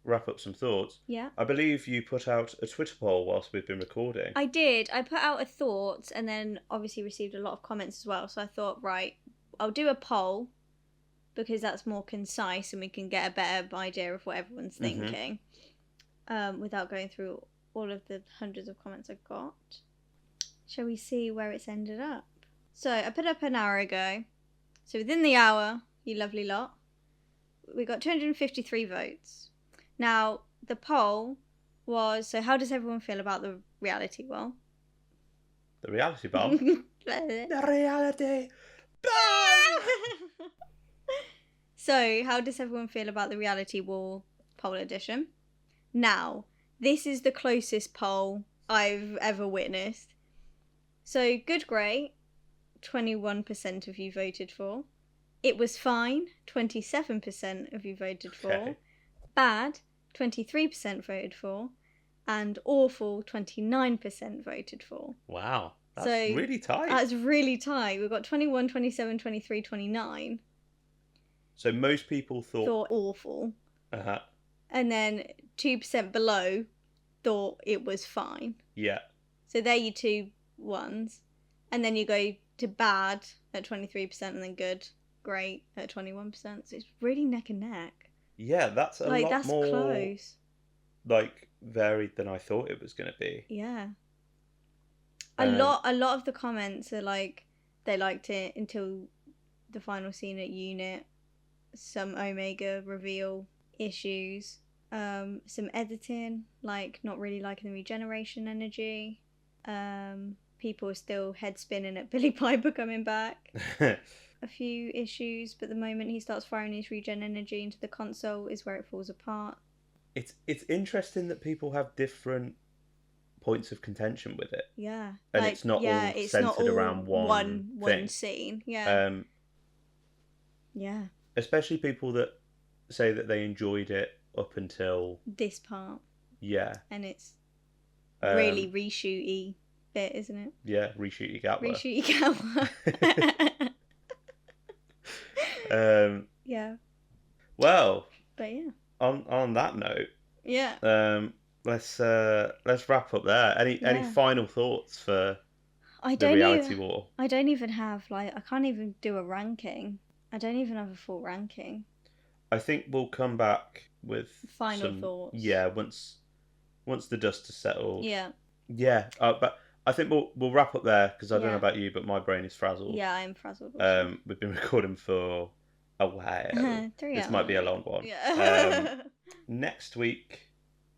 wrap up some thoughts. Yeah. I believe you put out a Twitter poll whilst we've been recording. I did. I put out a thought and then obviously received a lot of comments as well. So I thought, right, I'll do a poll because that's more concise and we can get a better idea of what everyone's thinking without going through all of the hundreds of comments I got. Shall we see where it's ended up? So I put up an hour ago. So within the hour, you lovely lot, we got 253 votes. Now, the poll was, so how does everyone feel about the reality wall? The reality bomb? The reality bomb! So, how does everyone feel about the reality wall poll edition? Now, this is the closest poll I've ever witnessed. So, good, great, 21% of you voted for. It was fine, 27% of you voted for. Okay. Bad, 23% voted for. And awful, 29% voted for. Wow, that's really tight. That's really tight. We've got 21, 27, 23, 29. So most people thought awful. Uh-huh. And then 2% below thought it was fine. Yeah. So they're your two ones. And then you go to bad at 23% and then good, great at 21%. So it's really neck and neck. Yeah, that's a lot that's more close. Varied than I thought it was going to be. Yeah. A lot of the comments are they liked it until the final scene at Unit. Some Omega reveal issues. Some editing, not really liking the regeneration energy. People are still head spinning at Billy Piper coming back. A few issues, but the moment he starts firing his regen energy into the console is where it falls apart. It's interesting that people have different points of contention with it. Yeah. And it's not all centered around one scene. Yeah. Yeah. Especially people that say that they enjoyed it up until this part. Yeah. And it's really reshooty bit, isn't it? Yeah, Ncuti Gatwa. Ncuti Gatwa. Yeah. Well. But yeah. On that note. Yeah. Let's wrap up there. Any final thoughts for the reality war? I don't even have I can't even do a ranking. I don't even have a full ranking. I think we'll come back with final thoughts. Yeah, once the dust has settled. Yeah. Yeah, but I think we'll wrap up there because I don't know about you, but my brain is frazzled. Yeah, I'm frazzled. We've been recording for a while. 3 hours. This might be a long one. Yeah. Next week,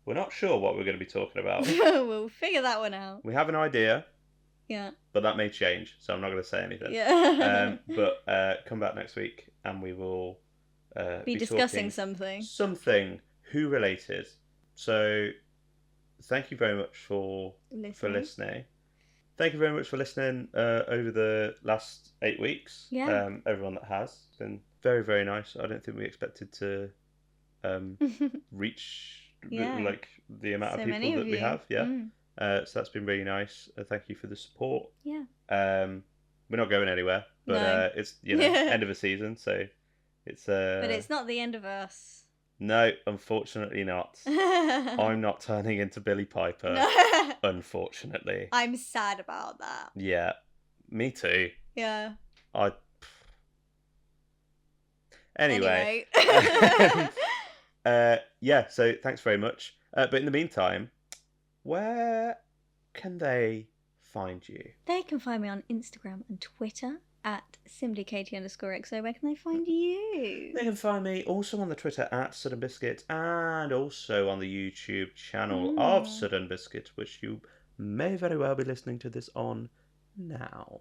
we're not sure what we're going to be talking about. We'll figure that one out. We have an idea. Yeah. But that may change, so I'm not going to say anything. Yeah. But come back next week and we will be discussing something. Something Who related. So thank you very much for listening. Thank you very much for listening over the last 8 weeks. Yeah. Everyone that has. It's been very, very nice. I don't think we expected to reach the amount of people that we have. Yeah. So that's been really nice. Thank you for the support. Yeah. We're not going anywhere, but it's end of a season, so it's But it's not the end of us. No, unfortunately not. I'm not turning into Billy Piper. No. Unfortunately. I'm sad about that. Yeah. Me too. Yeah. Anyway. Yeah, so thanks very much. But in the meantime, where can they find you? They can find me on Instagram and Twitter at simplykatie_XO. Where can they find you? They can find me also on the Twitter at Sudden Biscuit and also on the YouTube channel of Sudden Biscuit, which you may very well be listening to this on now.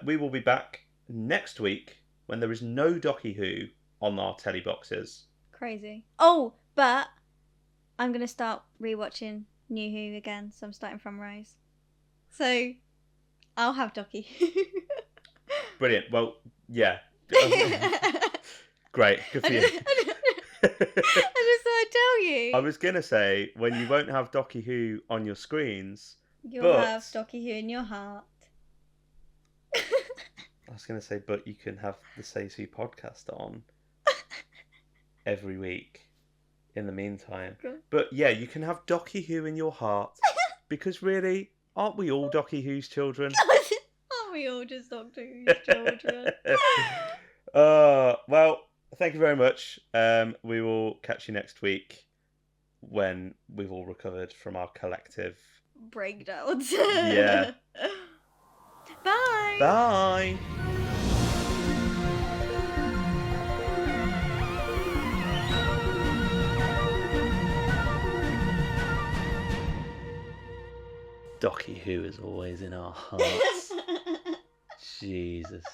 We will be back next week when there is no Docky Who on our telly boxes. Crazy. Oh, but I'm going to start rewatching New Who again, so I'm starting from Rose. So, I'll have Docky. Brilliant. Well, yeah. Great. Good for you. I just thought I'd tell you. I was going to say, when you won't have Docky Who on your screens, You'll have Doctor Who in your heart. I was going to say, but you can have the Say So podcast on every week in the meantime. But yeah, you can have Doctor Who in your heart. Because really, aren't we all Doctor Who's children? Aren't we all just Doctor Who's children? Well, thank you very much. We will catch you next week when we've all recovered from our collective breakdowns. Yeah. Bye. Bye. Doctor Who is always in our hearts. Jesus.